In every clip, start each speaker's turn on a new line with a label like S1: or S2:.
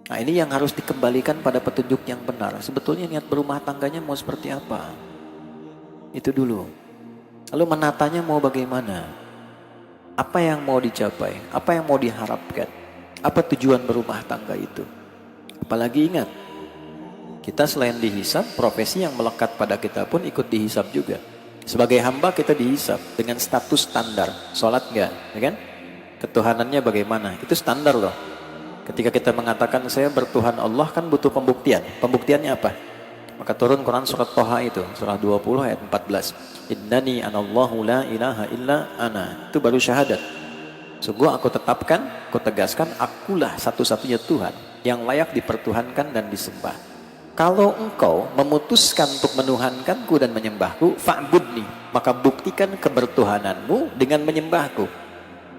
S1: Nah ini yang harus dikembalikan pada petunjuk yang benar. Sebetulnya niat berumah tangganya mau seperti apa? Itu dulu. Lalu menatanya mau bagaimana? Apa yang mau dicapai? Apa yang mau diharapkan? Apa tujuan berumah tangga itu? Apalagi ingat, kita selain dihisab, profesi yang melekat pada kita pun ikut dihisab juga. Sebagai hamba kita dihisab dengan status standar. Sholat enggak? Ya kan? Ketuhanannya bagaimana? Itu standar loh. Ketika kita mengatakan saya bertuhan Allah kan butuh pembuktian. Pembuktiannya apa? Maka turun Quran surat Toha itu, surah 20 ayat 14. Innani anallahu la ilaha illa ana. Itu baru syahadat. Sungguh aku tetapkan, aku tegaskan, akulah satu-satunya Tuhan yang layak dipertuhankan dan disembah. Kalau engkau memutuskan untuk menuhankanku dan menyembahku, fa'budni, maka buktikan kebertuhananmu dengan menyembahku.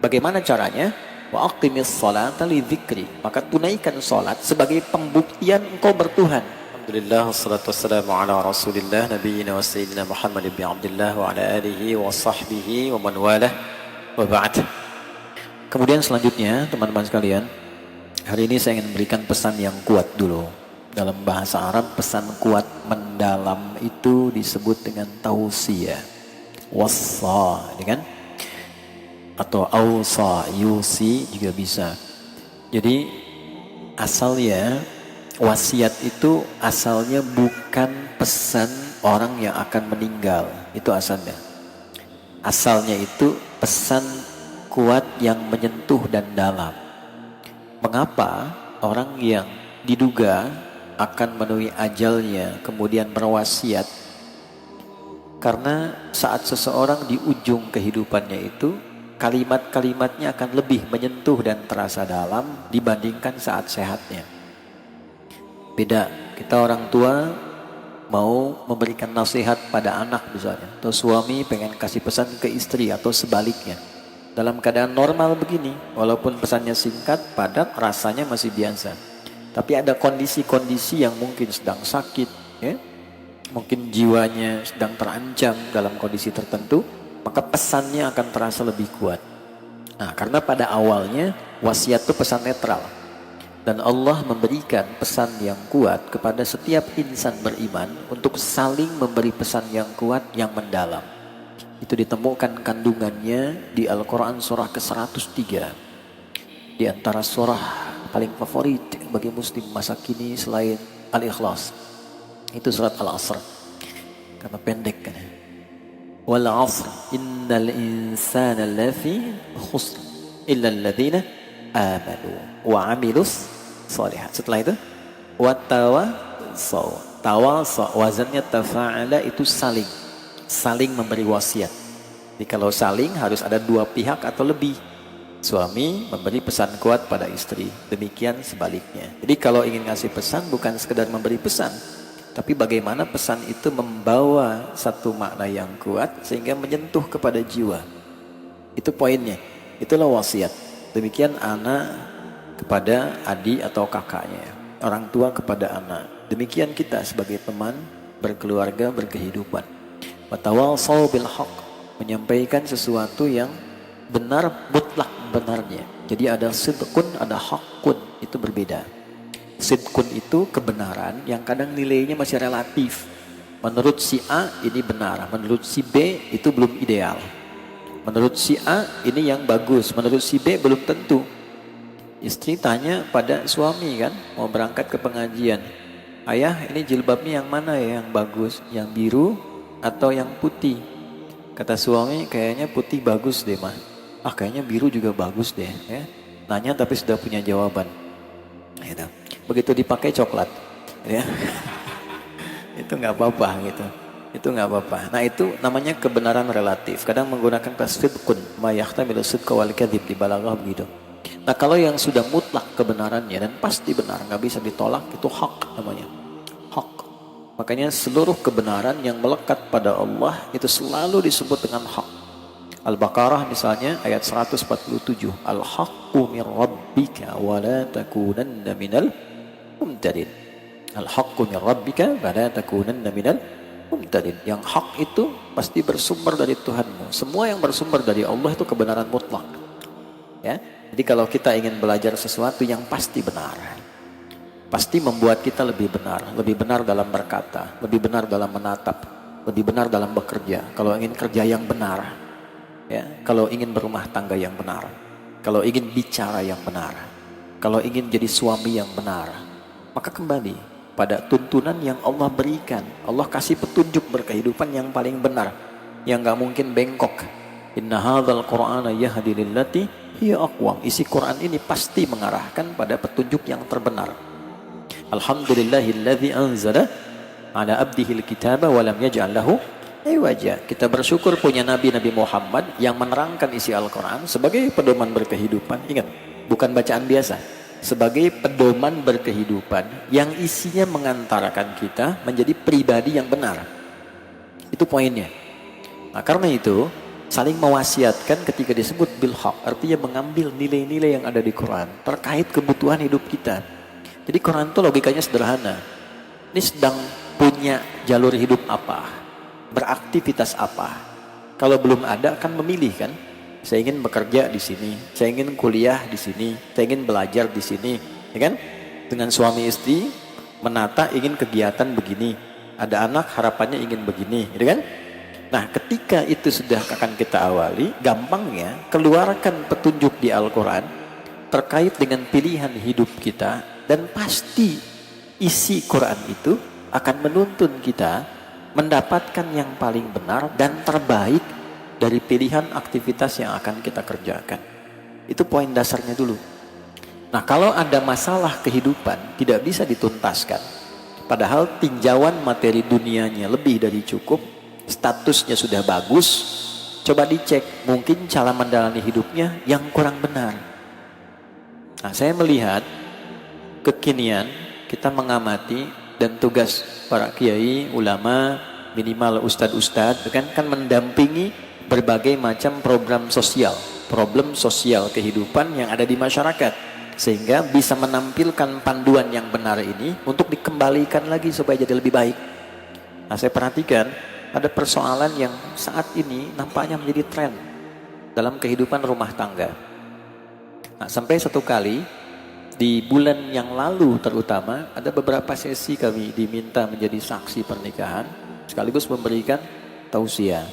S1: Bagaimana caranya? Wa aqimis sholata li dzikri, maka tunaikan salat sebagai pembuktian engkau bertuhan. Alhamdulillah wassalatu wassalamu ala Rasulillah nabiyina wa sayyidina Muhammad bin Abdullah wa ala alihi wa sahbihi wa man walah wa ba'd. Kemudian selanjutnya teman-teman sekalian, hari ini saya ingin memberikan pesan yang kuat dulu. Dalam bahasa Arab pesan kuat mendalam itu disebut dengan tausiyah. Wassa, kan? Atau ausa, yusi juga bisa. Jadi asalnya wasiat itu asalnya bukan pesan orang yang akan meninggal. Itu asalnya. Asalnya itu pesan kuat yang menyentuh dan dalam. Mengapa orang yang diduga akan memenuhi ajalnya kemudian berwasiat? Karena saat seseorang di ujung kehidupannya itu kalimat-kalimatnya akan lebih menyentuh dan terasa dalam dibandingkan saat sehatnya. Beda, kita orang tua mau memberikan nasihat pada anak misalnya, atau suami pengen kasih pesan ke istri atau sebaliknya. Dalam keadaan normal begini, walaupun pesannya singkat, padat, rasanya masih biasa. Tapi ada kondisi-kondisi yang mungkin sedang sakit, ya, mungkin jiwanya sedang terancam dalam kondisi tertentu, maka pesannya akan terasa lebih kuat. Nah, karena pada awalnya wasiat itu pesan netral. Dan Allah memberikan pesan yang kuat kepada setiap insan beriman untuk saling memberi pesan yang kuat, yang mendalam. Itu ditemukan kandungannya di Al-Quran surah ke-103. Di antara surah paling favorit bagi muslim masa kini selain Al-Ikhlas, itu surat Al-Asr. Karena pendek kan. Wal 'asr innal insana lafi khusr illa alladhina amanu wa 'amilus shalihat. Setelah itu wattawasaw. Tawasa wazannya tafa'ala, itu saling memberi wasiat. Jadi kalau saling harus ada dua pihak atau lebih. Suami memberi pesan kuat pada istri, demikian sebaliknya. Jadi kalau ingin ngasih pesan bukan sekedar memberi pesan, tapi bagaimana pesan itu membawa satu makna yang kuat sehingga menyentuh kepada jiwa. Itu poinnya. Itulah wasiat. Demikian anak kepada adik atau kakaknya, orang tua kepada anak. Demikian kita sebagai teman, berkeluarga, berkehidupan. Watawassaw bil haqq, menyampaikan sesuatu yang benar, mutlak benarnya. Jadi ada sidqun, ada haqqun, itu berbeda. Sidqun itu kebenaran yang kadang nilainya masih relatif. Menurut si A ini benar, menurut si B itu belum ideal. Menurut si A ini yang bagus, menurut si B belum tentu. Istri tanya pada suami kan, mau berangkat ke pengajian. Ayah, ini jilbabnya yang mana ya yang bagus? Yang biru atau yang putih? Kata suami, kayaknya putih bagus deh mah. Ah, kayaknya biru juga bagus deh. Ya. Nanya tapi sudah punya jawaban. Gitu. Begitu dipakai coklat, ya. Itu nggak apa-apa gitu. Itu nggak apa-apa. Nah itu namanya kebenaran relatif. Kadang menggunakan sidqun, ma yahtamilu sidqa wal kadzib di balaghah begitu. Nah kalau yang sudah mutlak kebenarannya dan pasti benar, nggak bisa ditolak, itu hak namanya. Hak. Makanya seluruh kebenaran yang melekat pada Allah itu selalu disebut dengan hak. Al-Baqarah misalnya ayat 147. Al-haqqu min rabbika wa la takunanna minal mumtarin. Al-haqqu min rabbika wa la takunanna minal mumtarin. Yang hak itu pasti bersumber dari Tuhanmu. Semua yang bersumber dari Allah itu kebenaran mutlak. Ya. Jadi kalau kita ingin belajar sesuatu yang pasti benar, pasti membuat kita lebih benar dalam berkata, lebih benar dalam menatap, lebih benar dalam bekerja. Kalau ingin kerja yang benar, ya, kalau ingin berumah tangga yang benar, kalau ingin bicara yang benar, kalau ingin jadi suami yang benar, maka kembali pada tuntunan yang Allah berikan. Allah kasih petunjuk berkehidupan yang paling benar, yang gak mungkin bengkok. Inna hadzal qur'ana yahdi lillati hiya aqwam. Isi Quran ini pasti mengarahkan pada petunjuk yang terbenar. Alhamdulillahilladzi anzala ala abdihil kitaba wa lam yaj'al lahu iwaja. Kita bersyukur punya Nabi Muhammad yang menerangkan isi Al-Quran sebagai pedoman berkehidupan. Ingat, bukan bacaan biasa, sebagai pedoman berkehidupan yang isinya mengantarkan kita menjadi pribadi yang benar. Itu poinnya. Nah, karena itu saling mewasiatkan ketika disebut bil haq, artinya mengambil nilai-nilai yang ada di Quran terkait kebutuhan hidup kita. Jadi Quran itu logikanya sederhana. Ini sedang punya jalur hidup apa, beraktivitas apa. Kalau belum ada kan memilih kan. Saya ingin bekerja di sini, saya ingin kuliah di sini, saya ingin belajar di sini, ya kan? Dengan suami istri menata ingin kegiatan begini, ada anak harapannya ingin begini, gitu kan? Nah, ketika itu sudah akan kita awali, gampangnya keluarkan petunjuk di Al-Quran terkait dengan pilihan hidup kita. Dan pasti isi Quran itu akan menuntun kita mendapatkan yang paling benar dan terbaik dari pilihan aktivitas yang akan kita kerjakan. Itu poin dasarnya dulu. Nah, kalau ada masalah kehidupan tidak bisa dituntaskan, padahal tinjauan materi dunianya lebih dari cukup, statusnya sudah bagus, coba dicek, mungkin cara menjalani hidupnya yang kurang benar. Nah, saya melihat kekinian kita mengamati, dan tugas para kiai, ulama, minimal ustadz-ustadz kan mendampingi berbagai macam program sosial, problem sosial kehidupan yang ada di masyarakat, sehingga bisa menampilkan panduan yang benar ini untuk dikembalikan lagi supaya jadi lebih baik. Nah, saya perhatikan ada persoalan yang saat ini nampaknya menjadi tren dalam kehidupan rumah tangga. Nah, sampai satu kali di bulan yang lalu terutama ada beberapa sesi kami diminta menjadi saksi pernikahan sekaligus memberikan tausiah.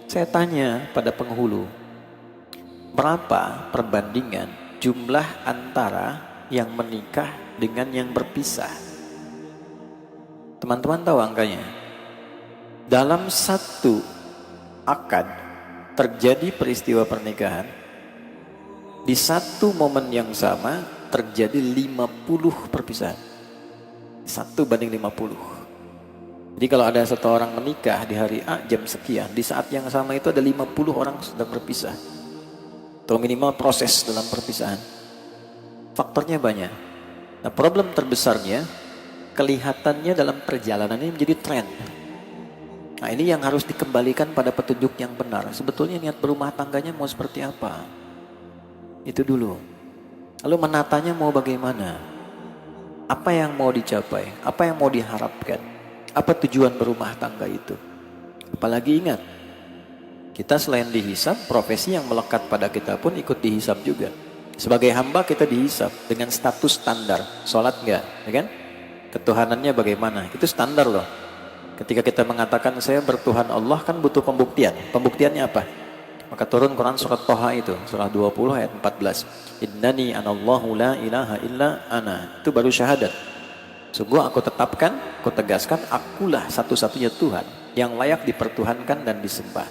S1: Saya tanya pada penghulu, berapa perbandingan jumlah antara yang menikah dengan yang berpisah? Teman-teman tahu angkanya? Dalam satu akad terjadi peristiwa pernikahan, di satu momen yang sama terjadi 50 perpisahan. 1:50. Jadi kalau ada satu orang menikah di hari A jam sekian, di saat yang sama itu ada 50 orang sedang berpisah. Atau minimal proses dalam perpisahan. Faktornya banyak. Nah, problem terbesarnya kelihatannya dalam perjalanan ini menjadi tren. Nah, ini yang harus dikembalikan pada petunjuk yang benar. Sebetulnya niat berumah tangganya mau seperti apa? Itu dulu. Lalu menatanya mau bagaimana? Apa yang mau dicapai? Apa yang mau diharapkan? Apa tujuan berumah tangga itu? Apalagi ingat, kita selain dihisab, profesi yang melekat pada kita pun ikut dihisab juga. Sebagai hamba kita dihisab dengan status standar. Sholat enggak? Ya kan? Ketuhanannya bagaimana? Itu standar loh. Ketika kita mengatakan saya bertuhan Allah kan butuh pembuktian. Pembuktiannya apa? Maka turun Quran surat Toha itu, surah 20 ayat 14. Innani anallahu la ilaha illa ana. Itu baru syahadat. Sungguh aku tetapkan, aku tegaskan, akulah satu-satunya Tuhan yang layak dipertuhankan dan disembah.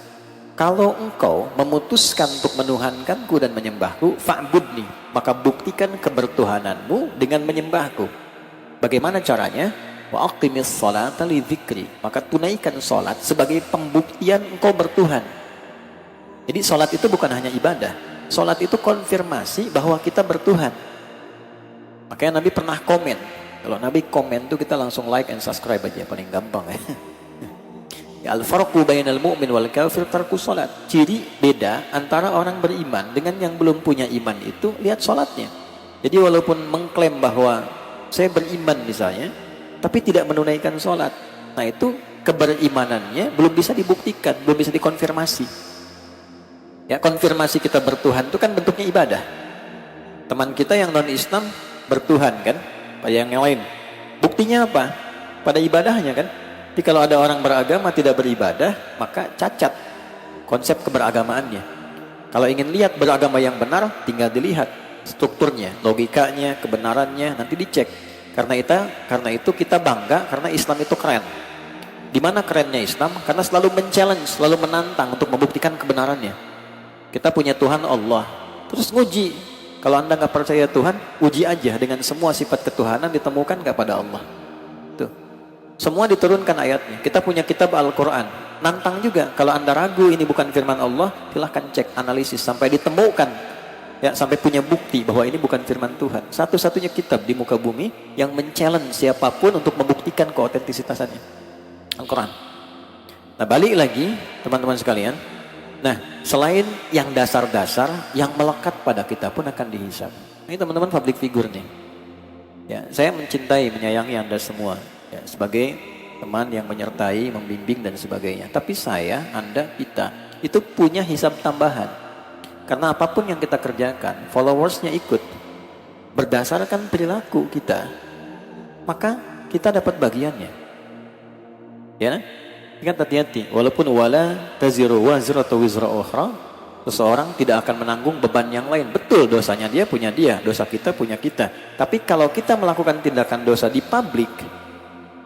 S1: Kalau engkau memutuskan untuk menuhankanku dan menyembahku, fa'budni, maka buktikan kebertuhananmu dengan menyembahku. Bagaimana caranya? Wa aqimis sholata li dzikri. Maka tunaikan salat sebagai pembuktian engkau bertuhan. Jadi sholat itu bukan hanya ibadah. Sholat itu konfirmasi bahwa kita bertuhan. Makanya Nabi pernah komen. Kalau Nabi komen tuh kita langsung like and subscribe aja. Paling gampang ya. Al-farqu bainal mu'min wal kafir tarku sholat. Ciri beda antara orang beriman dengan yang belum punya iman itu, lihat sholatnya. Jadi walaupun mengklaim bahwa saya beriman misalnya, tapi tidak menunaikan sholat. Nah itu keberimanannya belum bisa dibuktikan, belum bisa dikonfirmasi. Ya, konfirmasi kita bertuhan itu kan bentuknya ibadah. Teman kita yang non-Islam bertuhan kan, pada yang lain. Buktinya apa? Pada ibadahnya kan. Jadi kalau ada orang beragama tidak beribadah, maka cacat konsep keberagamaannya. Kalau ingin lihat beragama yang benar, tinggal dilihat strukturnya, logikanya, kebenarannya, nanti dicek. Karena itu kita bangga karena Islam itu keren. Di mana kerennya Islam? Karena selalu men-challenge, selalu menantang untuk membuktikan kebenarannya. Kita punya Tuhan Allah, terus nguji. Kalau Anda nggak percaya Tuhan, uji aja dengan semua sifat ketuhanan ditemukan nggak pada Allah. Tuh, semua diturunkan ayatnya. Kita punya kitab Al-Quran, nantang juga. Kalau Anda ragu ini bukan firman Allah, silahkan cek, analisis sampai ditemukan, ya, sampai punya bukti bahwa ini bukan firman Tuhan. Satu-satunya kitab di muka bumi yang men-challenge siapapun untuk membuktikan keautentisitasannya, Al-Quran. Nah, balik lagi teman-teman sekalian. Nah, selain yang dasar-dasar, yang melekat pada kita pun akan dihisab. Ini teman-teman public figure nih. Ya, saya mencintai, menyayangi Anda semua, ya, sebagai teman yang menyertai, membimbing dan sebagainya. Tapi saya, Anda, kita itu punya hisab tambahan. Karena apapun yang kita kerjakan, followersnya ikut berdasarkan perilaku kita, maka kita dapat bagiannya. Ya. Ingat, hati-hati, walaupun wala taziru wazratu wizra ukhra, seseorang tidak akan menanggung beban yang lain. Betul, dosanya dia punya dia, dosa kita punya kita. Tapi kalau kita melakukan tindakan dosa di publik,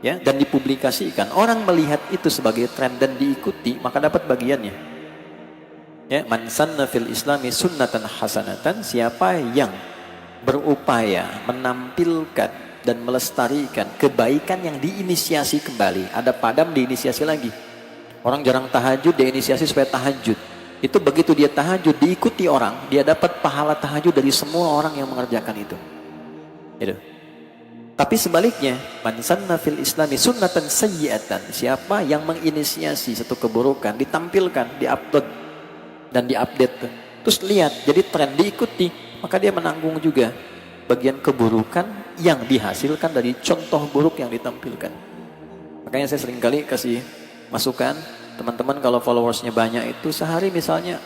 S1: ya, dan dipublikasikan, orang melihat itu sebagai tren dan diikuti, maka dapat bagiannya. Ya, man sanna fil islami sunnatan hasanatan, siapa yang berupaya menampilkan dan melestarikan kebaikan yang diinisiasi kembali. Ada padam, diinisiasi lagi. Orang jarang tahajud, diinisiasi supaya tahajud. Itu begitu dia tahajud, diikuti orang, dia dapat pahala tahajud dari semua orang yang mengerjakan itu. Itu. Tapi sebaliknya, man sanna fil islami sunnatan sayyi'atan, siapa yang menginisiasi satu keburukan, ditampilkan, diupload dan diupdate, terus lihat, jadi tren, diikuti, maka dia menanggung juga bagian keburukan yang dihasilkan dari contoh buruk yang ditampilkan. Makanya saya seringkali kasih masukan, teman-teman kalau followersnya banyak itu sehari misalnya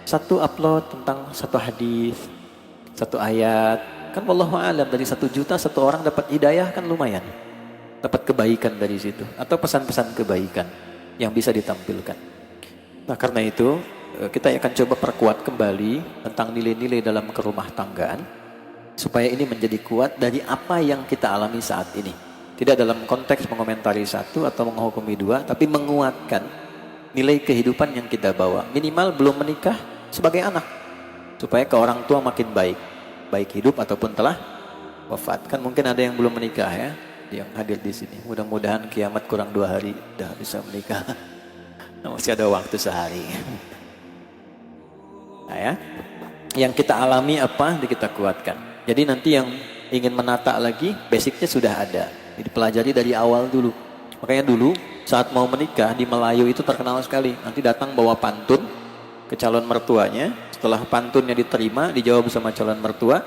S1: satu upload tentang satu hadis, satu ayat, kan wallahu a'lam, dari 1 juta 1 orang dapat hidayah, kan lumayan, dapat kebaikan dari situ, atau pesan-pesan kebaikan yang bisa ditampilkan. Nah, karena itu kita akan coba perkuat kembali tentang nilai-nilai dalam kerumah tanggaan, supaya ini menjadi kuat dari apa yang kita alami saat ini. Tidak dalam konteks mengomentari satu atau menghukumi dua, tapi menguatkan nilai kehidupan yang kita bawa. Minimal belum menikah sebagai anak, supaya ke orang tua makin baik, baik hidup ataupun telah wafat. Kan mungkin ada yang belum menikah, ya, yang hadir di sini. Mudah-mudahan kiamat kurang 2 hari dah bisa menikah. Masih ada waktu sehari. Nah, ya, yang kita alami apa, kita kuatkan. Jadi nanti yang ingin menata lagi, basicnya sudah ada. Jadi pelajari dari awal dulu. Makanya dulu saat mau menikah di Melayu itu terkenal sekali. Nanti datang bawa pantun ke calon mertuanya. Setelah pantunnya diterima, dijawab sama calon mertua.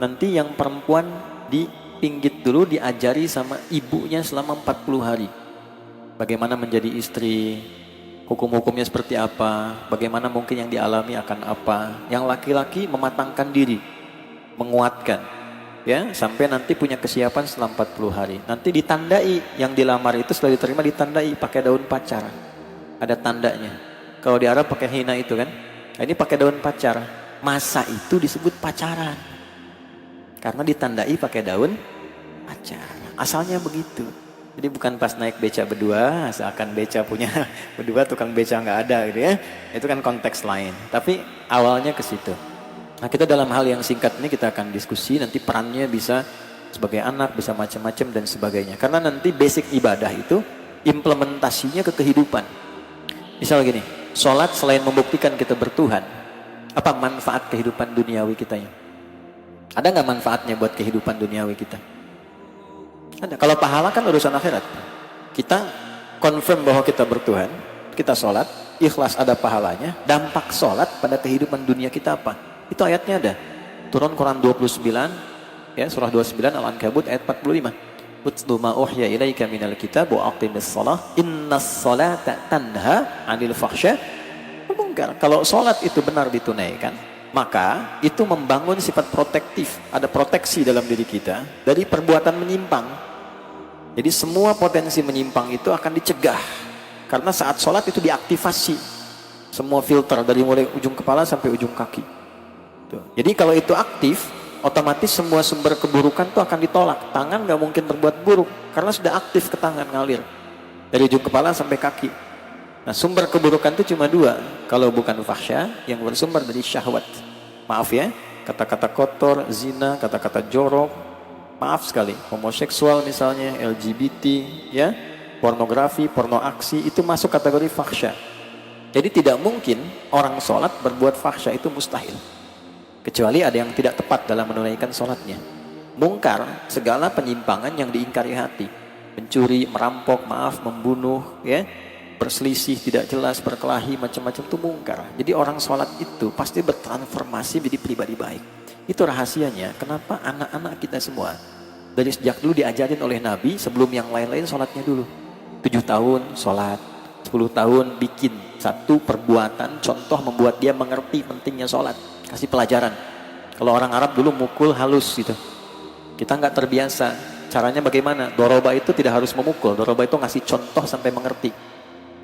S1: Nanti yang perempuan dipinggit dulu, diajari sama ibunya selama 40 hari. Bagaimana menjadi istri, hukum-hukumnya seperti apa, bagaimana mungkin yang dialami akan apa. Yang laki-laki mematangkan diri, menguatkan, ya, sampai nanti punya kesiapan setelah 40 hari. Nanti ditandai, yang dilamar itu setelah diterima ditandai pakai daun pacar. Ada tandanya. Kalau di Arab pakai hina itu kan. Nah, ini pakai daun pacar. Masa itu disebut pacaran. Karena ditandai pakai daun pacar. Asalnya begitu. Jadi bukan pas naik beca berdua, seakan beca punya berdua, tukang beca nggak ada gitu ya. Itu kan konteks lain. Tapi awalnya ke situ. Nah, kita dalam hal yang singkat ini kita akan diskusi, nanti perannya bisa sebagai anak, bisa macam-macam dan sebagainya. Karena nanti basic ibadah itu implementasinya ke kehidupan. Misal gini, sholat selain membuktikan kita bertuhan, apa manfaat kehidupan duniawi kitanya? Ada nggak manfaatnya buat kehidupan duniawi kita? Ada. Kalau pahala kan urusan akhirat. Kita confirm bahwa kita bertuhan, kita sholat, ikhlas ada pahalanya, dampak sholat pada kehidupan dunia kita apa? Itu ayatnya ada. Turun Quran 29, ya, surah 29 Al-Ankabut ayat 45. Utlu ma uhya ilaika minal kitab wa aqimis shalah innas salata tanha 'anil fahsya wal munkar. Kalau salat itu benar ditunaikan, Maka itu membangun sifat protektif, ada proteksi dalam diri kita dari perbuatan menyimpang. Jadi semua potensi menyimpang itu akan dicegah, karena saat sholat itu diaktifasi semua filter dari mulai ujung kepala sampai ujung kaki. Tuh. Jadi kalau itu aktif, otomatis semua sumber keburukan itu akan ditolak. Tangan nggak mungkin berbuat buruk karena sudah aktif ke tangan, ngalir dari ujung kepala sampai kaki. Nah, sumber keburukan itu cuma dua, kalau bukan fahsya yang bersumber dari syahwat. Maaf ya, kata-kata kotor, zina, kata-kata jorok, maaf sekali, homoseksual misalnya, LGBT, ya, pornografi, porno aksi, itu masuk kategori fahsya. Jadi tidak mungkin orang sholat berbuat fahsya, itu mustahil. Kecuali ada yang tidak tepat dalam menunaikan sholatnya. Mungkar, segala penyimpangan yang diingkari hati. Mencuri, merampok, maaf, membunuh, ya, berselisih, tidak jelas, berkelahi, macam-macam itu mungkar. Jadi orang sholat itu pasti bertransformasi menjadi pribadi baik. Itu rahasianya kenapa anak-anak kita semua dari sejak dulu diajarin oleh Nabi sebelum yang lain-lain sholatnya dulu. 7 tahun sholat, 10 tahun bikin satu perbuatan contoh membuat dia mengerti pentingnya sholat. Kasih pelajaran. Kalau orang Arab dulu mukul halus gitu. Kita nggak terbiasa. Caranya bagaimana? Doroba itu tidak harus memukul. Doroba itu ngasih contoh sampai mengerti.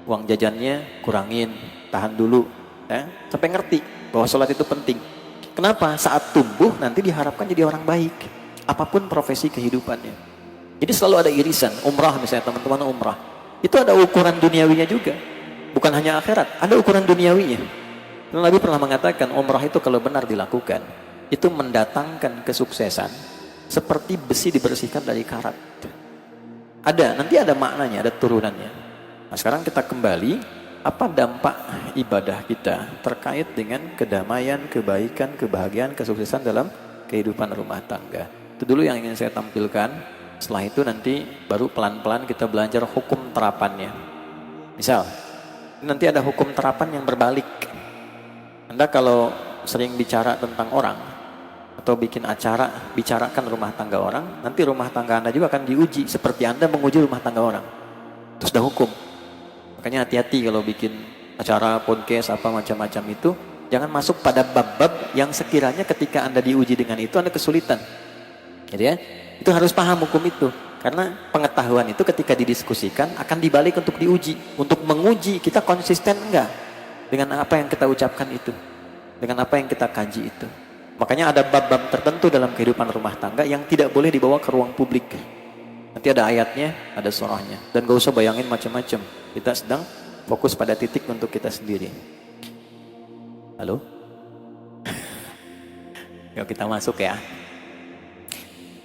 S1: Uang jajannya kurangin, tahan dulu, ya, sampai ngerti bahwa sholat itu penting. Kenapa? Saat tumbuh nanti diharapkan jadi orang baik, apapun profesi kehidupannya. Jadi selalu ada irisan. Umrah misalnya, teman-teman umrah, itu ada ukuran duniawinya juga, bukan hanya akhirat, ada ukuran duniawinya. Nabi pernah mengatakan umrah itu kalau benar dilakukan, itu mendatangkan kesuksesan seperti besi dibersihkan dari karat. Nanti ada maknanya, ada turunannya. Nah, sekarang kita kembali, apa dampak ibadah kita terkait dengan kedamaian, kebaikan, kebahagiaan, kesuksesan dalam kehidupan rumah tangga. Itu dulu yang ingin saya tampilkan. Setelah itu nanti baru pelan-pelan kita belajar hukum terapannya. Misal, nanti ada hukum terapan yang berbalik. Anda kalau sering bicara tentang orang atau bikin acara, bicarakan rumah tangga orang, nanti rumah tangga Anda juga akan diuji seperti Anda menguji rumah tangga orang. Terus ada hukum. Makanya hati-hati kalau bikin acara, podcast, apa macam-macam itu, jangan masuk pada bab-bab yang sekiranya ketika Anda diuji dengan itu Anda kesulitan. Gitu ya. Itu harus paham hukum itu. Karena pengetahuan itu ketika didiskusikan akan dibalik untuk diuji, untuk menguji kita konsisten enggak dengan apa yang kita ucapkan itu, dengan apa yang kita kaji itu. Makanya ada bab-bab tertentu dalam kehidupan rumah tangga yang tidak boleh dibawa ke ruang publik. Nanti ada ayatnya, ada surahnya, dan gak usah bayangin macam-macam. Kita sedang fokus pada titik untuk kita sendiri. Halo? Yuk kita masuk ya.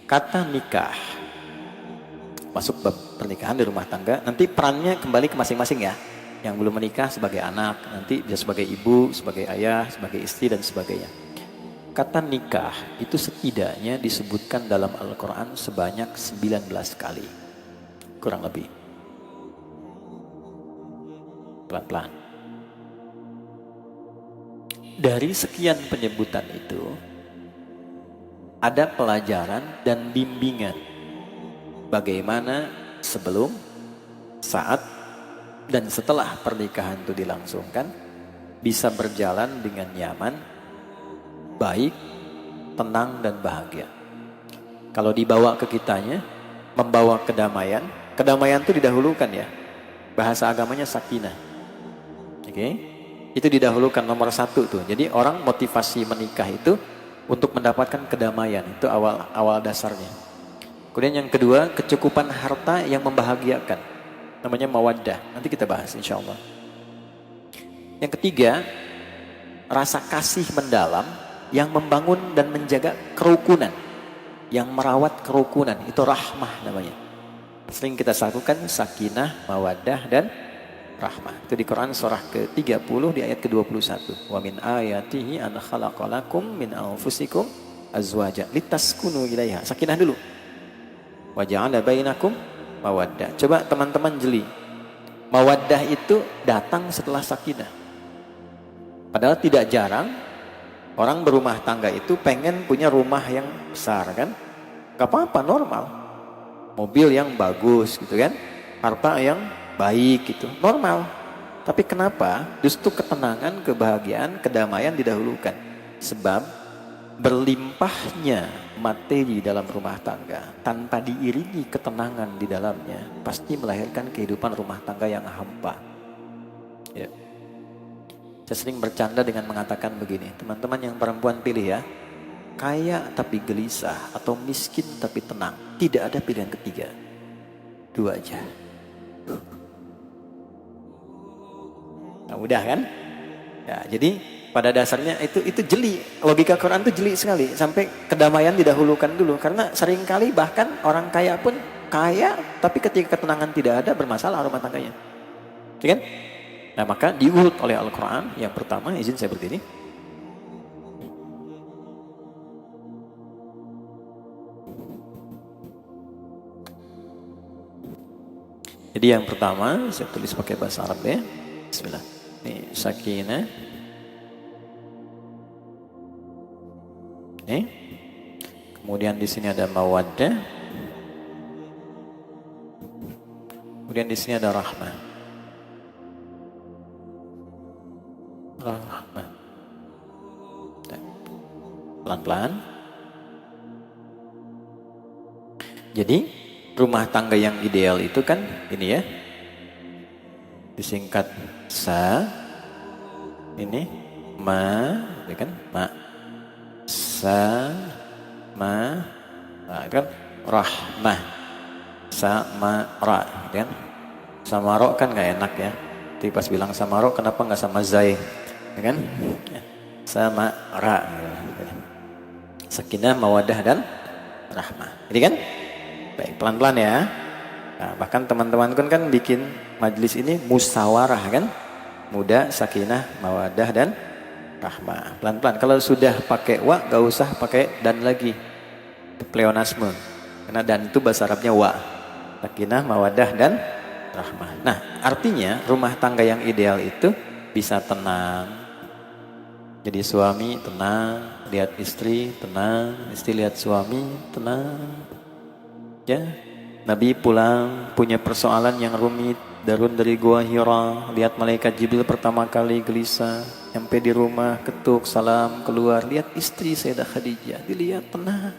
S1: Kata nikah, masuk bab pernikahan di rumah tangga. Nanti perannya kembali ke masing-masing ya. Yang belum menikah sebagai anak, nanti bisa sebagai ibu, sebagai ayah, sebagai istri dan sebagainya. Kata nikah itu setidaknya disebutkan dalam Al-Quran sebanyak 19 kali. Kurang lebih. Pelan-pelan. Dari sekian penyebutan itu, ada pelajaran dan bimbingan. Bagaimana sebelum, saat, dan setelah pernikahan itu dilangsungkan, bisa berjalan dengan nyaman, baik, tenang, dan bahagia. Kalau dibawa ke kitanya, membawa kedamaian, kedamaian itu didahulukan ya. Bahasa agamanya sakinah. Oke, itu didahulukan nomor 1 tuh. Jadi orang motivasi menikah itu untuk mendapatkan kedamaian, itu awal dasarnya. Kemudian yang kedua, kecukupan harta yang membahagiakan, namanya mawaddah. Nanti kita bahas insya Allah. Yang ketiga, rasa kasih mendalam yang membangun dan menjaga kerukunan, yang merawat kerukunan, itu rahmah namanya. Sering kita lakukan sakinah, mawaddah, dan rahmah. Itu di Quran surah ke-30 di ayat ke-21. Wa min ayatihi an khalaqalakum min anfusikum azwaja litaskunu ilaiha. Sakinah dulu. Wa ja'ala bainakum mawaddah. Coba teman-teman jeli. Mawaddah itu datang setelah sakinah. Padahal tidak jarang orang berumah tangga itu pengen punya rumah yang besar kan? Gak apa-apa, normal. Mobil yang bagus gitu kan? Harta yang baik gitu, normal. Tapi kenapa justru ketenangan, kebahagiaan, kedamaian didahulukan? Sebab berlimpahnya materi dalam rumah tangga tanpa diiringi ketenangan di dalamnya pasti melahirkan kehidupan rumah tangga yang hampa. Ya. Saya sering bercanda dengan mengatakan begini, teman-teman yang perempuan pilih ya, kaya tapi gelisah atau miskin tapi tenang. Tidak ada pilihan ketiga. Dua aja. Nah, udah kan? Ya, jadi pada dasarnya itu jeli. Logika Quran itu jeli sekali. Sampai kedamaian didahulukan dulu. Karena seringkali bahkan orang kaya pun kaya, tapi ketika ketenangan tidak ada, bermasalah rumah tangganya. Ya kan? Nah, maka diurut oleh Al-Quran. Yang pertama, izin saya berdiri. Jadi yang pertama, saya tulis pakai bahasa Arab ya. Bismillah. Ini sakinah. Ini. Kemudian di sini ada mawaddah. Kemudian di sini ada rahmah. Rahmah. Pelan-pelan. Jadi rumah tangga yang ideal itu kan ini ya, disingkat sa, ini ma, ya kan, ma, sa, ma, nah, kan rahmah, sa, ma, ra, kan, sama ro kan nggak enak ya, tapi pas bilang sama ro kenapa nggak sama zai, ya kan, sama ra, sakinah, mawadah dan rahmah, ini kan. Baik, pelan-pelan ya. Nah, bahkan teman-teman kan bikin majelis ini musyawarah kan. Muda, sakinah, mawadah dan rahmah. Pelan-pelan. Kalau sudah pakai wa, gak usah pakai dan lagi. Itu pleonasme. Karena dan itu bahasa Arabnya wa. Sakinah, mawadah dan rahmah. Nah, artinya rumah tangga yang ideal itu bisa tenang. Jadi suami tenang, lihat istri tenang, istri lihat suami tenang. Ya, Nabi pulang punya persoalan yang rumit, darun dari gua Hira, lihat malaikat Jibril pertama kali gelisah, sampai di rumah ketuk salam keluar, lihat istri Sayyidah Khadijah, dilihat tenang,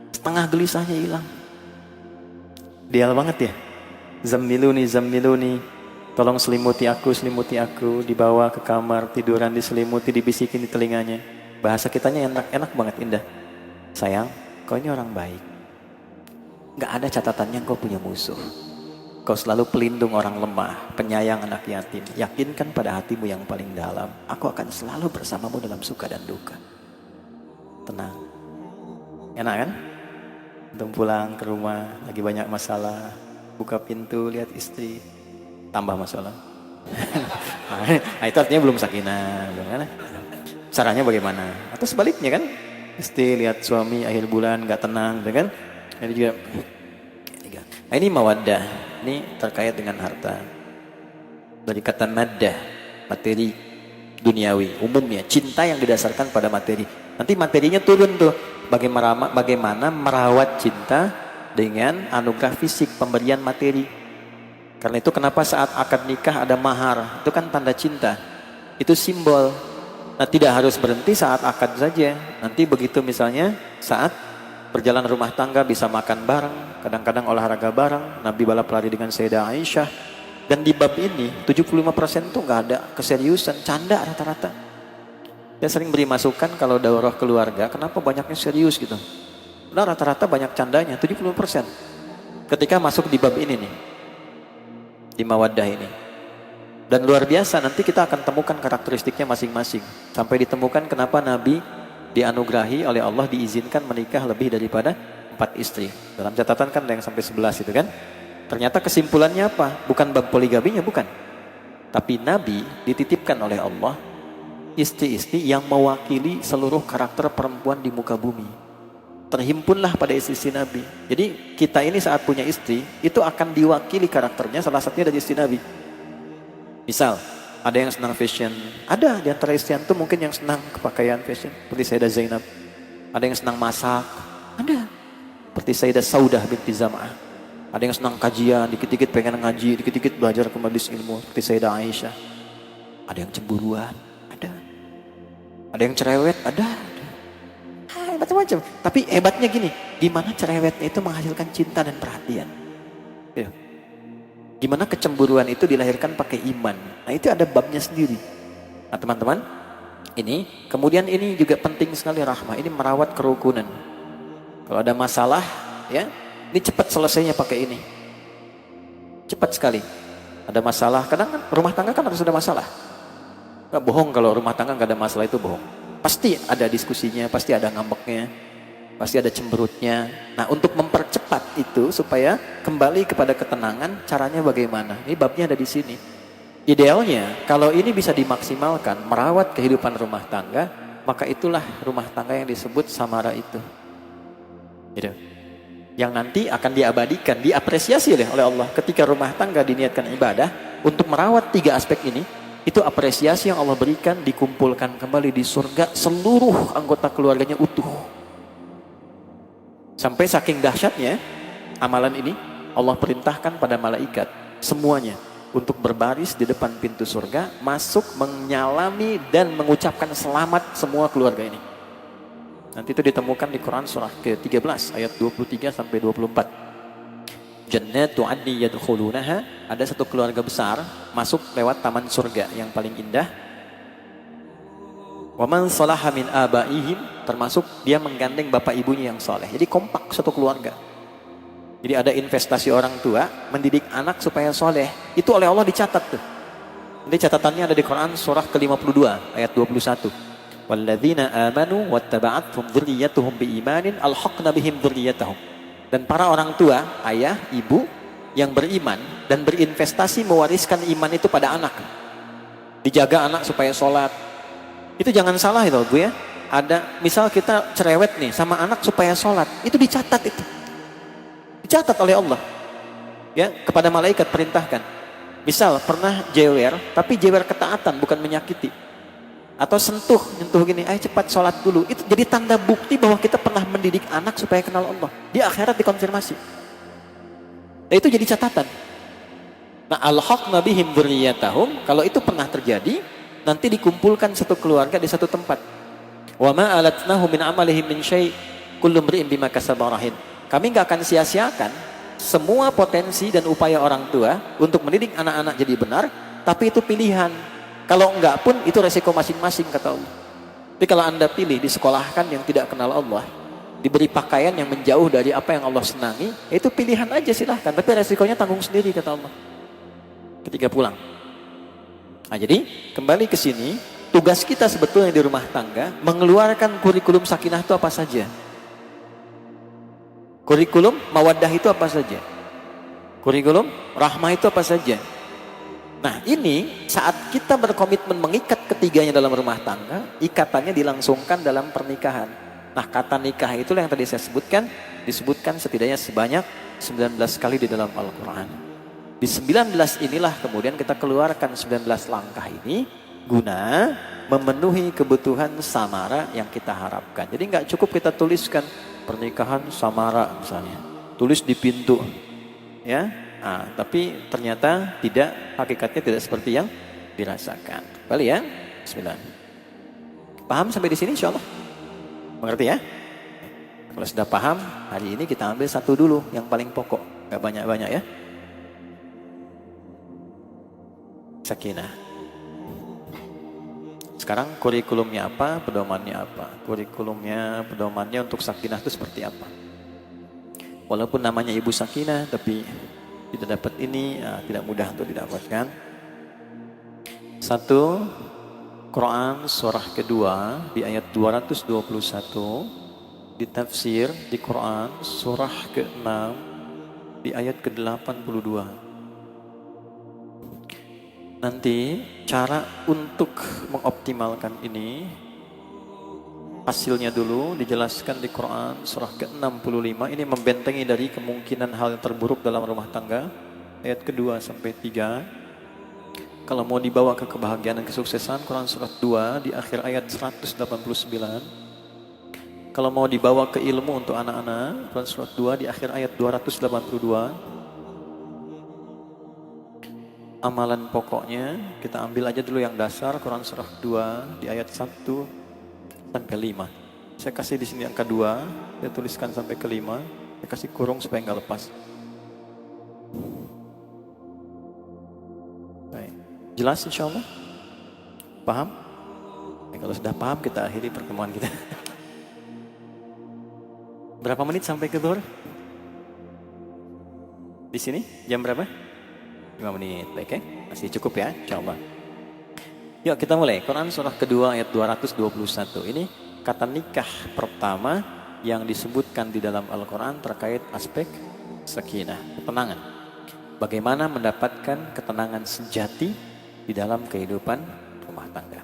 S1: setengah gelisahnya hilang. Ideal banget ya. Zammiluni, zammiluni, tolong selimuti aku, dibawa ke kamar, tiduran diselimuti, dibisikin di telinganya. Bahasa kitanya enak banget, indah. Sayang, kau ini orang baik. Gak ada catatannya kau punya musuh. Kau selalu pelindung orang lemah, penyayang anak yatim. Yakinkan pada hatimu yang paling dalam, aku akan selalu bersamamu dalam suka dan duka. Tenang. Enak kan? Untuk pulang ke rumah, lagi banyak masalah, buka pintu, lihat istri, tambah masalah. Nah, itu artinya belum sakinah. Caranya bagaimana? Atau sebaliknya kan? Istri lihat suami akhir bulan gak tenang, kan? Ini juga. Nah, ini mawaddah. Ini terkait dengan harta. Dari kata maddah, materi duniawi. Umumnya cinta yang didasarkan pada materi. Nanti materinya turun tuh. Bagaimana merawat cinta dengan anugerah fisik, pemberian materi. Karena itu kenapa saat akad nikah ada mahar. Itu kan tanda cinta. Itu simbol. Nah, tidak harus berhenti saat akad saja. Nanti begitu misalnya saat perjalanan rumah tangga bisa makan bareng, kadang-kadang olahraga bareng, Nabi balap lari dengan Sayyidah Aisyah. Dan di bab ini 75% tuh nggak ada keseriusan, canda rata-rata. Saya sering beri masukan kalau daurah keluarga, kenapa banyaknya serius gitu? Nah, rata-rata banyak candanya, 70%. Ketika masuk di bab ini nih, di mawaddah ini. Dan luar biasa, nanti kita akan temukan karakteristiknya masing-masing. Sampai ditemukan kenapa Nabi dianugerahi oleh Allah diizinkan menikah lebih daripada 4 istri. Dalam catatan kan ada yang sampai 11 itu kan. Ternyata kesimpulannya apa? Bukan bab poligaminya, bukan. Tapi Nabi dititipkan oleh Allah istri-istri yang mewakili seluruh karakter perempuan di muka bumi. Terhimpunlah pada istri-istri Nabi. Jadi kita ini saat punya istri, itu akan diwakili karakternya salah satunya dari istri Nabi. Misal, ada yang senang fashion. Ada di antara istri itu mungkin yang senang kepakaian fashion. Seperti Sayyidah Zainab. Ada yang senang masak. Ada. Seperti Sayyidah Saudah binti Zam'ah. Ada yang senang kajian. Dikit-dikit pengen ngaji. Dikit-dikit belajar ke majelis ilmu. Seperti Sayyidah Aisyah. Ada yang cemburuan. Ada. Ada yang cerewet, ada. Macam-macam. Tapi hebatnya gini, gimana cerewetnya itu menghasilkan cinta dan perhatian. Ya. Gimana kecemburuan itu dilahirkan pakai iman. Nah itu ada babnya sendiri. Nah teman-teman, ini kemudian ini juga penting sekali rahmah. Ini merawat kerukunan. Kalau ada masalah, ya, ini cepat selesainya pakai ini. Cepat sekali. Ada masalah, kadang kan rumah tangga kan harus ada masalah. Nggak bohong kalau rumah tangga nggak ada masalah itu bohong. Pasti ada diskusinya, pasti ada ngambeknya, pasti ada cemberutnya. Nah untuk mempercepat itu supaya kembali kepada ketenangan, caranya bagaimana? Ini babnya ada di sini. Idealnya kalau ini bisa dimaksimalkan, merawat kehidupan rumah tangga, maka itulah rumah tangga yang disebut samara itu. Gitu. Yang nanti akan diabadikan, diapresiasi oleh Allah ketika rumah tangga diniatkan ibadah untuk merawat 3 aspek ini. Itu apresiasi yang Allah berikan, dikumpulkan kembali di surga seluruh anggota keluarganya utuh. Sampai saking dahsyatnya amalan ini, Allah perintahkan pada malaikat semuanya untuk berbaris di depan pintu surga, masuk, menyalami dan mengucapkan selamat semua keluarga ini. Nanti itu ditemukan di Quran surah ke-13 ayat 23 sampai 24. Jannatu adni yadkhulunaha, ada satu keluarga besar masuk lewat taman surga yang paling indah. Wa man salaha min abaihim, termasuk dia menggandeng bapak ibunya yang soleh. Jadi kompak satu keluarga. Jadi ada investasi orang tua mendidik anak supaya soleh. Itu oleh Allah dicatat tuh. Ini catatannya ada di Quran surah ke-52 ayat 21. Walladzina amanu wattaba'athum dzurriyyatuhum biimanin alhaqna bihim dzurriyyatahum. Dan para orang tua, ayah, ibu yang beriman dan berinvestasi mewariskan iman itu pada anak. Dijaga anak supaya sholat. Itu jangan salah itu Bu ya. Ada misal kita cerewet nih sama anak supaya sholat. Itu dicatat itu. Dicatat oleh Allah. Ya, kepada malaikat perintahkan. Misal pernah jewer, tapi jewer ketaatan bukan menyakiti. Atau nyentuh gini, ayo cepat sholat dulu. Itu jadi tanda bukti bahwa kita pernah mendidik anak supaya kenal Allah. Di akhirat dikonfirmasi. Nah, itu jadi catatan. Nah, alhaqna bihim dzurriyyatahum, kalau itu pernah terjadi, nanti dikumpulkan satu keluarga di satu tempat. Wa ma alatnahu min amalihim min syai', kullu imri'in bima kasaba rahin. Kami enggak akan sia-siakan semua potensi dan upaya orang tua untuk mendidik anak-anak jadi benar, tapi itu pilihan. Kalau enggak pun itu resiko masing-masing kata Allah. Tapi kalau Anda pilih disekolahkan yang tidak kenal Allah, diberi pakaian yang menjauh dari apa yang Allah senangi, itu pilihan aja silahkan. Tapi resikonya tanggung sendiri kata Allah. Ketika pulang. Nah jadi kembali ke sini, tugas kita sebetulnya di rumah tangga mengeluarkan kurikulum sakinah itu apa saja. Kurikulum mawaddah itu apa saja. Kurikulum rahmah itu apa saja. Nah ini saat kita berkomitmen mengikat ketiganya dalam rumah tangga, ikatannya dilangsungkan dalam pernikahan. Nah kata nikah itulah yang tadi saya sebutkan, disebutkan setidaknya sebanyak 19 kali di dalam Al-Quran. Di 19 inilah kemudian kita keluarkan 19 langkah ini guna memenuhi kebutuhan samara yang kita harapkan. Jadi nggak cukup kita tuliskan pernikahan samara misalnya, tulis di pintu, ya. Nah, tapi ternyata tidak, hakikatnya tidak seperti yang dirasakan. Kembali ya, bismillah. Paham sampai di sini insyaallah? Mengerti ya? Kalau sudah paham, hari ini kita ambil satu dulu yang paling pokok, gak banyak-banyak ya. Sakinah. Sekarang kurikulumnya apa, pedomannya apa? Kurikulumnya, pedomannya untuk sakinah itu seperti apa? Walaupun namanya Ibu Sakinah, tapi tidak dapat ini, ya, tidak mudah untuk didapatkan. Satu, Quran surah kedua di ayat 221, ditafsir di Quran surah ke-6 di ayat ke-82. Nanti cara untuk mengoptimalkan ini, hasilnya dulu dijelaskan di Quran surah ke-65. Ini membentengi dari kemungkinan hal yang terburuk dalam rumah tangga. Ayat kedua sampai 3. Kalau mau dibawa ke kebahagiaan dan kesuksesan, Quran surah 2 di akhir ayat 189. Kalau mau dibawa ke ilmu untuk anak-anak, Quran surah 2 di akhir ayat 282. Amalan pokoknya kita ambil aja dulu yang dasar, Quran surah 2 di ayat 1 sampai 5. Saya kasih di sini angka 2, saya tuliskan sampai ke 5, saya kasih kurung supaya nggak lepas. Baik. Jelas insya Allah? Paham? Ya, kalau sudah paham kita akhiri pertemuan kita. Berapa menit sampai ke Zuhur? Di sini jam berapa? 5 menit, baik ya? Masih cukup ya, insya Allah. Yuk kita mulai. Quran surah kedua ayat 221. Ini kata nikah pertama yang disebutkan di dalam Al-Quran terkait aspek sakinah, ketenangan. Bagaimana mendapatkan ketenangan sejati di dalam kehidupan rumah tangga.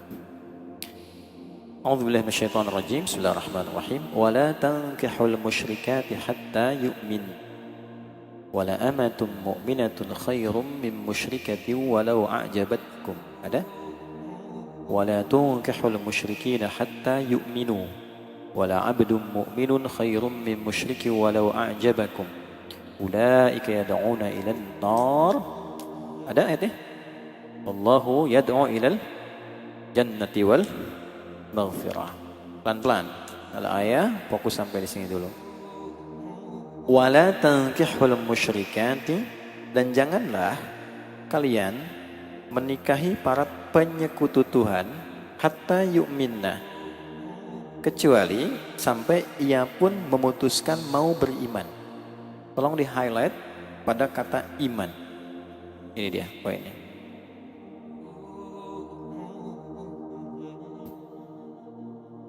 S1: A'udzubillahi minasyaitonirrajim. Bismillahirrahmanirrahim. Wala tankihul musyrikati hatta yu'min. Wala amatun mu'minatun khairum min musyrikatin walau a'jabatkum. Ada? Wala tunkihul musyrikina hatta yu'minu. Wala 'abdun mu'minun khairum min musyrikin walau a'jabakum. Ulaika yad'una ilan nar. Ada ayatnya? Wallahu yad'u ilal jannati wal maghfirah. Pelan-pelan. Al-ayah fokus sampai di sini dulu. Wala tankihul musyrikati, dan janganlah kalian menikahi para penyekutu Tuhan hatta yu'minna, kecuali sampai ia pun memutuskan mau beriman. Tolong di highlight pada kata iman. Ini dia poinnya.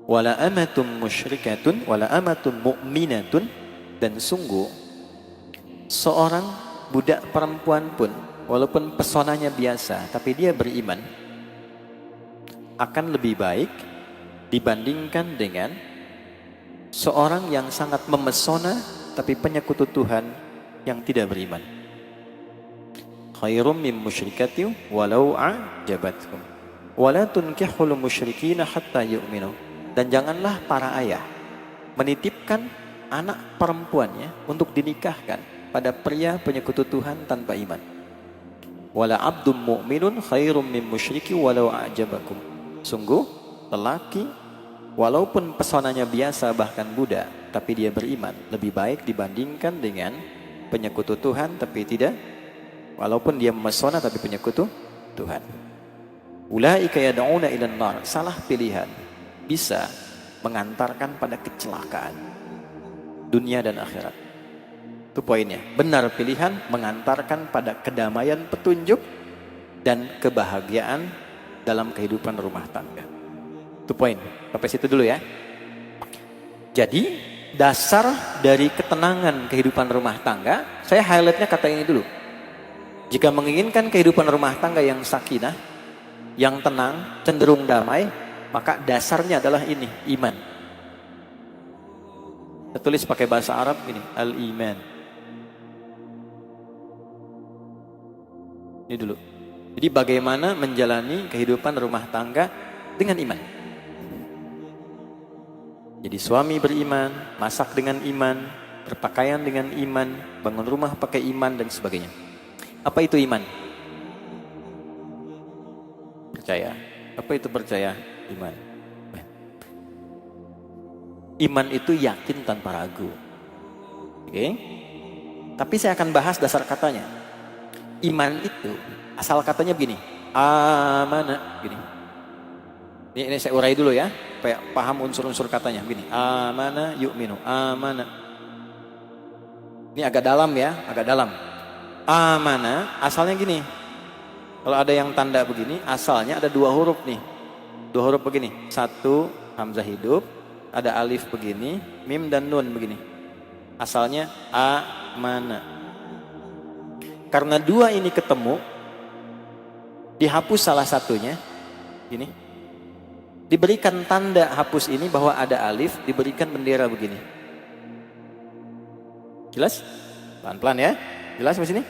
S1: Wala amatum musyrikatun wala amatum mu'minatun, dan sungguh seorang budak perempuan pun walaupun pesonanya biasa tapi dia beriman akan lebih baik dibandingkan dengan seorang yang sangat memesona tapi penyekutu Tuhan yang tidak beriman. Khairum min musyrikatin walau a'jabatkum. Wala tunkihul musyrikina hatta yu'minu, dan janganlah para ayah menitipkan anak perempuannya untuk dinikahkan pada pria penyekutu Tuhan tanpa iman. Wala abdum mu'minun khairum min musyriki walau a'jabakum. Sungguh lelaki walaupun pesonanya biasa bahkan budak tapi dia beriman lebih baik dibandingkan dengan penyekutu Tuhan tapi tidak, walaupun dia memesona tapi penyekutu Tuhan. Ulaika yad'una ilan nar. Salah pilihan bisa mengantarkan pada kecelakaan dunia dan akhirat. Itu poinnya. Benar pilihan mengantarkan pada kedamaian, petunjuk, dan kebahagiaan dalam kehidupan rumah tangga. Itu poin. Sampai situ dulu ya. Jadi dasar dari ketenangan kehidupan rumah tangga, saya highlightnya kata ini dulu. Jika menginginkan kehidupan rumah tangga yang sakinah, yang tenang, cenderung damai, maka dasarnya adalah ini, iman. Saya tulis pakai bahasa Arab ini, al-iman. Ini dulu. Jadi bagaimana menjalani kehidupan rumah tangga dengan iman. Jadi suami beriman, masak dengan iman, berpakaian dengan iman, bangun rumah pakai iman dan sebagainya. Apa itu iman? Percaya. Apa itu percaya? Iman. Iman itu yakin tanpa ragu. Oke? Tapi saya akan bahas dasar katanya. Iman itu asal katanya begini. Amana, gini. Ini saya urai dulu ya, supaya paham unsur-unsur katanya. Begini. Amana yu'minu. Amana. Ini agak dalam ya, agak dalam. Amana asalnya gini. Kalau ada yang tanda begini, asalnya ada 2 huruf nih. 2 huruf begini. 1 hamzah hidup. Ada alif begini, mim dan nun begini. Asalnya amana. Karena 2 ini ketemu, dihapus salah satunya, gini. Diberikan tanda hapus ini bahwa ada alif, diberikan bendera begini. Jelas? Pelan-pelan ya. Jelas di sini?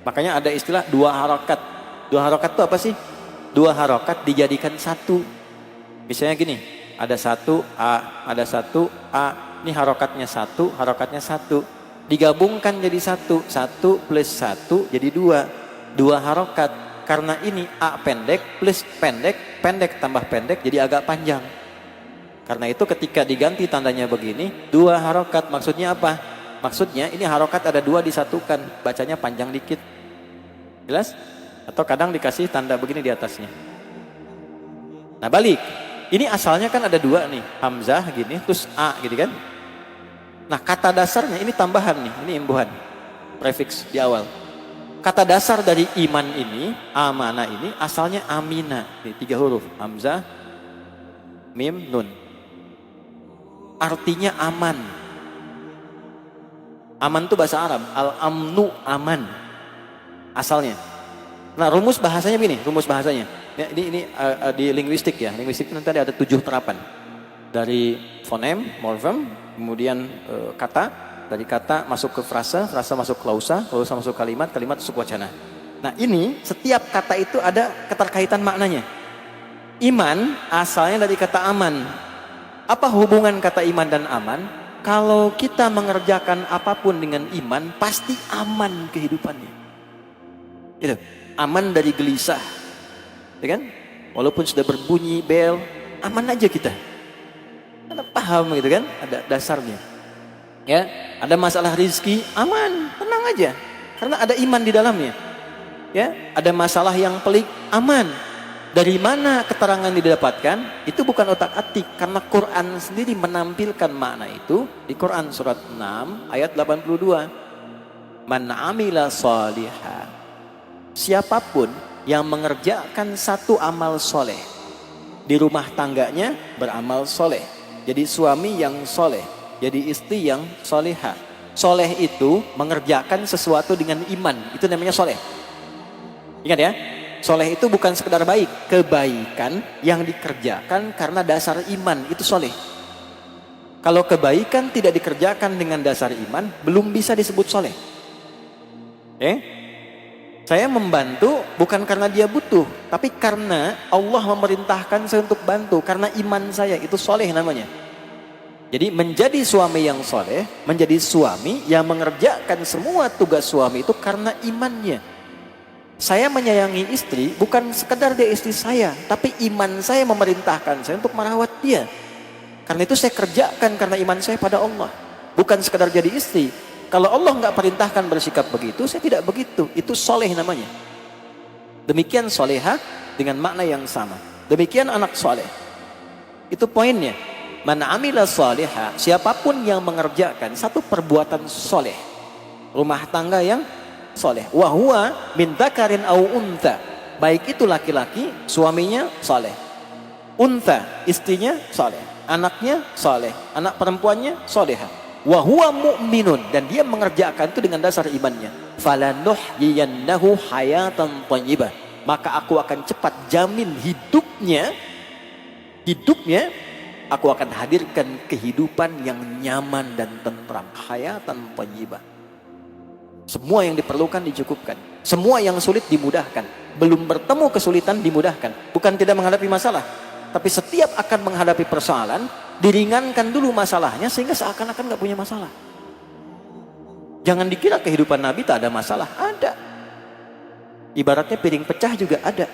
S1: Makanya ada istilah 2 harokat. 2 harokat itu apa sih? 2 harokat dijadikan 1. Misalnya gini. Ada 1 A, ada 1 A. Ini harokatnya 1, harokatnya 1. Digabungkan jadi 1. 1 plus 1 jadi 2. 2 harokat. Karena ini A pendek plus pendek, pendek tambah pendek jadi agak panjang. Karena itu ketika diganti tandanya begini, 2 harokat, maksudnya apa? Maksudnya ini harokat ada 2 disatukan, bacanya panjang dikit. Jelas? Atau kadang dikasih tanda begini di atasnya. Nah balik, ini asalnya kan ada 2 nih, hamzah gini, terus a gitu kan. Nah kata dasarnya ini tambahan nih, ini imbuhan, prefix di awal. Kata dasar dari iman ini, amana ini, asalnya amina, nih 3 huruf, hamzah, mim, nun. Artinya aman. Aman itu bahasa Arab, al-amnu, aman. Asalnya. Nah rumus bahasanya begini, rumus bahasanya. Ya, ini di linguistik ya, linguistik nanti ada 7 terapan. Dari fonem, morfem, kemudian kata, dari kata masuk ke frasa, frasa masuk klausa, klausa masuk kalimat, kalimat masuk wacana. Nah ini setiap kata itu ada keterkaitan maknanya. Iman asalnya dari kata aman. Apa hubungan kata iman dan aman? Kalau kita mengerjakan apapun dengan iman, pasti aman kehidupannya. Gitu. Aman dari gelisah, ya kan? Walaupun sudah berbunyi bel, aman aja kita. Karena paham gitu kan? Ada dasarnya. Ya, ada masalah rizki, aman, tenang aja. Karena ada iman di dalamnya. Ya, ada masalah yang pelik, aman. Dari mana keterangan didapatkan? Itu bukan otak-atik, karena Quran sendiri menampilkan makna itu di Quran surat 6 ayat 82. Man amila shalihan. Siapapun yang mengerjakan satu amal soleh di rumah tangganya beramal soleh. Jadi suami yang soleh, jadi istri yang soleha. Soleh itu mengerjakan sesuatu dengan iman, itu namanya soleh. Ingat ya. Soleh itu bukan sekedar baik, kebaikan yang dikerjakan karena dasar iman, itu soleh. Kalau kebaikan tidak dikerjakan dengan dasar iman, belum bisa disebut soleh. Saya membantu bukan karena dia butuh, tapi karena Allah memerintahkan saya untuk bantu, karena iman saya, itu soleh namanya. Jadi menjadi suami yang soleh, menjadi suami yang mengerjakan semua tugas suami itu karena imannya. Saya menyayangi istri bukan sekedar dia istri saya, tapi iman saya memerintahkan saya untuk merawat dia. Karena itu saya kerjakan karena iman saya pada Allah, bukan sekedar jadi istri. Kalau Allah nggak perintahkan bersikap begitu, saya tidak begitu. Itu soleh namanya. Demikian soleha dengan makna yang sama. Demikian anak soleh. Itu poinnya. Man amila soleha, siapapun yang mengerjakan satu perbuatan soleh, rumah tangga yang soleh, wahwa min dzakarin au untha, baik itu laki-laki suaminya soleh, untha istrinya soleh, anaknya soleh, anak perempuannya soleha, wahwa mu'minun, dan dia mengerjakan itu dengan dasar imannya, falanuhyiyannahu hayatan thayyibah, maka aku akan cepat jamin hidupnya aku akan hadirkan kehidupan yang nyaman dan tentram, hayatan thayyibah. Semua yang diperlukan dicukupkan, semua yang sulit dimudahkan, belum bertemu kesulitan dimudahkan. Bukan tidak menghadapi masalah, tapi setiap akan menghadapi persoalan diringankan dulu masalahnya sehingga seakan-akan gak punya masalah. Jangan dikira kehidupan Nabi tak ada masalah, ada. Ibaratnya piring pecah juga ada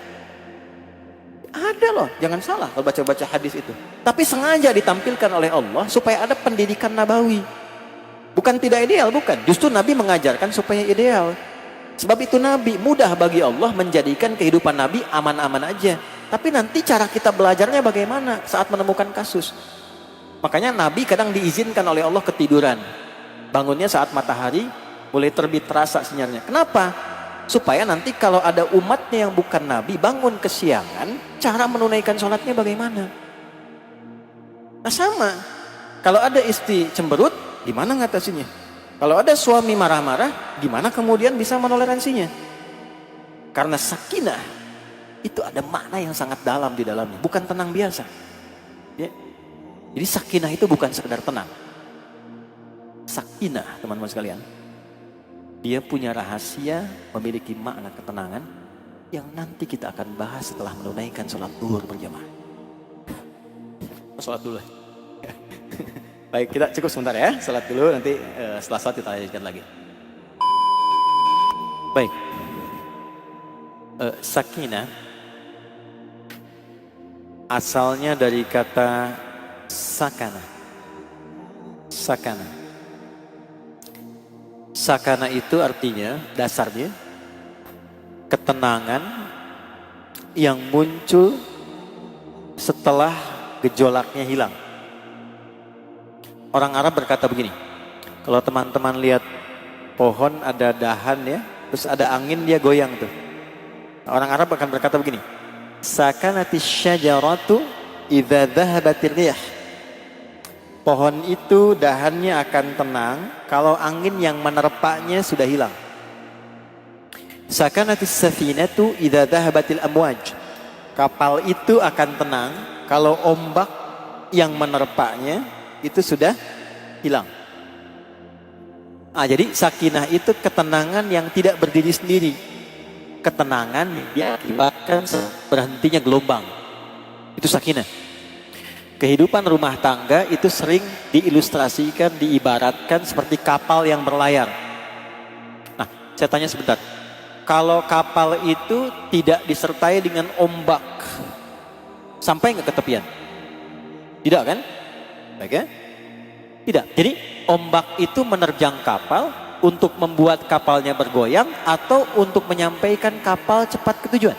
S1: loh, jangan salah kalau baca-baca hadis itu. Tapi sengaja ditampilkan oleh Allah supaya ada pendidikan nabawi. Bukan tidak ideal, bukan. Justru Nabi mengajarkan supaya ideal. Sebab itu Nabi mudah bagi Allah menjadikan kehidupan Nabi aman-aman aja. Tapi nanti cara kita belajarnya bagaimana saat menemukan kasus. Makanya Nabi kadang diizinkan oleh Allah ketiduran. Bangunnya saat matahari mulai terbit terasa sinyalnya. Kenapa? Supaya nanti kalau ada umatnya yang bukan Nabi bangun kesiangan, cara menunaikan sholatnya bagaimana? Nah sama. Kalau ada istri cemberut, gimana ngatasinya? Kalau ada suami marah-marah, gimana kemudian bisa menoleransinya? Karena sakinah itu ada makna yang sangat dalam di dalamnya, bukan tenang biasa. Ya. Jadi sakinah itu bukan sekedar tenang. Sakinah, teman-teman sekalian, dia punya rahasia, memiliki makna ketenangan yang nanti kita akan bahas setelah menunaikan sholat duhur berjamaah. Sholat dulu. Baik, kita cukup sebentar ya, salat dulu, nanti setelah salat kita lanjutkan lagi. Baik, sakinah asalnya dari kata sakana. Sakana. Sakana itu artinya, dasarnya, ketenangan yang muncul setelah gejolaknya hilang. Orang Arab berkata begini, kalau teman-teman lihat pohon ada dahan ya, terus ada angin dia goyang tuh. Orang Arab akan berkata begini, sakanatis syajaratu idza dhahabatir riyah. Pohon itu dahannya akan tenang kalau angin yang menerpanya sudah hilang. Sakanatis safinatu idza dhahabatil amwaj. Kapal itu akan tenang kalau ombak yang menerpanya itu sudah hilang. Jadi sakinah itu ketenangan yang tidak berdiri sendiri. Ketenangan diakibatkan berhentinya gelombang. Itu sakinah. Kehidupan rumah tangga itu sering diilustrasikan, diibaratkan seperti kapal yang berlayar. Nah, saya tanya sebentar. Kalau kapal itu tidak disertai dengan ombak, sampai nggak ke tepian? Tidak kan? Oke? Tidak. Jadi ombak itu menerjang kapal untuk membuat kapalnya bergoyang atau untuk menyampaikan kapal cepat ke tujuan?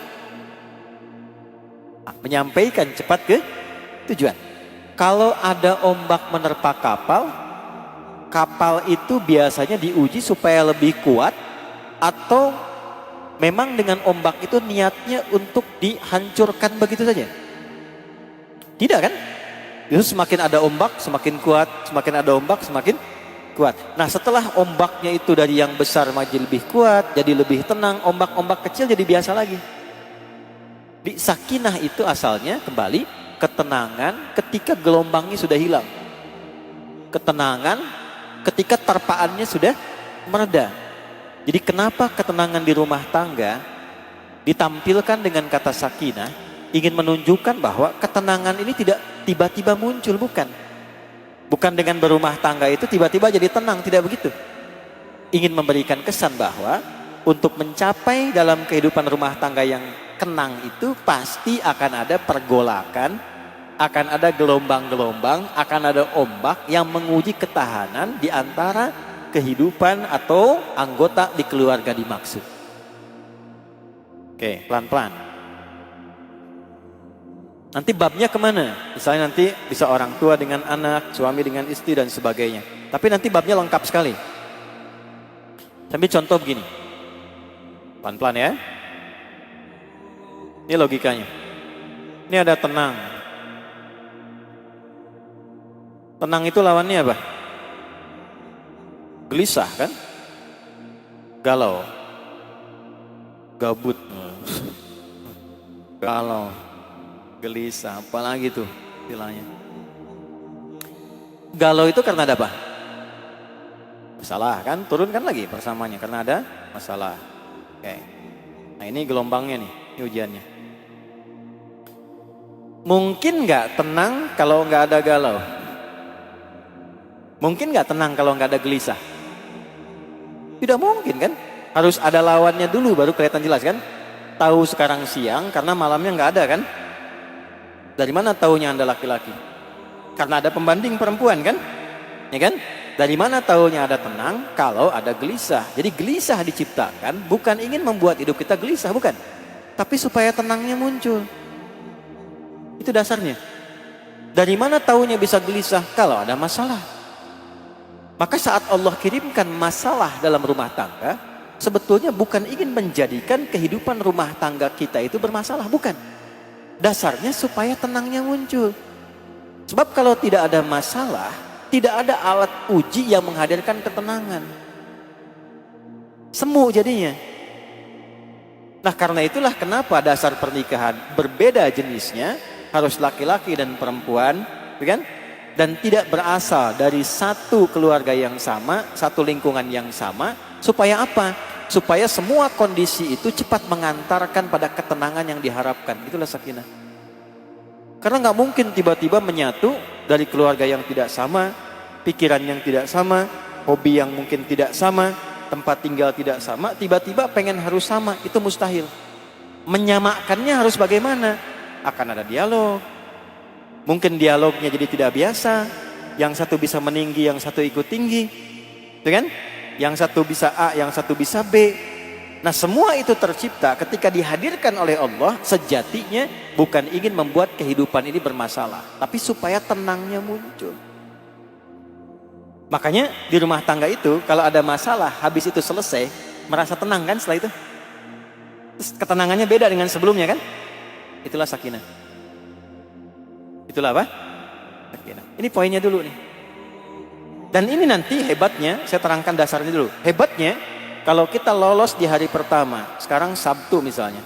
S1: Menyampaikan cepat ke tujuan. Kalau ada ombak menerpa kapal, kapal itu biasanya diuji supaya lebih kuat atau memang dengan ombak itu niatnya untuk dihancurkan begitu saja? Tidak kan? Itu semakin ada ombak semakin kuat, semakin ada ombak semakin kuat. Nah, setelah ombaknya itu dari yang besar menjadi lebih kuat, jadi lebih tenang, ombak-ombak kecil jadi biasa lagi. Di sakinah itu asalnya kembali ketenangan ketika gelombangnya sudah hilang. Ketenangan ketika terpaannya sudah mereda. Jadi kenapa ketenangan di rumah tangga ditampilkan dengan kata sakinah, ingin menunjukkan bahwa ketenangan ini tidak tiba-tiba muncul, bukan. Bukan dengan berumah tangga itu tiba-tiba jadi tenang, tidak begitu. Ingin memberikan kesan bahwa untuk mencapai dalam kehidupan rumah tangga yang tenang itu pasti akan ada pergolakan, akan ada gelombang-gelombang, akan ada ombak yang menguji ketahanan di antara kehidupan atau anggota di keluarga dimaksud. Oke, pelan-pelan. Nanti babnya kemana? Misalnya nanti bisa orang tua dengan anak, suami dengan istri dan sebagainya. Tapi nanti babnya lengkap sekali. Sambil contoh begini. Pelan-pelan ya. Ini logikanya. Ini ada tenang. Tenang itu lawannya apa? Gelisah kan? Galau. Gabut. Galau. Gelisah. Apalagi tuh istilahnya. Galau itu karena ada apa? Masalah kan? Turunkan lagi persamanya karena ada masalah. Oke. Nah ini gelombangnya nih. Ini ujiannya. Mungkin nggak tenang kalau nggak ada galau? Mungkin nggak tenang kalau nggak ada gelisah? Tidak mungkin kan? Harus ada lawannya dulu baru kelihatan jelas kan? Tahu sekarang siang karena malamnya nggak ada kan? Dari mana taunya Anda laki-laki? Karena ada pembanding perempuan kan? Ya kan? Dari mana taunya ada tenang kalau ada gelisah? Jadi gelisah diciptakan bukan ingin membuat hidup kita gelisah, bukan. Tapi supaya tenangnya muncul. Itu dasarnya. Dari mana taunya bisa gelisah? Kalau ada masalah. Maka saat Allah kirimkan masalah dalam rumah tangga, sebetulnya bukan ingin menjadikan kehidupan rumah tangga kita itu bermasalah, bukan. Dasarnya supaya tenangnya muncul. Sebab kalau tidak ada masalah, tidak ada alat uji yang menghadirkan ketenangan. Semu jadinya. Nah karena itulah kenapa dasar pernikahan berbeda jenisnya, harus laki-laki dan perempuan, kan? Dan tidak berasal dari satu keluarga yang sama, satu lingkungan yang sama, supaya apa? Supaya semua kondisi itu cepat mengantarkan pada ketenangan yang diharapkan. Itulah sakinah. Karena nggak mungkin tiba-tiba menyatu dari keluarga yang tidak sama, pikiran yang tidak sama, hobi yang mungkin tidak sama, tempat tinggal tidak sama, tiba-tiba pengen harus sama, itu mustahil. Menyamakannya harus bagaimana? Akan ada dialog, Mungkin dialognya jadi tidak biasa, yang satu bisa meninggi, yang satu ikut tinggi, itu kan? Yang satu bisa A, yang satu bisa B. Nah, semua itu tercipta ketika dihadirkan oleh Allah, sejatinya bukan ingin membuat kehidupan ini bermasalah, tapi supaya tenangnya muncul. Makanya di rumah tangga itu kalau ada masalah, habis itu selesai, merasa tenang kan setelah itu? Terus ketenangannya beda dengan sebelumnya kan? Itulah sakinah. Itulah apa? Sakinah. Ini poinnya dulu nih. Dan ini nanti hebatnya, saya terangkan dasarnya dulu. Hebatnya, kalau kita lolos di hari pertama, sekarang Sabtu misalnya,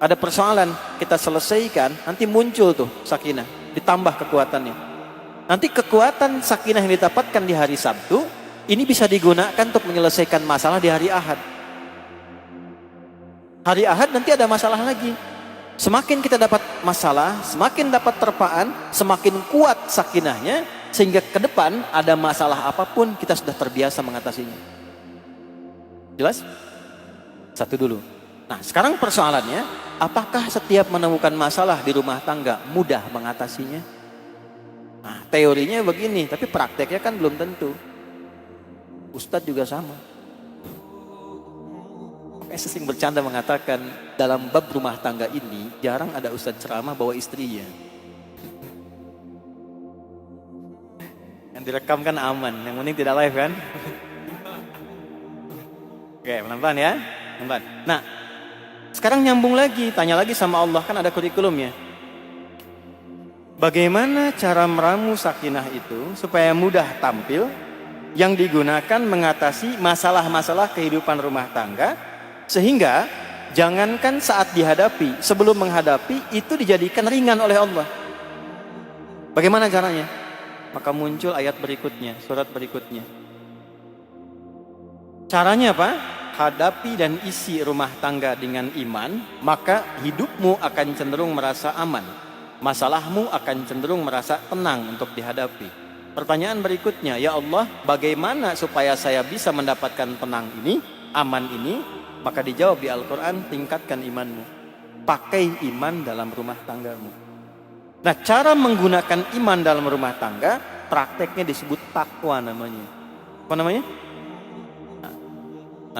S1: ada persoalan, kita selesaikan, nanti muncul tuh sakinah, ditambah kekuatannya. Nanti kekuatan sakinah yang didapatkan di hari Sabtu, ini bisa digunakan untuk menyelesaikan masalah di hari Ahad. Hari Ahad nanti ada masalah lagi. Semakin kita dapat masalah, semakin dapat terpaan, semakin kuat sakinahnya, sehingga ke depan ada masalah apapun kita sudah terbiasa mengatasinya. Jelas? Satu dulu. Nah, sekarang persoalannya, apakah setiap menemukan masalah di rumah tangga mudah mengatasinya? Nah, teorinya begini, tapi prakteknya kan belum tentu. Ustadz juga sama. Saya sering bercanda mengatakan, dalam bab rumah tangga ini jarang ada ustadz ceramah bawa istrinya. Yang direkam kan aman, yang penting tidak live kan? Oke, pelan-pelan ya, pelan-pelan. Nah, sekarang nyambung lagi, tanya lagi sama Allah, kan ada kurikulumnya. Bagaimana cara meramu sakinah itu supaya mudah tampil, yang digunakan mengatasi masalah-masalah kehidupan rumah tangga, sehingga jangankan saat dihadapi, sebelum menghadapi itu dijadikan ringan oleh Allah. Bagaimana caranya? Maka muncul ayat berikutnya, surat berikutnya. Caranya apa? Hadapi dan isi rumah tangga dengan iman, maka hidupmu akan cenderung merasa aman. Masalahmu akan cenderung merasa tenang untuk dihadapi. Pertanyaan berikutnya, ya Allah, bagaimana supaya saya bisa mendapatkan tenang ini, aman ini? Maka dijawab di Al-Quran, tingkatkan imanmu. Pakai iman dalam rumah tanggamu. Nah, cara menggunakan iman dalam rumah tangga, prakteknya disebut takwa namanya. Apa namanya? Nah,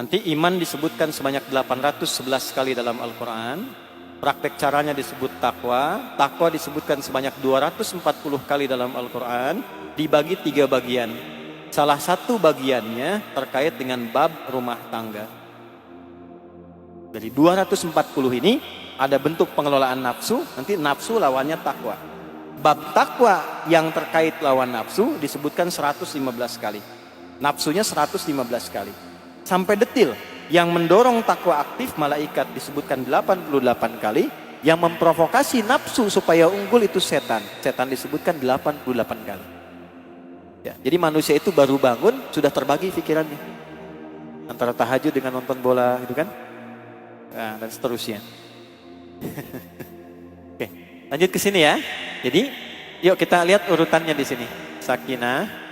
S1: nanti iman disebutkan sebanyak 811 kali dalam Al-Quran. Praktek caranya disebut takwa. Takwa disebutkan sebanyak 240 kali dalam Al-Quran. Dibagi 3 bagian. Salah satu bagiannya terkait dengan bab rumah tangga. Dari 240 ini ada bentuk pengelolaan nafsu, nanti nafsu lawannya takwa. Bab takwa yang terkait lawan nafsu disebutkan 115 kali. Nafsunya 115 kali. Sampai detil, yang mendorong takwa aktif malaikat disebutkan 88 kali, yang memprovokasi nafsu supaya unggul itu setan. Setan disebutkan 88 kali. Ya, jadi manusia itu baru bangun sudah terbagi pikirannya. Antara tahajud dengan nonton bola gitu kan. Nah, dan seterusnya. Oke, lanjut ke sini ya. Jadi, yuk kita lihat urutannya di sini. Sakinah.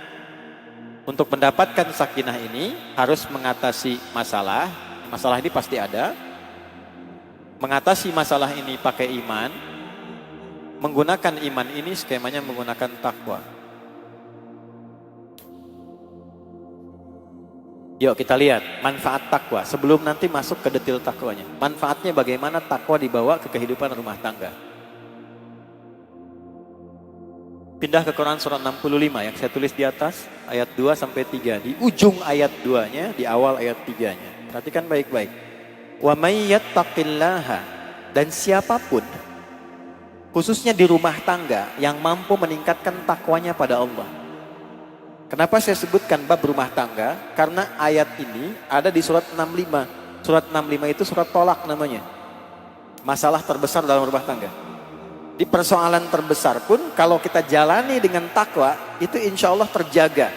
S1: Untuk mendapatkan sakinah ini harus mengatasi masalah. Masalah ini pasti ada. Mengatasi masalah ini pakai iman. Menggunakan iman ini skemanya menggunakan takwa. Yuk kita lihat manfaat takwa sebelum nanti masuk ke detail takwanya. Manfaatnya bagaimana takwa dibawa ke kehidupan rumah tangga. Pindah ke Quran surat 65 yang saya tulis di atas ayat 2 sampai 3. Di ujung ayat 2-nya, di awal ayat 3-nya. Perhatikan baik-baik. Wa may yattaqillaha, dan siapapun khususnya di rumah tangga yang mampu meningkatkan takwanya pada Allah. Kenapa saya sebutkan bab rumah tangga? Karena ayat ini ada di surat 65. Surat 65 itu surat tolak namanya. Masalah terbesar dalam rumah tangga. Di persoalan terbesar pun kalau kita jalani dengan takwa, itu insya Allah terjaga.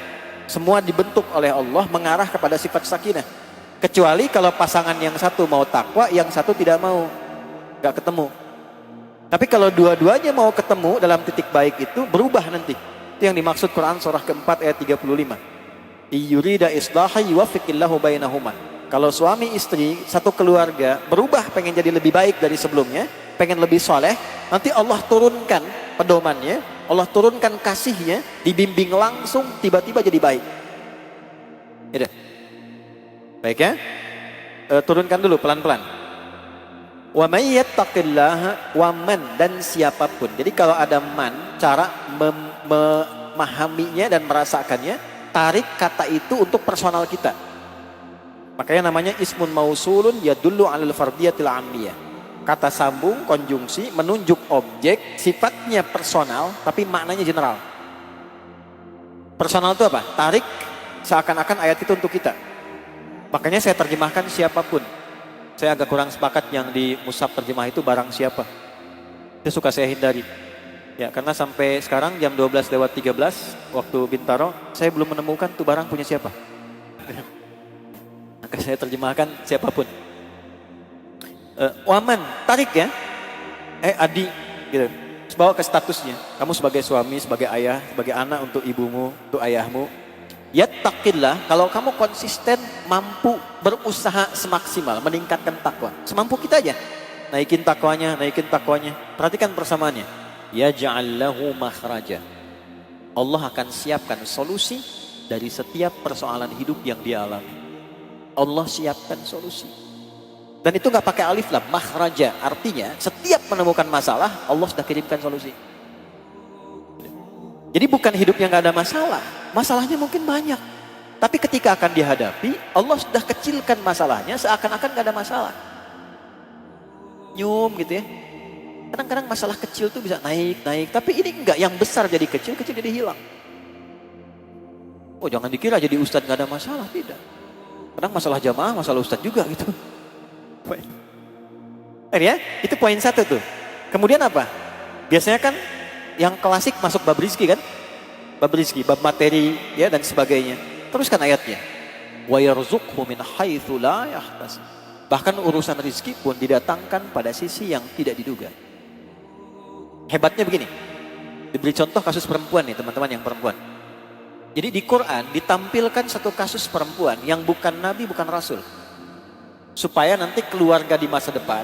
S1: Semua dibentuk oleh Allah mengarah kepada sifat sakinah. Kecuali kalau pasangan yang satu mau takwa, yang satu tidak mau. Gak ketemu. Tapi kalau dua-duanya mau ketemu dalam titik baik itu, berubah nanti. Itu yang dimaksud Quran surah keempat ayat 35. Iyurida islaha yuwafiqillahu bainahuma. Kalau suami istri satu keluarga berubah pengen jadi lebih baik dari sebelumnya, pengen lebih soleh, nanti Allah turunkan pedomannya, Allah turunkan kasihnya, dibimbing langsung, tiba-tiba jadi baik. Ya, baik ya. Turunkan dulu pelan-pelan. Wa may yattaqillaha wa man, dan siapapun. Jadi kalau ada man, cara memahaminya dan merasakannya, tarik kata itu untuk personal kita. Makanya namanya ismun mausulun yadullu 'alal fardiyatil 'ammiyah. Kata sambung, konjungsi, menunjuk objek, sifatnya personal tapi maknanya general. Personal itu apa? Tarik seakan-akan ayat itu untuk kita. Makanya saya terjemahkan siapapun. Saya agak kurang sepakat yang di mushaf terjemah itu barang siapa. Itu suka saya hindari. Ya, karena sampai sekarang jam 12:13 waktu Bintaro, saya belum menemukan tuh barang punya siapa. Maka saya terjemahkan siapapun. Waman, tarik ya. Adi, gitu. Bawa ke statusnya. Kamu sebagai suami, sebagai ayah, sebagai anak untuk ibumu, untuk ayahmu. Yattaqillah, kalau kamu konsisten mampu berusaha semaksimal meningkatkan takwa, semampu kita aja, naikin takwanya. Perhatikan persamaannya. Yaj'al lahu makhraja. Allah akan siapkan solusi dari setiap persoalan hidup yang dia alami. Allah siapkan solusi. Dan itu nggak pakai alif lam, makhraja. Artinya setiap menemukan masalah, Allah sudah kirimkan solusi. Jadi bukan hidup yang nggak ada masalah. Masalahnya mungkin banyak. Tapi ketika akan dihadapi, Allah sudah kecilkan masalahnya seakan-akan gak ada masalah. Nyum gitu ya. Kadang-kadang masalah kecil tuh bisa naik. Tapi ini enggak, yang besar jadi kecil jadi hilang. Oh jangan dikira jadi ustadz gak ada masalah, tidak. Kadang masalah jamaah, masalah ustadz juga gitu. Ya, itu poin satu tuh. Kemudian apa? Biasanya kan yang klasik masuk bab rizki kan? Bab rizki, bab materi ya dan sebagainya. Teruskan ayatnya. Wa yarzuqhu min haitsu la yahtasib. Bahkan urusan rizki pun didatangkan pada sisi yang tidak diduga. Hebatnya begini. Diberi contoh kasus perempuan nih teman-teman yang perempuan. Jadi di Quran ditampilkan satu kasus perempuan yang bukan nabi, bukan rasul. Supaya nanti keluarga di masa depan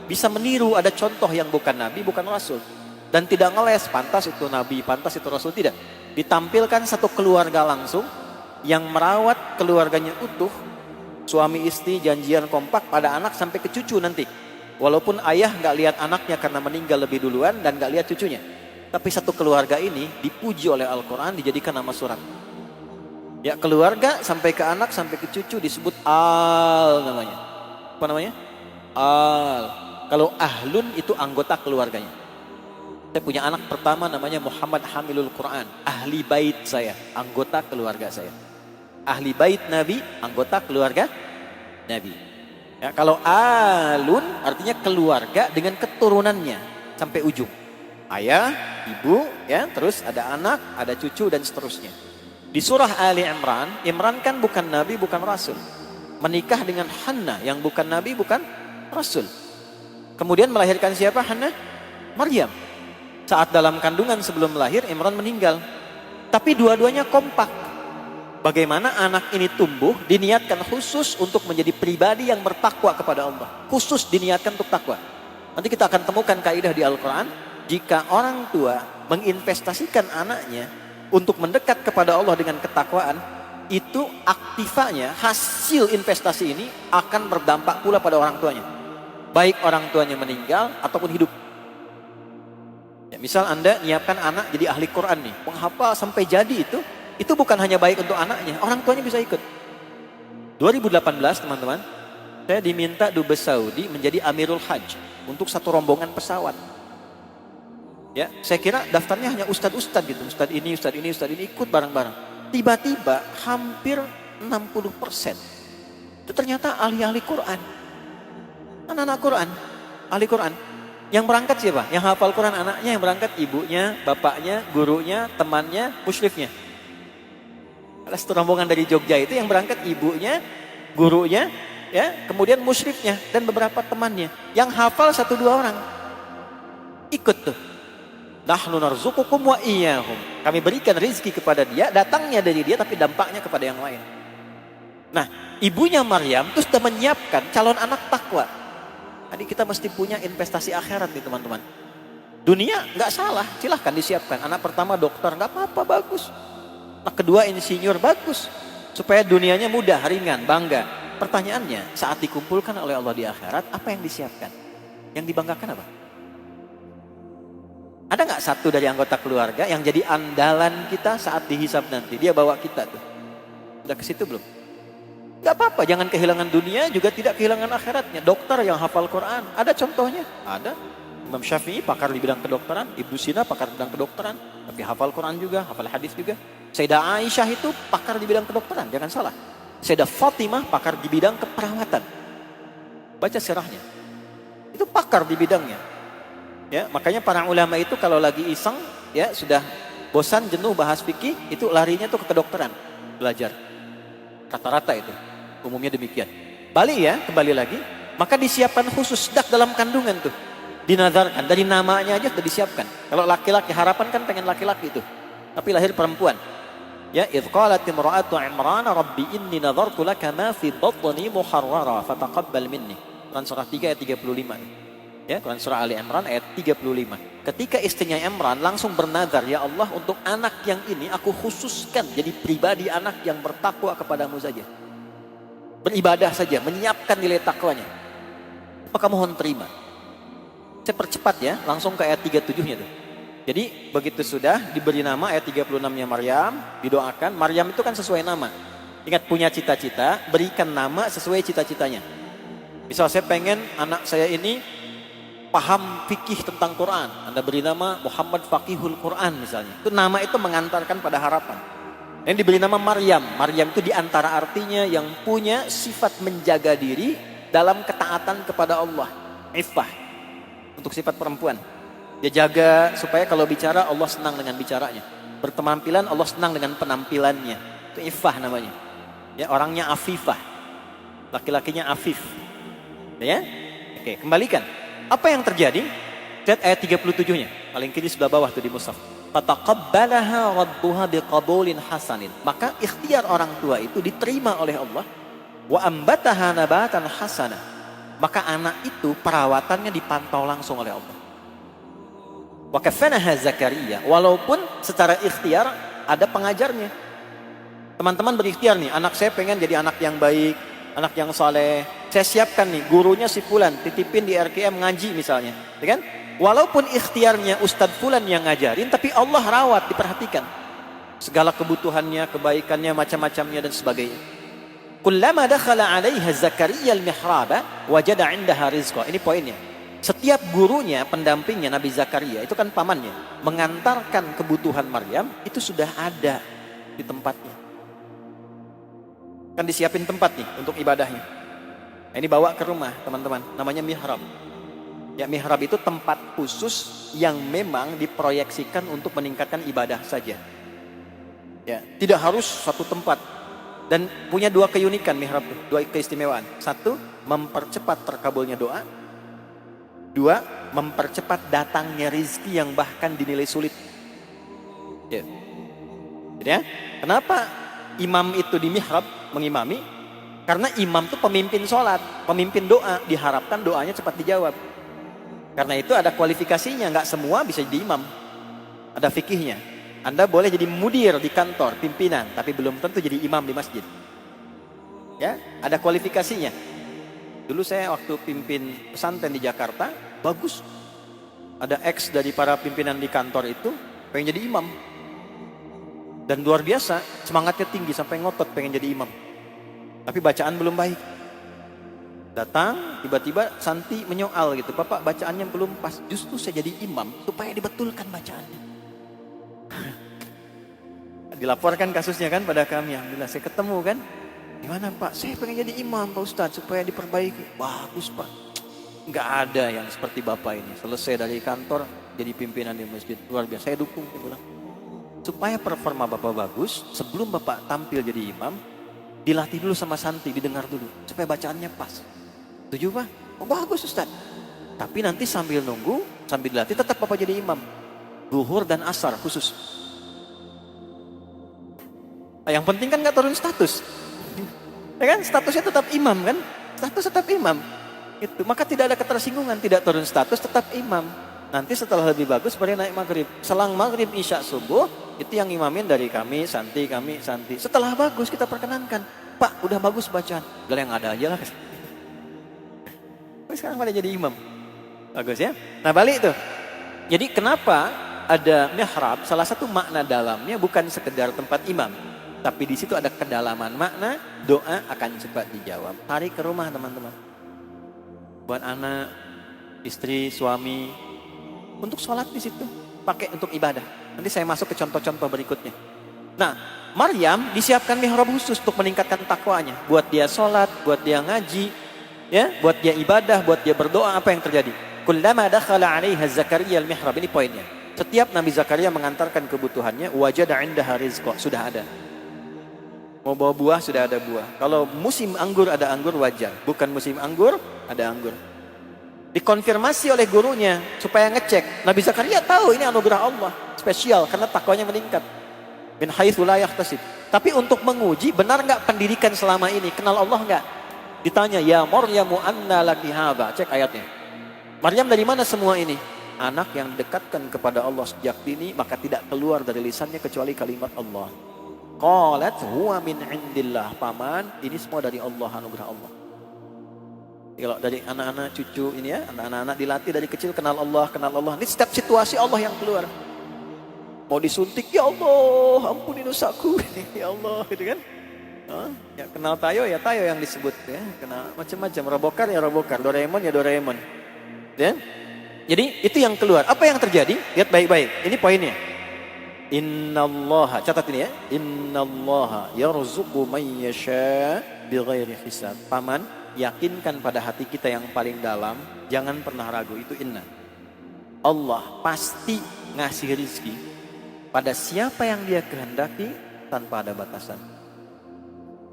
S1: bisa meniru, ada contoh yang bukan nabi, bukan rasul. Dan tidak ngeles, pantas itu nabi, pantas itu rasul, tidak. Ditampilkan satu keluarga langsung yang merawat keluarganya utuh, suami istri janjian kompak pada anak sampai ke cucu nanti. Walaupun ayah nggak lihat anaknya karena meninggal lebih duluan dan nggak lihat cucunya. Tapi satu keluarga ini dipuji oleh Al-Quran, dijadikan nama surat. Ya, keluarga sampai ke anak sampai ke cucu disebut al namanya. Apa namanya? Al. Kalau ahlun itu anggota keluarganya. Saya punya anak pertama namanya Muhammad Hamilul Quran. Ahli bait saya, anggota keluarga saya. Ahli bait Nabi, anggota keluarga Nabi. Ya, kalau alun artinya keluarga dengan keturunannya sampai ujung. Ayah, ibu, ya, terus ada anak, ada cucu dan seterusnya. Di surah Ali Imran, Imran kan bukan Nabi, bukan Rasul. Menikah dengan Hannah yang bukan Nabi, bukan Rasul. Kemudian melahirkan siapa Hannah? Maryam. Saat dalam kandungan sebelum lahir, Imran meninggal. Tapi dua-duanya kompak. Bagaimana anak ini tumbuh, diniatkan khusus untuk menjadi pribadi yang bertakwa kepada Allah. Khusus diniatkan untuk takwa. Nanti kita akan temukan kaidah di Al-Quran. Jika orang tua menginvestasikan anaknya untuk mendekat kepada Allah dengan ketakwaan, itu aktifanya, hasil investasi ini akan berdampak pula pada orang tuanya. Baik orang tuanya meninggal ataupun hidup. Ya, misal Anda nyiapkan anak jadi ahli Quran nih, menghafal sampai jadi itu bukan hanya baik untuk anaknya, orang tuanya bisa ikut. 2018 teman-teman, saya diminta Dubes Saudi menjadi Amirul Hajj untuk satu rombongan pesawat. Ya, saya kira daftarnya hanya ustadz-ustadz gitu, ustadz ini ikut bareng-bareng. Tiba-tiba hampir 60% itu ternyata ahli-ahli Quran. Anak-anak Quran, ahli Quran. Yang berangkat siapa? Yang hafal Quran anaknya, yang berangkat ibunya, bapaknya, gurunya, temannya, musyrifnya. Ada satu rombongan dari Jogja itu yang berangkat ibunya, gurunya, ya, kemudian musyrifnya dan beberapa temannya. Yang hafal 1-2 orang. Ikut tuh. Nahnu narzuqukum wa iyyahum. Kami berikan rezeki kepada dia, datangnya dari dia tapi dampaknya kepada yang lain. Nah, ibunya Maryam terus sudah menyiapkan calon anak takwa. Jadi kita mesti punya investasi akhirat nih teman-teman. Dunia nggak salah, silahkan disiapkan. Anak pertama dokter, nggak apa-apa, bagus. Anak kedua insinyur, bagus. Supaya dunianya mudah, ringan, bangga. Pertanyaannya, saat dikumpulkan oleh Allah di akhirat, apa yang disiapkan? Yang dibanggakan apa? Ada nggak satu dari anggota keluarga yang jadi andalan kita saat dihisab nanti? Dia bawa kita tuh. Udah ke situ belum? Nggak apa-apa, jangan kehilangan dunia, juga tidak kehilangan akhiratnya. Dokter yang hafal Quran, ada contohnya? Ada. Imam Syafi'i pakar di bidang kedokteran, Ibnu Sina pakar di bidang kedokteran, tapi hafal Quran juga, hafal hadis juga. Sayyidah Aisyah itu pakar di bidang kedokteran, jangan salah. Sayyidah Fatimah pakar di bidang keperawatan. Baca sirahnya. Itu pakar di bidangnya. Ya, makanya para ulama itu kalau lagi iseng, ya sudah bosan, jenuh bahas fikih, itu larinya tuh ke kedokteran, belajar. Rata-rata itu, umumnya demikian. Bali ya, kembali lagi, maka disiapkan khusus dak dalam kandungan tuh. Dinazarkan, dari namanya aja sudah disiapkan. Kalau laki-laki, harapan kan pengen laki-laki itu, tapi lahir perempuan. Ya, idh qalat imra'atu Imran rabbi inni nazartu laka ma fi batni muharrara fataqabbal minni. Quran surah 3 ayat 35. Ya, Quran surah Ali Imran ayat 35. Ketika istrinya Imran langsung bernazar, ya Allah, untuk anak yang ini aku khususkan jadi pribadi anak yang bertakwa kepadamu saja. Beribadah saja, menyiapkan nilai takwanya. Maka mohon terima. Saya percepat ya, langsung ke ayat 37-nya tuh. Jadi begitu sudah diberi nama ayat 36-nya Maryam, didoakan. Maryam itu kan sesuai nama. Ingat, punya cita-cita, berikan nama sesuai cita-citanya. Misal saya pengen anak saya ini paham fikih tentang Quran. Anda beri nama Muhammad Faqihul Quran misalnya. Itu nama itu mengantarkan pada harapan. Yang diberi nama Maryam. Maryam itu diantara artinya yang punya sifat menjaga diri dalam ketaatan kepada Allah. Iffah. Untuk sifat perempuan, dia jaga supaya kalau bicara Allah senang dengan bicaranya, berpenampilan Allah senang dengan penampilannya. Itu iffah namanya. Ya, orangnya afifah, laki-lakinya afif. Ya, oke, kembalikan. Apa yang terjadi? Lihat ayat 37-nya, paling kiri sebelah bawah tuh di mushaf. Fataqabbalaha rabbuha biqabulin hasanin. Maka ikhtiar orang tua itu diterima oleh Allah. Wa ambataha nabatan hasanah. Maka anak itu perawatannya dipantau langsung oleh Allah. Wa kafanaha Zakaria, walaupun secara ikhtiar ada pengajarnya. Teman-teman berikhtiar nih, anak saya pengen jadi anak yang baik, anak yang saleh. Saya siapkan nih, gurunya si Fulan, titipin di RKM ngaji misalnya, ya kan? Walaupun ikhtiarnya Ustadz Fulan yang ngajarin, tapi Allah rawat, diperhatikan. Segala kebutuhannya, kebaikannya, macam-macamnya dan sebagainya. Kullama dakhala 'alaiha Zakaria al-mihraba wajada 'indaha rizqa. Ini poinnya. Setiap gurunya, pendampingnya Nabi Zakaria, itu kan pamannya, mengantarkan kebutuhan Maryam, itu sudah ada di tempatnya. Kan disiapin tempat nih untuk ibadahnya. Nah, ini bawa ke rumah, teman-teman. Namanya mihrab. Ya, mihrab itu tempat khusus yang memang diproyeksikan untuk meningkatkan ibadah saja. Ya, tidak harus satu tempat. Dan punya dua keunikan mihrab itu, dua keistimewaan. Satu, mempercepat terkabulnya doa. Dua, mempercepat datangnya rizki yang bahkan dinilai sulit. Ya. Jadi ya, kenapa imam itu di mihrab mengimami? Karena imam itu pemimpin sholat, pemimpin doa, diharapkan doanya cepat dijawab. Karena itu ada kualifikasinya, nggak semua bisa jadi imam. Ada fikihnya. Anda boleh jadi mudir di kantor, pimpinan, tapi belum tentu jadi imam di masjid. Ya, ada kualifikasinya. Dulu saya waktu pimpin pesantren di Jakarta, bagus. Ada ex dari para pimpinan di kantor itu pengen jadi imam. Dan luar biasa, semangatnya tinggi sampai ngotot pengen jadi imam. Tapi bacaan belum baik. Datang, tiba-tiba Santi menyoal gitu, Bapak bacaannya belum pas. Justru saya jadi imam supaya dibetulkan bacaannya. Dilaporkan kasusnya kan pada kami. Alhamdulillah saya ketemu kan. Gimana Pak? Saya pengen jadi imam Pak Ustadz supaya diperbaiki. Bagus Pak. Nggak ada yang seperti Bapak ini. Selesai dari kantor jadi pimpinan di masjid. Luar biasa. Saya dukung. Saya bilang. Supaya performa Bapak bagus, sebelum Bapak tampil jadi imam, dilatih dulu sama Santi, didengar dulu. Supaya bacaannya pas. Setuju Pak? Oh bagus Ustadz. Tapi nanti sambil nunggu, sambil dilatih tetap Bapak jadi imam. Zuhur dan asar khusus. Nah, yang penting kan nggak turun status, ya kan? Statusnya tetap imam kan? Status tetap imam. Itu maka tidak ada ketersinggungan, tidak turun status tetap imam. Nanti setelah lebih bagus baru naik maghrib. Selang maghrib, isya, subuh, itu yang imamin dari kami, Santi. Setelah bagus kita perkenankan. Pak, udah bagus bacaan. Udah yang ada aja lah. Sekarang pada jadi imam. Bagus ya. Nah balik tuh. Jadi kenapa ada mihrab? Salah satu makna dalamnya bukan sekedar tempat imam. Tapi di situ ada kedalaman makna, doa akan cepat dijawab. Tarik ke rumah teman-teman. Buat anak, istri, suami. Untuk sholat di situ. Pakai untuk ibadah. Nanti saya masuk ke contoh-contoh berikutnya. Nah, Maryam disiapkan mihrab khusus untuk meningkatkan takwanya. Buat dia sholat, buat dia ngaji, ya, buat dia ibadah, buat dia berdoa. Apa yang terjadi? Kullama dakhala 'alaiha Zakaria al-mihrab. Ini poinnya. Setiap Nabi Zakaria mengantarkan kebutuhannya, wajada 'indaha rizqa, sudah ada. Mau bawa buah, sudah ada buah. Kalau musim anggur ada anggur, wajar. Bukan musim anggur, ada anggur. Dikonfirmasi oleh gurunya supaya ngecek. Nabi Zakaria tahu ini anugerah Allah, spesial karena takwanya meningkat. Min haitsu la yahtasib. Tapi untuk menguji benar enggak pendidikan selama ini, kenal Allah enggak? Ditanya, ya Maryamu anna laki hadza. Cek ayatnya. Maryam dari mana semua ini? Anak yang dekatkan kepada Allah sejak dini, maka tidak keluar dari lisannya kecuali kalimat Allah. Qalat huwa min indillah. Paman, ini semua dari Allah, anugerah Allah. Kalau dari anak-anak cucu ini ya, anak-anak dilatih dari kecil kenal Allah. Ini setiap situasi Allah yang keluar. Mau disuntik, ya Allah, ampuni dosaku. Ya Allah, gitu kan. Ya kenal tayo ya tayo yang disebut ya. Kenal macam-macam, robokar ya robokar, Doraemon ya Doraemon. Ya? Jadi itu yang keluar. Apa yang terjadi? Lihat baik-baik. Ini poinnya. Innallaha, catat ini ya. Innallaha yarzuqu man yasha bighairi hisab. Paman, yakinkan pada hati kita yang paling dalam, jangan pernah ragu, itu inna. Allah pasti ngasih rizki pada siapa yang dia kehendaki tanpa ada batasan.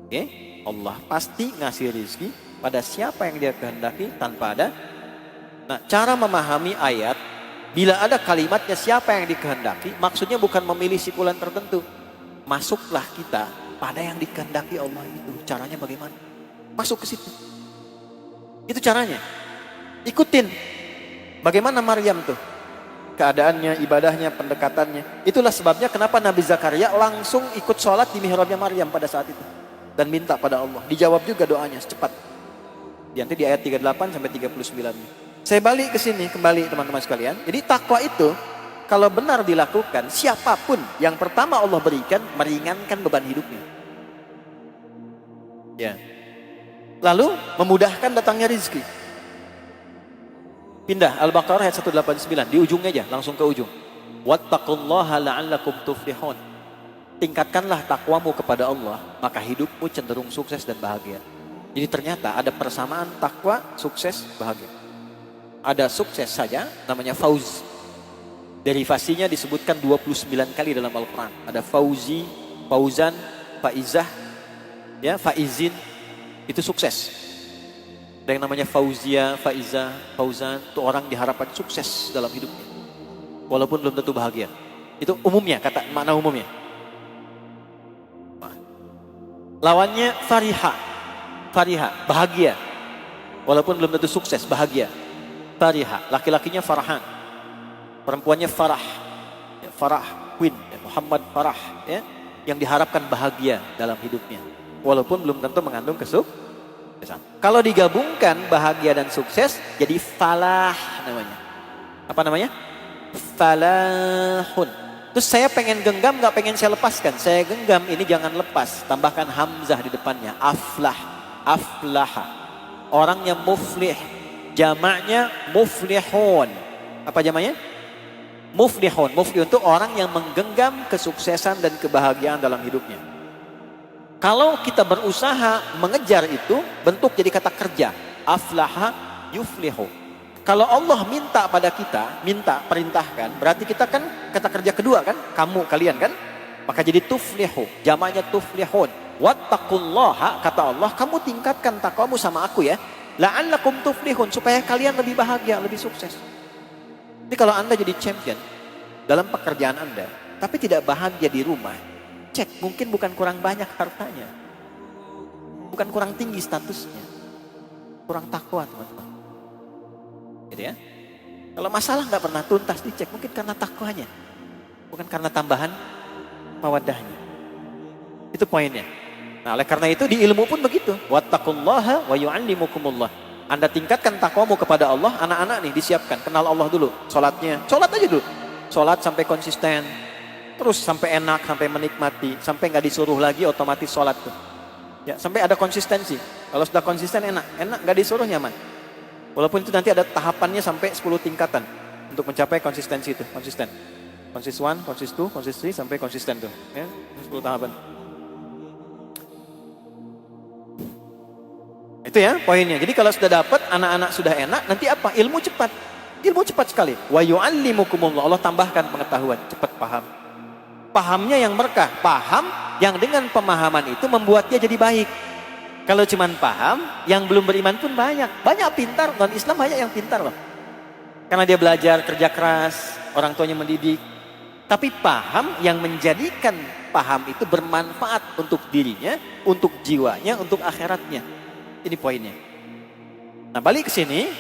S1: Oke? Allah pasti ngasih rizki pada siapa yang dia kehendaki tanpa ada. Nah, cara memahami ayat, bila ada kalimatnya siapa yang dikehendaki, maksudnya bukan memilih sikulan tertentu. Masuklah kita pada yang dikehendaki Allah itu. Caranya bagaimana? Masuk ke situ. Itu caranya. Ikutin. Bagaimana Maryam tuh? Keadaannya, ibadahnya, pendekatannya. Itulah sebabnya kenapa Nabi Zakaria langsung ikut sholat di mihrabnya Maryam pada saat itu. Dan minta pada Allah. Dijawab juga doanya secepat. Nanti di ayat 38 sampai 39. Saya balik ke sini kembali teman-teman sekalian. Jadi takwa itu kalau benar dilakukan, siapapun yang pertama Allah berikan meringankan beban hidupnya. Ya. Lalu memudahkan datangnya rizki. Pindah Al-Baqarah ayat 189 di ujungnya aja, langsung ke ujung. Wattaqullaha la'allakum tuflihun. Tingkatkanlah takwamu kepada Allah, maka hidupmu cenderung sukses dan bahagia. Jadi ternyata ada persamaan takwa, sukses, bahagia. Ada sukses saja namanya fauz. Derivasinya disebutkan 29 kali dalam Al-Quran. Ada fauzi, fauzan, faizah, ya, faizin, itu sukses. Ada yang namanya fauzia, faizah, fauzan, itu orang diharapkan sukses dalam hidupnya. Walaupun belum tentu bahagia. Itu umumnya, kata makna umumnya. Lawannya fariha, fariha, bahagia. Walaupun belum tentu sukses, bahagia. Fariha, laki-lakinya Farhan, perempuannya Farah, ya, Farah Queen, ya, Muhammad Farah, ya, yang diharapkan bahagia dalam hidupnya, walaupun belum tentu mengandung kesuksesan. Kalau digabungkan bahagia dan sukses, jadi falah namanya. Apa namanya? Falahun. Terus saya pengen genggam, nggak pengen saya lepaskan. Saya genggam, ini jangan lepas. Tambahkan hamzah di depannya. Aflah, aflaha. Orang yang muflih. Jamaknya muflihun. Apa jamaknya? Muflihun. Muflihun itu orang yang menggenggam kesuksesan dan kebahagiaan dalam hidupnya. Kalau kita berusaha mengejar itu, bentuk jadi kata kerja. Aflaha yuflihu. Kalau Allah minta pada kita, minta, perintahkan, berarti kita kan kata kerja kedua kan? Kamu, kalian kan? Maka jadi tuflihu. Jamaknya tuflihun. Wattaqullaha, kata Allah, kamu tingkatkan takwamu sama aku ya. La'allakum tuflihun, supaya kalian lebih bahagia, lebih sukses. Jadi kalau Anda jadi champion dalam pekerjaan Anda, tapi tidak bahagia di rumah, cek, mungkin bukan kurang banyak hartanya, bukan kurang tinggi statusnya, kurang takwa teman-teman. Gitu ya. Kalau masalah nggak pernah tuntas dicek, mungkin karena takwanya, bukan karena tambahan mawaddahnya. Itu poinnya. Nah, oleh karena itu di ilmu pun begitu. Wattaqullaha wa yu'allimukumullah. Anda tingkatkan takwamu kepada Allah, anak-anak nih disiapkan, kenal Allah dulu. Sholatnya, sholat aja dulu. Sholat sampai konsisten, terus sampai enak, sampai menikmati, sampai nggak disuruh lagi otomatis sholat tuh. Ya, sampai ada konsistensi. Kalau sudah konsisten enak, nggak disuruh nyaman. Walaupun itu nanti ada tahapannya sampai 10 tingkatan untuk mencapai konsistensi itu, konsisten. Konsis 1, konsis 2, konsis 3 sampai konsisten tuh, ya, 10 tahapan. Itu ya poinnya. Jadi kalau sudah dapat, anak-anak sudah enak, nanti apa? Ilmu cepat. Ilmu cepat sekali. Wa yu'allimukumullah. Allah tambahkan pengetahuan, cepat paham. Pahamnya yang berkah, paham yang dengan pemahaman itu membuat dia jadi baik. Kalau cuma paham, yang belum beriman pun banyak. Banyak pintar, non-Islam banyak yang pintar loh. Karena dia belajar, kerja keras, orang tuanya mendidik. Tapi paham yang menjadikan paham itu bermanfaat untuk dirinya, untuk jiwanya, untuk akhiratnya. Ini poinnya. Nah, balik ke sini,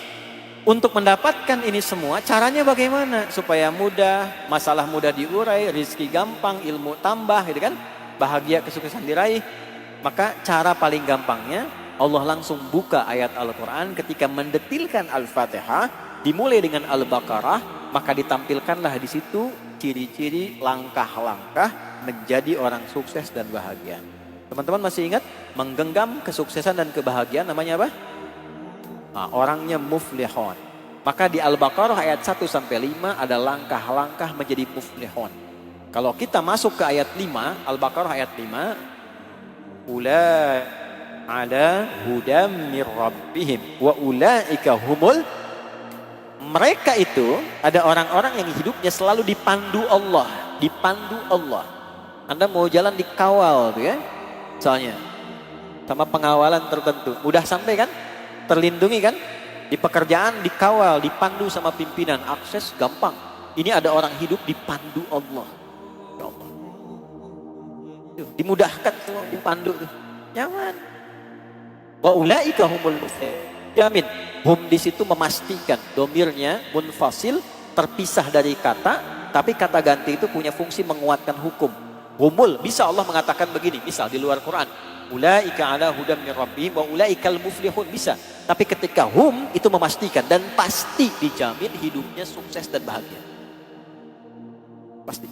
S1: untuk mendapatkan ini semua, caranya bagaimana? Supaya mudah, masalah mudah diurai, rezeki gampang, ilmu tambah, gitu kan? Bahagia, kesuksesan diraih. Maka cara paling gampangnya, Allah langsung buka ayat Al-Quran ketika mendetilkan Al-Fatihah, dimulai dengan Al-Baqarah, maka ditampilkanlah di situ ciri-ciri langkah-langkah menjadi orang sukses dan bahagia. Teman-teman masih ingat menggenggam kesuksesan dan kebahagiaan namanya apa? Nah, orangnya muflihun. Maka di Al-Baqarah ayat 1 sampai 5 ada langkah-langkah menjadi muflihun. Kalau kita masuk ke ayat 5, Al-Baqarah ayat 5, ula ala hudam mir rabbihim wa ulaika humul, mereka itu ada orang-orang yang hidupnya selalu dipandu Allah, dipandu Allah. Anda mau jalan dikawal tuh ya. Soalnya sama pengawalan tertentu, mudah sampai kan, terlindungi kan, di pekerjaan dikawal, dipandu sama pimpinan, akses gampang. Ini ada orang hidup dipandu Allah, ya Allah. Dimudahkan tuh, dipandu tuh, nyaman. Wa ulaika humul muflihun. Jamin, hum di situ memastikan, domirnya munfasil, terpisah dari kata, tapi kata ganti itu punya fungsi menguatkan hukum. Humul, bisa Allah mengatakan begini, misal di luar Quran, ulaika ala hudam min rabbihim wa ulaikal muflihun, bisa. Tapi ketika hum itu memastikan dan pasti dijamin hidupnya sukses dan bahagia. Pasti.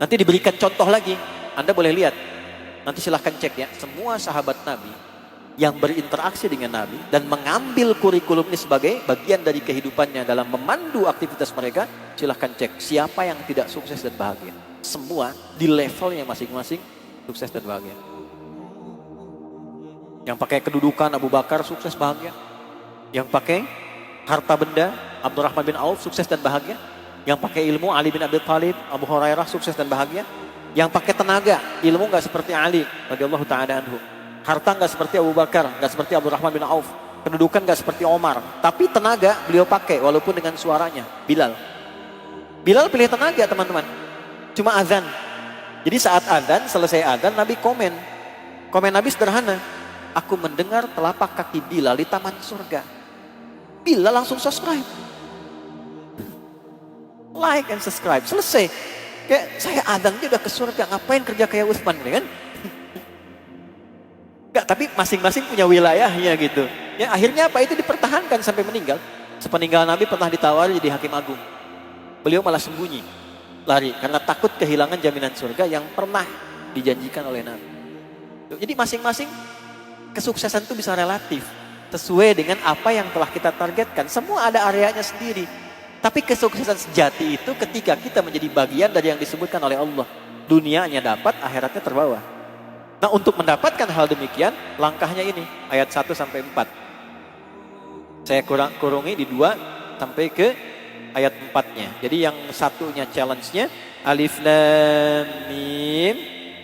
S1: Nanti diberikan contoh lagi, Anda boleh lihat. Nanti silahkan cek ya, semua sahabat Nabi yang berinteraksi dengan Nabi dan mengambil kurikulum ini sebagai bagian dari kehidupannya dalam memandu aktivitas mereka, silahkan cek siapa yang tidak sukses dan bahagia. Semua di levelnya masing-masing sukses dan bahagia. Yang pakai kedudukan Abu Bakar sukses bahagia. Yang pakai harta benda Abdurrahman bin Auf sukses dan bahagia. Yang pakai ilmu Ali bin Abi Thalib, Abu Hurairah sukses dan bahagia. Yang pakai tenaga, ilmu nggak seperti Ali radhiyallahu taala anhu. Harta nggak seperti Abu Bakar, nggak seperti Abdurrahman bin Auf. Kedudukan nggak seperti Omar. Tapi tenaga beliau pakai walaupun dengan suaranya. Bilal pilih tenaga teman-teman. Cuma azan. Jadi saat azan, selesai azan, Nabi komen Nabi sederhana. Aku mendengar telapak kaki Bilal di taman surga. Bilal langsung subscribe, like and subscribe, selesai. Kayak saya azan dia udah ke surga, ngapain kerja kayak Utsman kan? Enggak, tapi masing-masing punya wilayahnya gitu. Ya akhirnya apa, itu dipertahankan sampai meninggal. Sepeninggal Nabi pernah ditawari jadi hakim agung. Beliau malah sembunyi, lari karena takut kehilangan jaminan surga yang pernah dijanjikan oleh Nabi. Jadi masing-masing kesuksesan itu bisa relatif sesuai dengan apa yang telah kita targetkan. Semua ada areanya sendiri. Tapi kesuksesan sejati itu ketika kita menjadi bagian dari yang disebutkan oleh Allah. Dunianya dapat, akhiratnya terbawa. Nah, untuk mendapatkan hal demikian, langkahnya ini ayat 1 sampai 4. Saya kurungi di 2 sampai ke ayat 4-nya. Jadi yang satunya challenge-nya Alif Lam Mim.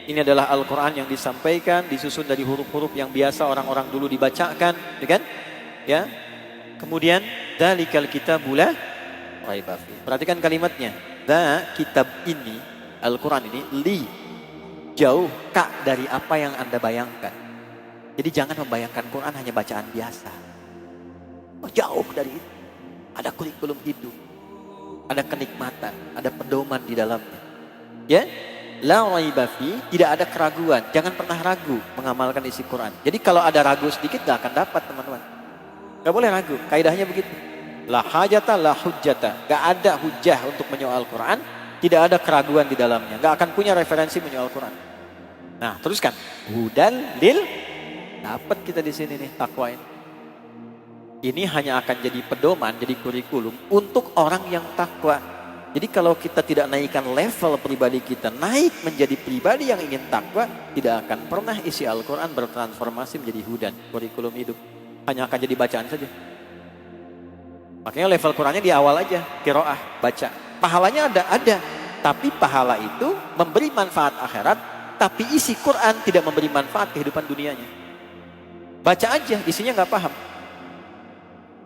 S1: Ini adalah Al-Quran yang disampaikan, disusun dari huruf-huruf yang biasa orang-orang dulu dibacakan, ya kan? Ya. Kemudian dzalikal kitabul la raiba fihi. Perhatikan kalimatnya. Kitab ini, Al-Quran ini, jauh kak dari apa yang Anda bayangkan. Jadi jangan membayangkan Quran hanya bacaan biasa. Jauh dari itu. Ada kurikulum hidup, ada kenikmatan, ada pedoman di dalamnya. Ya, la raiba fi, tidak ada keraguan. Jangan pernah ragu mengamalkan isi Quran. Jadi kalau ada ragu sedikit gak akan dapat, teman-teman. Gak boleh ragu. Kaidahnya begitu. La hajata la hujjata. Gak ada hujjah untuk menyoal Quran. Tidak ada keraguan di dalamnya. Gak akan punya referensi menyoal Quran. Nah, teruskan. Hudan lil, dapat kita di sini nih takwa ini. Ini hanya akan jadi pedoman, jadi kurikulum untuk orang yang takwa. Jadi kalau kita tidak naikkan level pribadi kita, naik menjadi pribadi yang ingin takwa, tidak akan pernah isi Al-Quran bertransformasi menjadi hudan, kurikulum hidup. Hanya akan jadi bacaan saja. Makanya level Qurannya di awal aja, qiraah, baca. Pahalanya ada. Tapi pahala itu memberi manfaat akhirat, tapi isi Quran tidak memberi manfaat kehidupan dunianya. Baca aja, isinya nggak paham.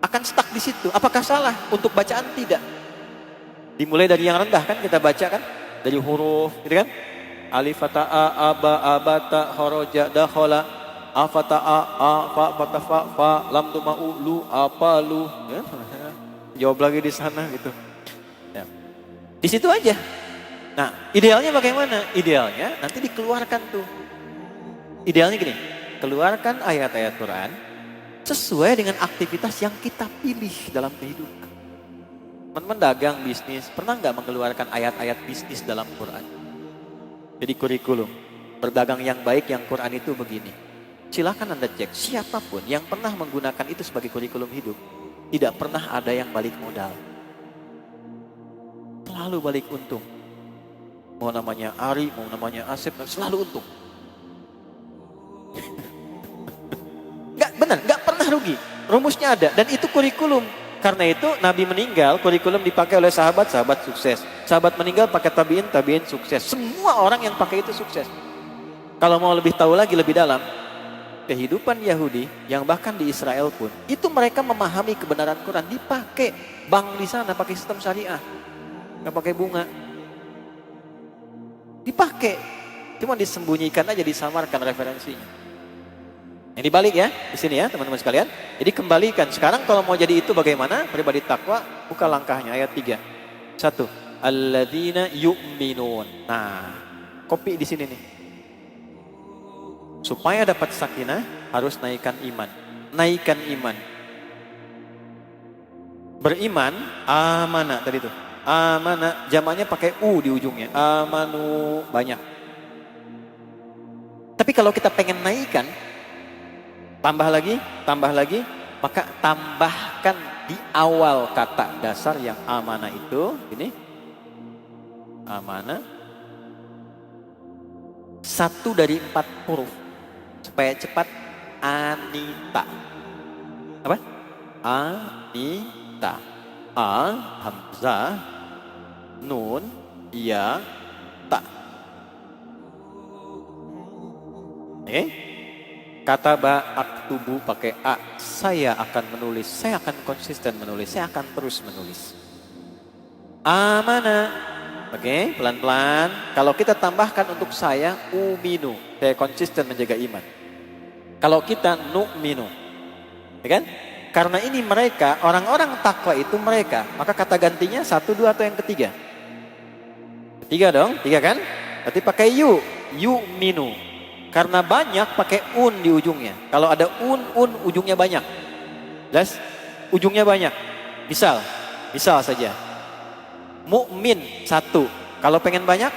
S1: Akan stuck di situ. Apakah salah untuk bacaan? Tidak. Dimulai dari yang rendah kan kita baca kan, dari huruf, gitu kan? Alif ta'a aba abata kharaja dakhala afata'a fa fatafa fa lam tumau lu apa lu. Ya. Jawab lagi di sana gitu. Ya. Di situ aja. Nah, idealnya bagaimana? Idealnya nanti dikeluarkan tuh. Idealnya gini, keluarkan ayat-ayat Quran sesuai dengan aktivitas yang kita pilih dalam kehidupan. Teman-teman dagang, bisnis, pernah nggak mengeluarkan ayat-ayat bisnis dalam Quran? Jadi kurikulum, berdagang yang baik yang Quran itu begini. Silakan Anda cek, siapapun yang pernah menggunakan itu sebagai kurikulum hidup, tidak pernah ada yang balik modal. Selalu balik untung. Mau namanya Ari, mau namanya Asep, selalu untung. Nggak pernah rugi. Rumusnya ada dan itu kurikulum. Karena itu Nabi meninggal, kurikulum dipakai oleh sahabat sukses. Sahabat meninggal pakai tabiin sukses. Semua orang yang pakai itu sukses. Kalau mau lebih tahu lagi lebih dalam, kehidupan Yahudi yang bahkan di Israel pun, itu mereka memahami kebenaran Quran, dipakai bank di sana pakai sistem syariah. Nggak pakai bunga. Dipakai. Cuma disembunyikan aja, disamarkan referensinya. Yang dibalik ya, di sini ya teman-teman sekalian. Jadi kembalikan. Sekarang kalau mau jadi itu bagaimana? Pribadi takwa, buka langkahnya ayat 3. 1. Alladzina yu'minun. Nah, kopi di sini nih. Supaya dapat sakinah harus naikkan iman. Naikkan iman. Beriman, amana tadi tuh. Amana, jamaknya pakai u di ujungnya. Amanu, banyak. Tapi kalau kita pengen naikkan, tambah lagi, maka tambahkan di awal kata dasar yang amanah itu, ini amanah 1 dari 4 huruf supaya cepat. Anita, apa? Anita, a hamzah, nun, ya, ta. Kata aktubu pakai a, saya akan menulis, saya akan konsisten menulis, saya akan terus menulis. Amana, oke, pelan-pelan. Kalau kita tambahkan untuk saya, uminu, saya konsisten menjaga iman. Kalau kita nu'minu, ya kan? Karena ini mereka, orang-orang takwa itu mereka, maka kata gantinya 1, 2 atau yang ketiga? Ketiga dong, 3 kan? Berarti pakai yu'minu. Karena banyak pakai un di ujungnya. Kalau ada un ujungnya banyak. Jelas? Ujungnya banyak. Misal saja. Mukmin 1. Kalau pengen banyak,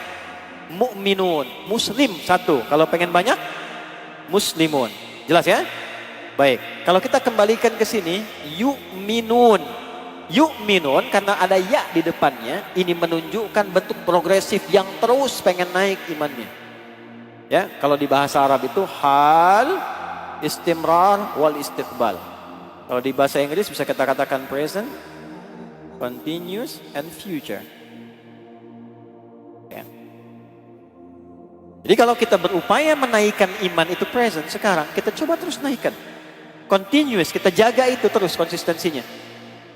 S1: mukminun. Muslim 1. Kalau pengen banyak, muslimun. Jelas ya? Baik. Kalau kita kembalikan ke sini, yu'minun. Yu'minun karena ada ya di depannya, ini menunjukkan bentuk progresif yang terus pengen naik imannya. Ya, kalau di bahasa Arab itu hal, istimrar, wal istiqbal. Kalau di bahasa Inggris bisa kita katakan present, continuous, and future. Ya. Jadi kalau kita berupaya menaikkan iman itu present sekarang, kita coba terus naikkan. Continuous, kita jaga itu terus konsistensinya.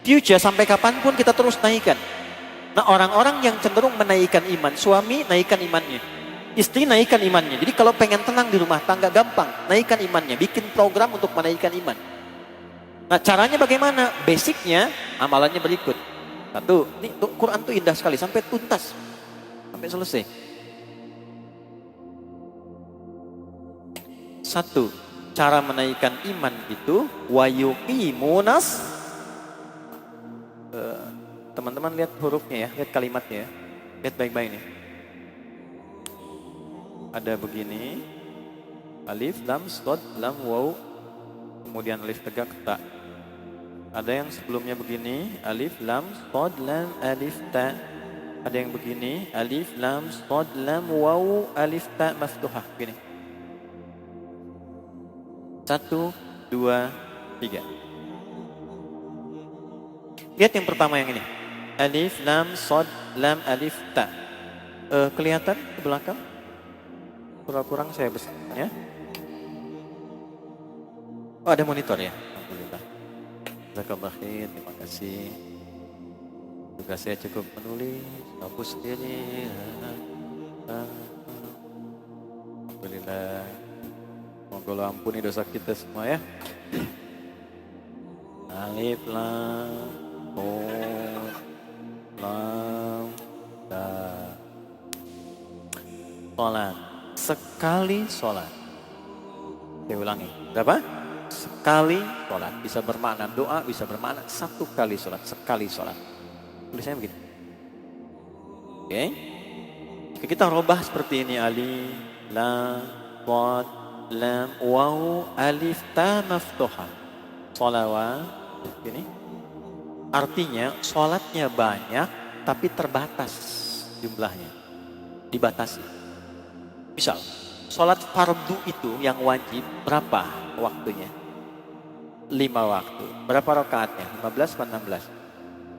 S1: Future sampai kapanpun kita terus naikkan. Nah, orang-orang yang cenderung menaikkan iman, suami naikkan imannya. Istri naikkan imannya. Jadi kalau pengen tenang di rumah tangga gampang, naikkan imannya. Bikin program untuk menaikkan iman. Nah caranya bagaimana? Basicnya amalannya berikut. Satu, ini Quran tuh indah sekali sampai tuntas, sampai selesai. Satu, cara menaikkan iman itu wayuqimunas. Teman-teman lihat hurufnya ya, lihat kalimatnya ya. Lihat baik-baik nih. Ada begini, alif, lam, shad, lam, waw, kemudian alif tegak, ta. Ada yang sebelumnya begini, alif, lam, shad, lam, alif, ta. Ada yang begini, alif, lam, shad, lam, waw, alif, ta, maftuhah. Begini. 1, 2, 3. Lihat yang pertama yang ini. Alif, lam, shad, lam, alif, ta. Kelihatan ke belakang? Kurang-kurang saya besar ya. Oh ada monitor ya. Alhamdulillah. Jazakallah khair, terima kasih. Tugas saya cukup menulis, hapus sendiri. Alhamdulillah. Moga Allah ampuni dosa kita semua ya. Alif lam lam ta. Salat. Sekali sholat. Saya ulangi. Berapa? Sekali sholat. Bisa bermakna doa, bisa bermakna satu kali sholat. Sekali sholat. Tulisannya begini. Oke. Jika kita robah seperti ini. Alif, lam, shad, lam, waw, alif, ta, maftuhah. Sholawat. Begini. Artinya sholatnya banyak tapi terbatas jumlahnya. Dibatasi. Misal, sholat fardu itu yang wajib berapa waktunya? 5 waktu. Berapa rakaatnya? 15 atau 16?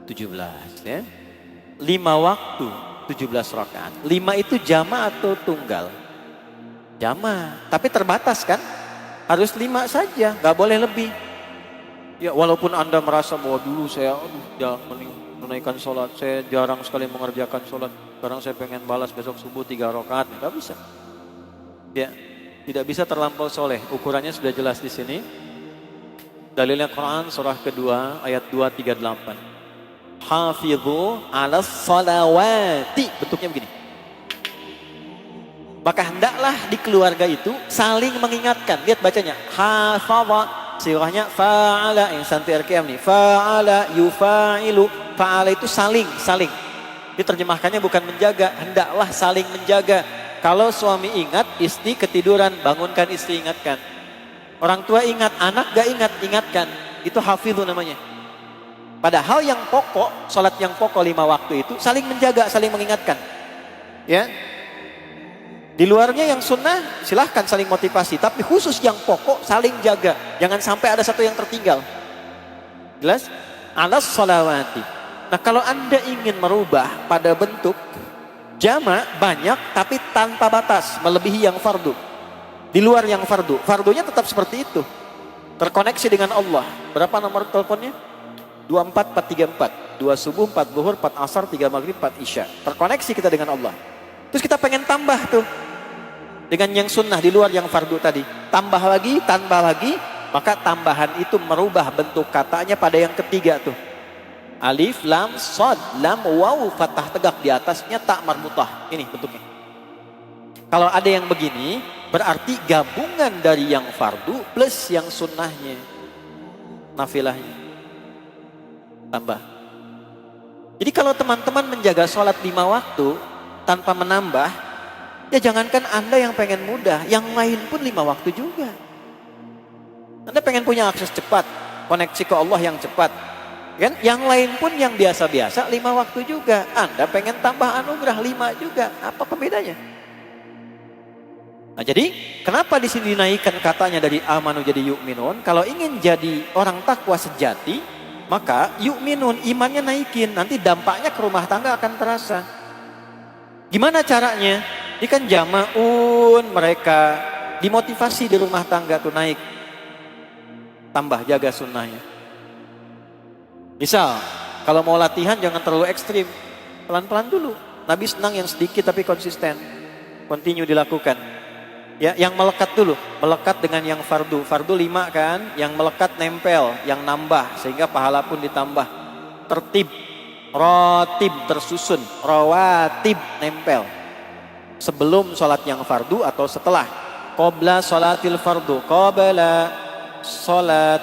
S1: 17 ya. 5 waktu, 17 rakaat. 5 itu jama atau tunggal? Jama, tapi terbatas kan? Harus 5 saja, gak boleh lebih. Ya walaupun Anda merasa bahwa dulu saya jangan menunaikan sholat, saya jarang sekali mengerjakan sholat. Sekarang saya pengen balas besok subuh 3 rakaat, gak bisa. Ya, tidak bisa terlampau soleh. Ukurannya sudah jelas di sini. Dalilnya Quran surah kedua ayat 238. Hafidhu 'alas shalawati. Bentuknya begini. Maka hendaklah di keluarga itu saling mengingatkan. Lihat bacanya. Hafadha. Sirahnya fa'ala. Yang santai RKM nih. Fa'ala yufa'ilu. Fa'ala itu saling. Diterjemahkannya bukan menjaga. Hendaklah saling menjaga. Kalau suami ingat, istri ketiduran, bangunkan istri, ingatkan. Orang tua ingat, anak gak ingat, ingatkan. Itu hafidhu namanya. Padahal yang pokok, sholat yang pokok 5 waktu itu, saling menjaga, saling mengingatkan. Ya. Di luarnya yang sunnah, silahkan saling motivasi. Tapi khusus yang pokok, saling jaga. Jangan sampai ada satu yang tertinggal. Jelas? Alas sholawati. Nah kalau Anda ingin merubah pada bentuk jama banyak tapi tanpa batas, melebihi yang fardu. Di luar yang fardu. Fardunya tetap seperti itu. Terkoneksi dengan Allah. Berapa nomor teleponnya? 24434. 2 subuh, 4 zuhur, 4 asar, 3 maghrib, 4 isya. Terkoneksi kita dengan Allah. Terus kita pengen tambah tuh. Dengan yang sunnah di luar yang fardu tadi. Tambah lagi. Maka tambahan itu merubah bentuk katanya pada yang ketiga tuh. Alif, lam, shad, lam, waw, fathah tegak di atasnya tak marbutah. Ini bentuknya. Kalau ada yang begini, berarti gabungan dari yang fardu plus yang sunnahnya. Nafilahnya. Tambah. Jadi kalau teman-teman menjaga sholat 5 waktu tanpa menambah, ya jangankan Anda yang pengen mudah, yang lain pun 5 waktu juga. Anda pengen punya akses cepat, koneksi ke Allah yang cepat. Kan? Yang lain pun yang biasa-biasa 5 waktu juga. Anda pengen tambah anugerah 5 juga. Apa pembedanya? Nah jadi kenapa di sini dinaikkan katanya dari amanu jadi yu'minun? Kalau ingin jadi orang takwa sejati, maka yu'minun imannya naikin. Nanti dampaknya ke rumah tangga akan terasa. Gimana caranya? Ini kan jama'un mereka dimotivasi di rumah tangga tuh naik. Tambah jaga sunnahnya. Misal, kalau mau latihan jangan terlalu ekstrim. Pelan-pelan dulu. Nabi senang yang sedikit tapi konsisten. Continue dilakukan. Ya, yang melekat dulu, melekat dengan yang fardu. Fardu 5 kan, yang melekat nempel, yang nambah sehingga pahala pun ditambah. Tertib, rotib tersusun, rawatib nempel. Sebelum sholat yang fardu atau setelah. Qabla sholatil fardu, qabla sholat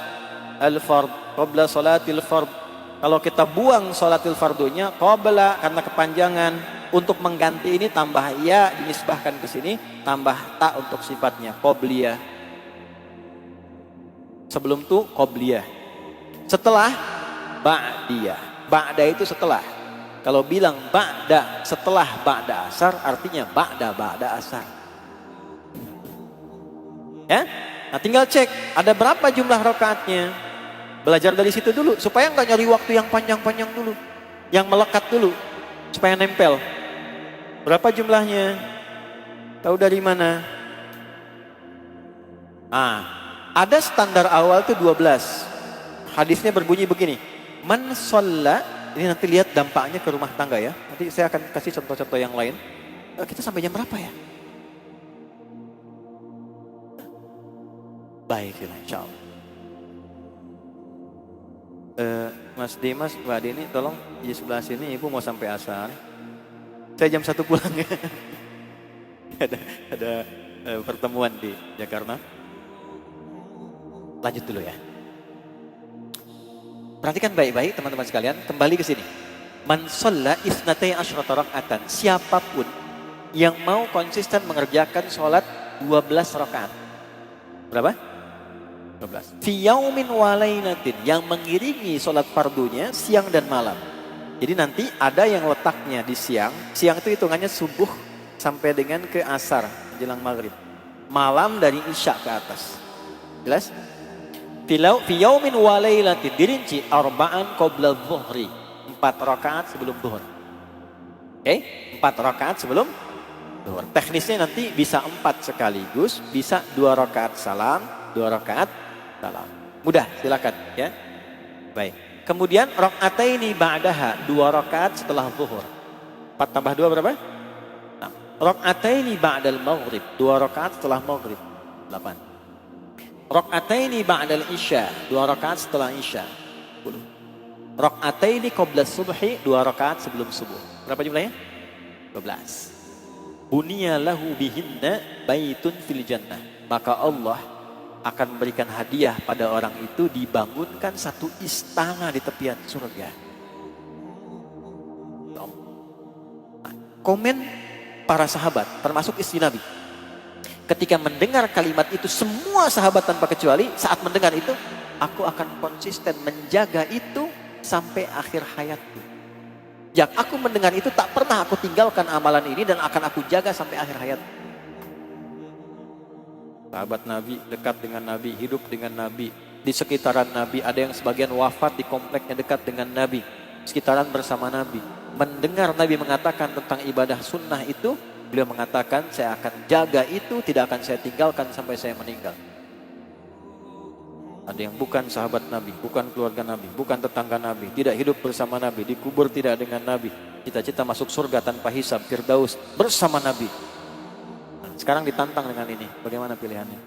S1: al-fard, qabla sholatil fard. Kalau kita buang sholatil fardunya, qabla karena kepanjangan, untuk mengganti ini tambah ya dinisbahkan ke sini, tambah ta untuk sifatnya qobliyah. Sebelum itu qobliyah. Setelah ba'diyah. Ba'da itu setelah. Kalau bilang ba'da setelah ba'da asar, artinya ba'da asar. Ya? Nah, tinggal cek ada berapa jumlah rakaatnya. Belajar dari situ dulu supaya nggak nyari waktu yang panjang-panjang dulu. Yang melekat dulu supaya nempel. Berapa jumlahnya? Tahu dari mana? Ada standar awal itu 12. Hadisnya berbunyi begini. Man sholla, ini nanti lihat dampaknya ke rumah tangga ya. Nanti saya akan kasih contoh-contoh yang lain. Kita sampai jam berapa ya? Baik, insya Allah. Mas Dimas, Mbak Dini, tolong di sebelah sini. Ibu mau sampai asar. Saya jam 1 pulang ya. ada pertemuan di Jakarta. Lanjut dulu ya. Perhatikan baik-baik teman-teman sekalian. Kembali ke sini. Man sholla isnatai asyrata raka'atan. Siapapun yang mau konsisten mengerjakan sholat 12 rakaat. Berapa? 12. Fi yaumin wa lailatin, yang mengiringi sholat fardunya siang dan malam. Jadi nanti ada yang letaknya di siang. Siang itu hitungannya subuh sampai dengan ke asar, menjelang maghrib. Malam dari isya ke atas. Jelas? Fi yaumin wa lailatin, dirinci arba'an qabla dhuhri. 4 rakaat sebelum zuhur. Oke? 4 rakaat sebelum zuhur. Teknisnya nanti bisa 4 sekaligus, bisa 2 rakaat salam, 2 rakaat salam. Mudah, silakan ya. Baik. Kemudian rakaataini ba'daha, 2 rakaat setelah zuhur. 4 tambah 2 berapa? 6. Rakaataini ba'dal maghrib, 2 rakaat setelah maghrib. 8. Rakaataini ba'dal isya, 2 rakaat setelah isya. 10. Rakaataini qabla subhi, 2 rakaat sebelum subuh. Berapa jumlahnya? 12. Buniya lahu bihinna baitun fil jannah. Maka Allah akan memberikan hadiah pada orang itu, dibangunkan satu istana di tepian surga. Komen para sahabat, termasuk istri Nabi. Ketika mendengar kalimat itu, semua sahabat tanpa kecuali saat mendengar itu, aku akan konsisten menjaga itu sampai akhir hayatku. Yang aku mendengar itu tak pernah aku tinggalkan amalan ini dan akan aku jaga sampai akhir hayatku. Sahabat Nabi, dekat dengan Nabi, hidup dengan Nabi. Di sekitaran Nabi, ada yang sebagian wafat di kompleknya dekat dengan Nabi. Sekitaran bersama Nabi. Mendengar Nabi mengatakan tentang ibadah sunnah itu, beliau mengatakan, saya akan jaga itu, tidak akan saya tinggalkan sampai saya meninggal. Ada yang bukan sahabat Nabi, bukan keluarga Nabi, bukan tetangga Nabi, tidak hidup bersama Nabi, dikubur tidak dengan Nabi. Cita-cita masuk surga tanpa hisab, Firdaus bersama Nabi. Sekarang ditantang dengan ini, bagaimana pilihannya?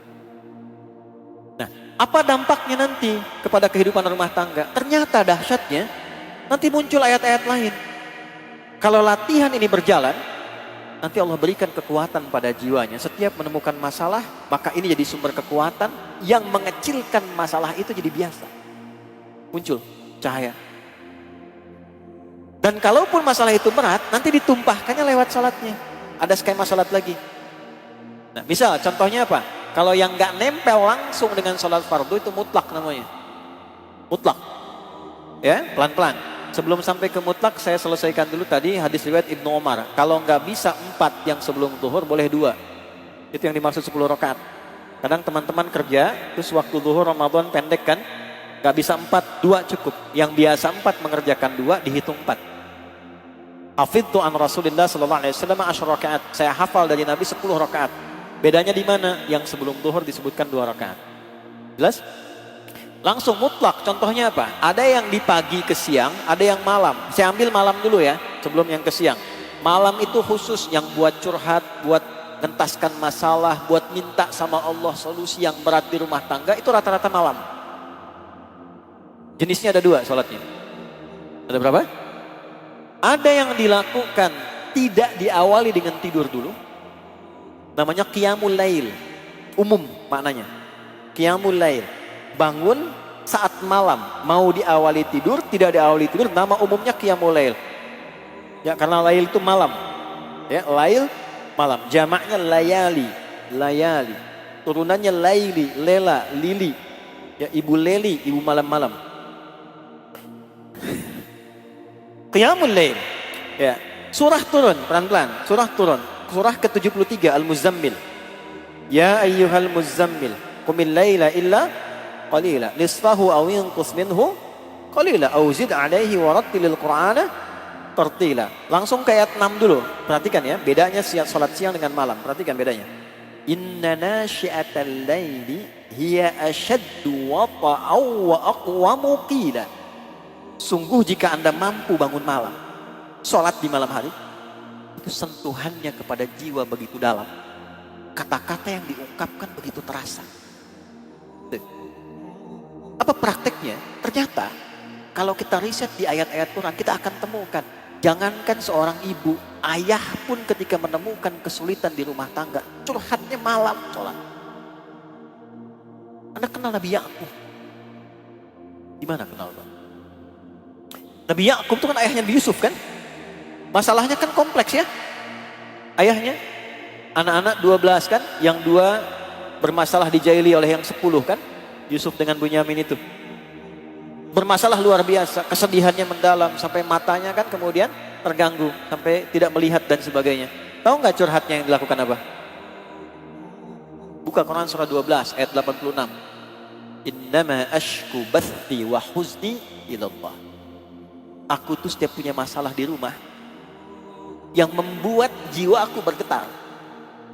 S1: Nah, apa dampaknya nanti kepada kehidupan rumah tangga? Ternyata dahsyatnya, nanti muncul ayat-ayat lain. Kalau latihan ini berjalan, nanti Allah berikan kekuatan pada jiwanya. Setiap menemukan masalah, maka ini jadi sumber kekuatan yang mengecilkan masalah itu jadi biasa. Muncul cahaya. Dan kalaupun masalah itu berat, nanti ditumpahkannya lewat salatnya. Ada skema salat lagi. Nah, misal contohnya apa? Kalau yang nggak nempel langsung dengan sholat fardu itu mutlak namanya. Mutlak. Ya, pelan-pelan. Sebelum sampai ke mutlak, saya selesaikan dulu tadi hadis riwayat Ibnu Umar. Kalau nggak bisa 4 yang sebelum zuhur, boleh 2. Itu yang dimaksud 10 rakaat. Kadang teman-teman kerja, terus waktu zuhur Ramadan pendek kan, nggak bisa 4, 2 cukup. Yang biasa 4 mengerjakan 2, dihitung 4. Hafidtu an Rasulillah sallallahu alaihi wasallam 10 rakaat. Saya hafal dari Nabi 10 rakaat. Bedanya di mana? Yang sebelum zuhur disebutkan 2 rakaat. Jelas? Langsung mutlak. Contohnya apa? Ada yang di pagi ke siang, ada yang malam. Saya ambil malam dulu ya, sebelum yang ke siang. Malam itu khusus yang buat curhat, buat ngentaskan masalah, buat minta sama Allah solusi yang berat di rumah tangga, itu rata-rata malam. Jenisnya ada dua sholatnya. Ada berapa? Ada yang dilakukan tidak diawali dengan tidur dulu. Namanya qiyamul lail. Umum maknanya. Qiyamul lail. Bangun saat malam. Mau diawali tidur, tidak diawali tidur. Nama umumnya qiyamul lail. Ya, karena lail itu malam. Ya, lail malam. Jamaknya layali. Layali. Turunannya laili, lela, lili. Ya, ibu leli, ibu malam-malam. Qiyamul lail. Ya, surah turun pelan-pelan. Surah turun. Surah ke-73 Al-Muzammil. Ya ayyuhal muzammil, qumil laila illa qalila, nisfahu aw inqus minhu qalila aw zid 'alaihi wa rattilil qur'ana tartila. Langsung ke ayat 6 dulu. Perhatikan ya, bedanya salat siang dengan malam. Perhatikan bedanya. Inna nasyi'atal laili hiya ashaddu wata'aw wa aqwamu qila. Sungguh jika Anda mampu bangun malam, sholat di malam hari, itu sentuhannya kepada jiwa begitu dalam. Kata-kata yang diungkapkan begitu terasa. Apa prakteknya? Ternyata kalau kita riset di ayat-ayat Quran, kita akan temukan. Jangankan seorang ibu, ayah pun ketika menemukan kesulitan di rumah tangga, curhatnya malam sholat. Anda kenal Nabi Yakub? Gimana kenal Bang? Nabi Yakub itu kan ayahnya Nabi Yusuf kan? Masalahnya kan kompleks ya. Ayahnya, anak-anak 12 kan? Yang 2 bermasalah dijaili oleh yang 10 kan? Yusuf dengan Bunyamin itu. Bermasalah luar biasa, kesedihannya mendalam. Sampai matanya kan kemudian terganggu. Sampai tidak melihat dan sebagainya. Tahu nggak curhatnya yang dilakukan apa? Buka Quran surah 12 ayat 86. Innama ashku bathi wa huzni ilallah. Aku tuh setiap punya masalah di rumah yang membuat jiwa aku bergetar.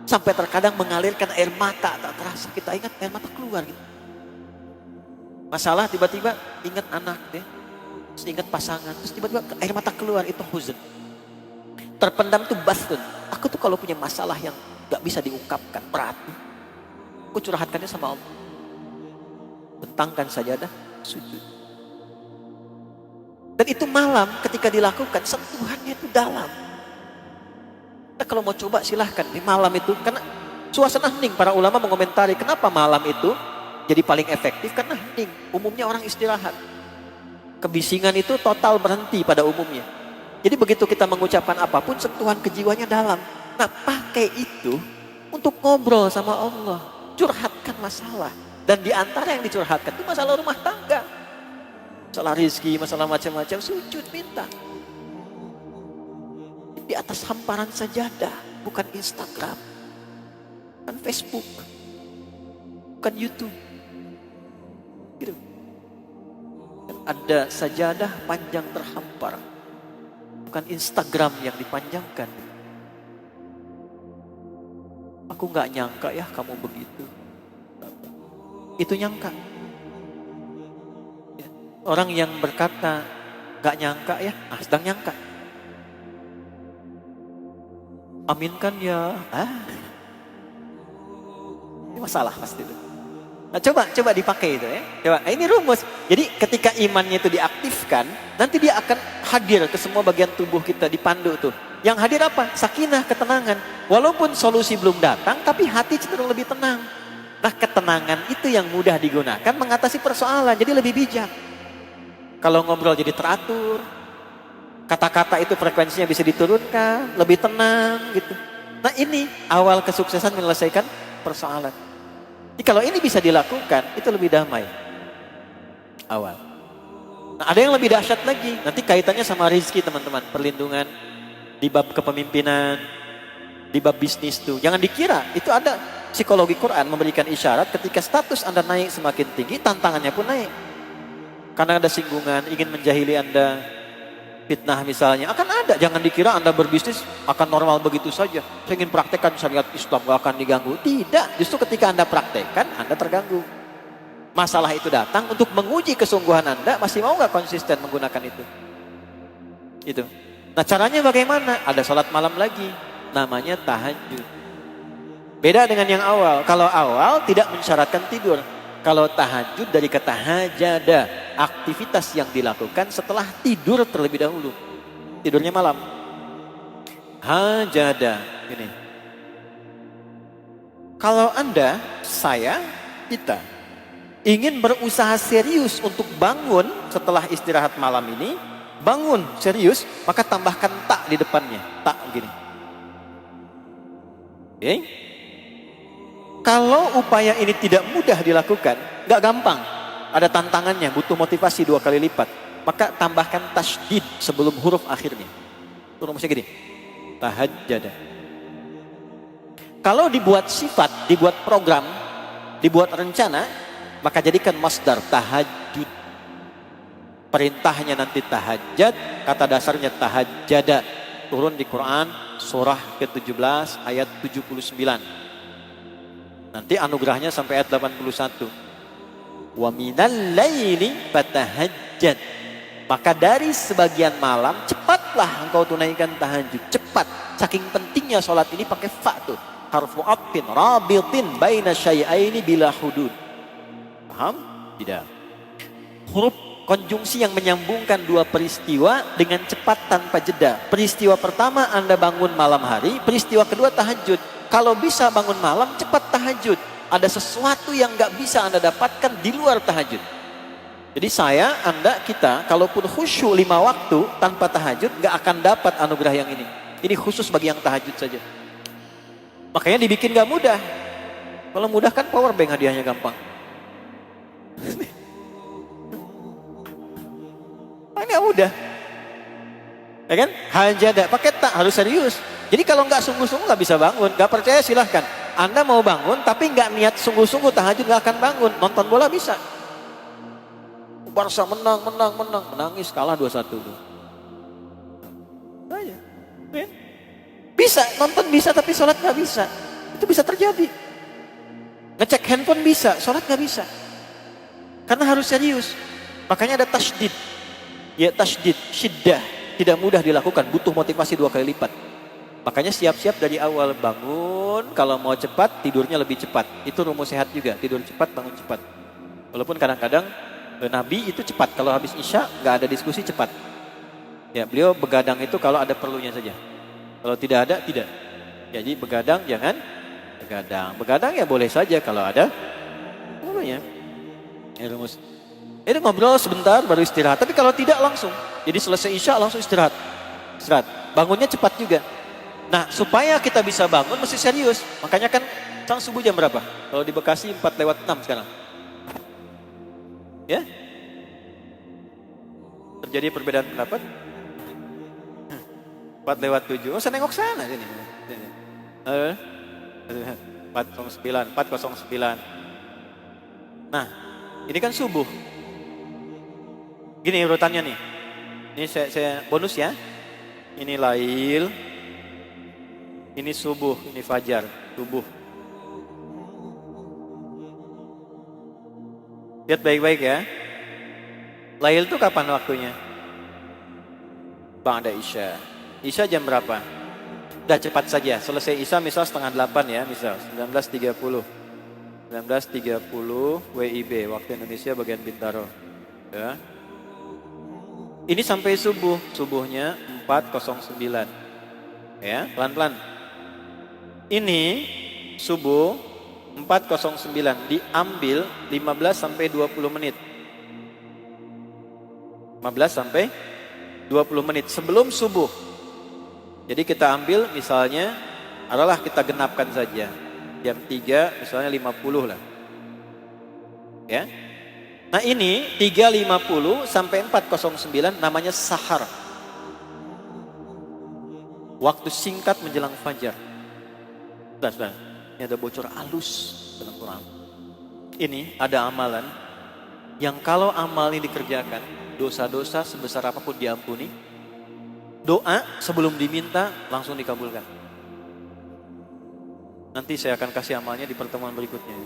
S1: Sampai terkadang mengalirkan air mata tak terasa. Kita ingat air mata keluar gitu. Masalah tiba-tiba ingat anak deh. Terus ingat pasangan. Terus tiba-tiba air mata keluar, itu huzn. Terpendam tuh bathun. Aku tuh kalau punya masalah yang gak bisa diungkapkan, berat, aku curhatkannya sama Allah. Bentangkan sajadah, sujud. Dan itu malam ketika dilakukan, sentuhannya itu dalam. Nah, kalau mau coba silahkan di malam itu, karena suasana hening. Para ulama mengomentari kenapa malam itu jadi paling efektif, karena hening. Umumnya orang istirahat. Kebisingan itu total berhenti pada umumnya. Jadi begitu kita mengucapkan apapun, sentuhan kejiwanya dalam. Nah, pakai itu untuk ngobrol sama Allah. Curhatkan masalah. Dan di antara yang dicurhatkan itu masalah rumah tangga. Masalah rizki, masalah macam-macam, sujud minta. Di atas hamparan sajadah, bukan Instagram, bukan Facebook, bukan YouTube. Gitu. Dan ada sajadah panjang terhampar, bukan Instagram yang dipanjangkan. Aku nggak nyangka ya kamu begitu. Itu nyangka. Orang yang berkata gak nyangka ya, sedang nyangka. Aminkan ya. Ini masalah pasti itu. Nah, coba dipakai itu ya. Coba, ini rumus. Jadi ketika imannya itu diaktifkan, nanti dia akan hadir ke semua bagian tubuh kita, dipandu tuh. Yang hadir apa? Sakinah, ketenangan. Walaupun solusi belum datang, tapi hati cenderung lebih tenang. Nah, ketenangan itu yang mudah digunakan mengatasi persoalan, jadi lebih bijak. Kalau ngobrol jadi teratur, kata-kata itu frekuensinya bisa diturunkan, lebih tenang gitu. Nah, ini awal kesuksesan menyelesaikan persoalan. Jadi kalau ini bisa dilakukan, itu lebih damai. Awal. Nah, ada yang lebih dahsyat lagi. Nanti kaitannya sama rizki teman-teman. Perlindungan di bab kepemimpinan, di bab bisnis tuh. Jangan dikira, itu ada psikologi Quran memberikan isyarat ketika status Anda naik semakin tinggi, tantangannya pun naik. Karena ada singgungan, ingin menjahili Anda, fitnah misalnya, akan ada. Jangan dikira Anda berbisnis akan normal begitu saja. Saya ingin praktekkan syariat Islam, gak akan diganggu. Tidak, justru ketika Anda praktekkan, Anda terganggu. Masalah itu datang untuk menguji kesungguhan Anda, masih mau gak konsisten menggunakan itu? Itu. Nah, caranya bagaimana? Ada sholat malam lagi, namanya tahajud. Beda dengan yang awal. Kalau awal tidak mensyaratkan tidur. Kalau tahajud dari kata hajada, aktivitas yang dilakukan setelah tidur terlebih dahulu. Tidurnya malam. Hajada, ini. Kalau Anda, saya, kita ingin berusaha serius untuk bangun setelah istirahat malam ini, bangun serius, maka tambahkan tak di depannya, tak begini. Oke? Kalau upaya ini tidak mudah dilakukan, nggak gampang, ada tantangannya, butuh motivasi 2 kali lipat, maka tambahkan tasydid sebelum huruf akhirnya. Itu rumusnya gini, tahajjada. Kalau dibuat sifat, dibuat program, dibuat rencana, maka jadikan masdar tahajud. Perintahnya nanti tahajjud, kata dasarnya tahajjada. Turun di Quran surah ke-17 ayat 79. Nanti anugerahnya sampai ayat 81. Wa minal laili fatahajjad. Maka dari sebagian malam cepatlah engkau tunaikan tahajud. Cepat. Saking pentingnya sholat ini pakai fa tuh. Harfu atfin rabitin baina syai'aini bila hudud. Paham? Tidak. Huruf konjungsi yang menyambungkan dua peristiwa dengan cepat tanpa jeda. Peristiwa pertama Anda bangun malam hari, peristiwa kedua tahajud. Kalau bisa bangun malam, cepat tahajud. Ada sesuatu yang gak bisa Anda dapatkan di luar tahajud. Jadi saya, Anda, kita, kalaupun khusyuk 5 waktu tanpa tahajud, gak akan dapat anugerah yang ini. Ini khusus bagi yang tahajud saja. Makanya dibikin gak mudah. Kalau mudah kan power bank hadiahnya gampang. Ini gak mudah. Ya kan? Hajada, pakai tak, harus serius. Jadi kalau nggak sungguh-sungguh nggak bisa bangun. Nggak percaya silahkan. Anda mau bangun tapi nggak niat sungguh-sungguh tahajud nggak akan bangun. Nonton bola bisa. Barca menang, menangis kalah 2-1 tuh. Aja. Bisa nonton bisa tapi sholat nggak bisa. Itu bisa terjadi. Ngecek handphone bisa, sholat nggak bisa. Karena harus serius. Makanya ada tasydid. Ya tasydid, syiddah. Tidak mudah dilakukan, butuh motivasi 2 kali lipat. Makanya siap-siap dari awal bangun, kalau mau cepat tidurnya lebih cepat. Itu rumus sehat juga, tidur cepat bangun cepat. Walaupun kadang-kadang Nabi itu cepat, kalau habis Isya nggak ada diskusi cepat. Ya beliau begadang itu kalau ada perlunya saja. Kalau tidak ada, tidak. Jadi begadang jangan begadang. Begadang ya boleh saja kalau ada perlunya. Ya rumus. Itu ngobrol sebentar baru istirahat. Tapi kalau tidak langsung. Jadi selesai Isya langsung istirahat. Istirahat. Bangunnya cepat juga. Nah supaya kita bisa bangun mesti serius. Makanya kan sang subuh jam berapa? Kalau di Bekasi 4:06 sekarang. Ya? Terjadi perbedaan pendapat? 4:07. Oh saya nengok sana sini. 4:09. Nah ini kan subuh. Gini urutannya nih. Ini saya bonus ya. Ini lail. Ini subuh, ini fajar, subuh. Lihat baik-baik ya. Lail itu kapan waktunya? Ba'da Isya. Isya jam berapa? Udah cepat saja. Selesai Isya misal 7:30 ya, misal 19.30. 19.30 WIB, waktu Indonesia bagian Bintaro. Ya. Ini sampai subuh, subuhnya 4:09. Ya, pelan-pelan. Ini subuh 4:09 diambil 15 sampai 20 menit. 15 sampai 20 menit sebelum subuh. Jadi kita ambil misalnya adalah kita genapkan saja. Jam 3 misalnya 50 lah. Ya. Nah ini 3.50 sampai 4:09 namanya sahar. Waktu singkat menjelang fajar. Sudah. Ini ada bocor halus dalam Quran. Ini ada amalan yang kalau amal ini dikerjakan, dosa-dosa sebesar apapun diampuni. Doa sebelum diminta langsung dikabulkan. Nanti saya akan kasih amalnya di pertemuan berikutnya.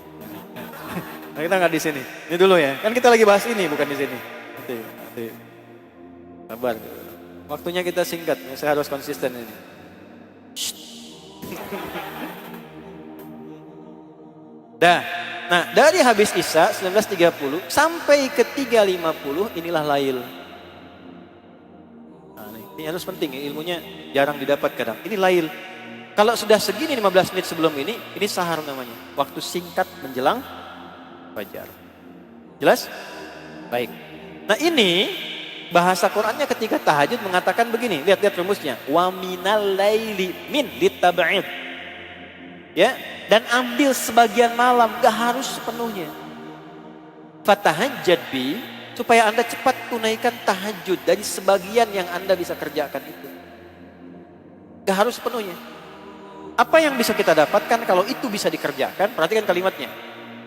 S1: Nah, kita nggak di sini. Ini dulu ya. Kan kita lagi bahas ini bukan di sini. Nanti. Sabar. Waktunya kita singkat. Saya harus konsisten ini. Dah. Nah, dari habis Isya 19.30 sampai ke 3.50 inilah lail. Nah, ini harus penting ya, ilmunya jarang didapat kadang. Ini lail. Kalau sudah segini 15 menit sebelum ini sahar namanya. Waktu singkat menjelang fajar. Jelas? Baik. Nah, ini bahasa Qur'annya ketika tahajud mengatakan begini. Lihat rumusnya. Wa minal laili min litab'id. Ya, dan ambil sebagian malam, gak harus sepenuhnya. Fatahajjad bi, supaya Anda cepat tunaikan tahajud dari sebagian yang Anda bisa kerjakan itu. Gak harus sepenuhnya. Apa yang bisa kita dapatkan kalau itu bisa dikerjakan? Perhatikan kalimatnya.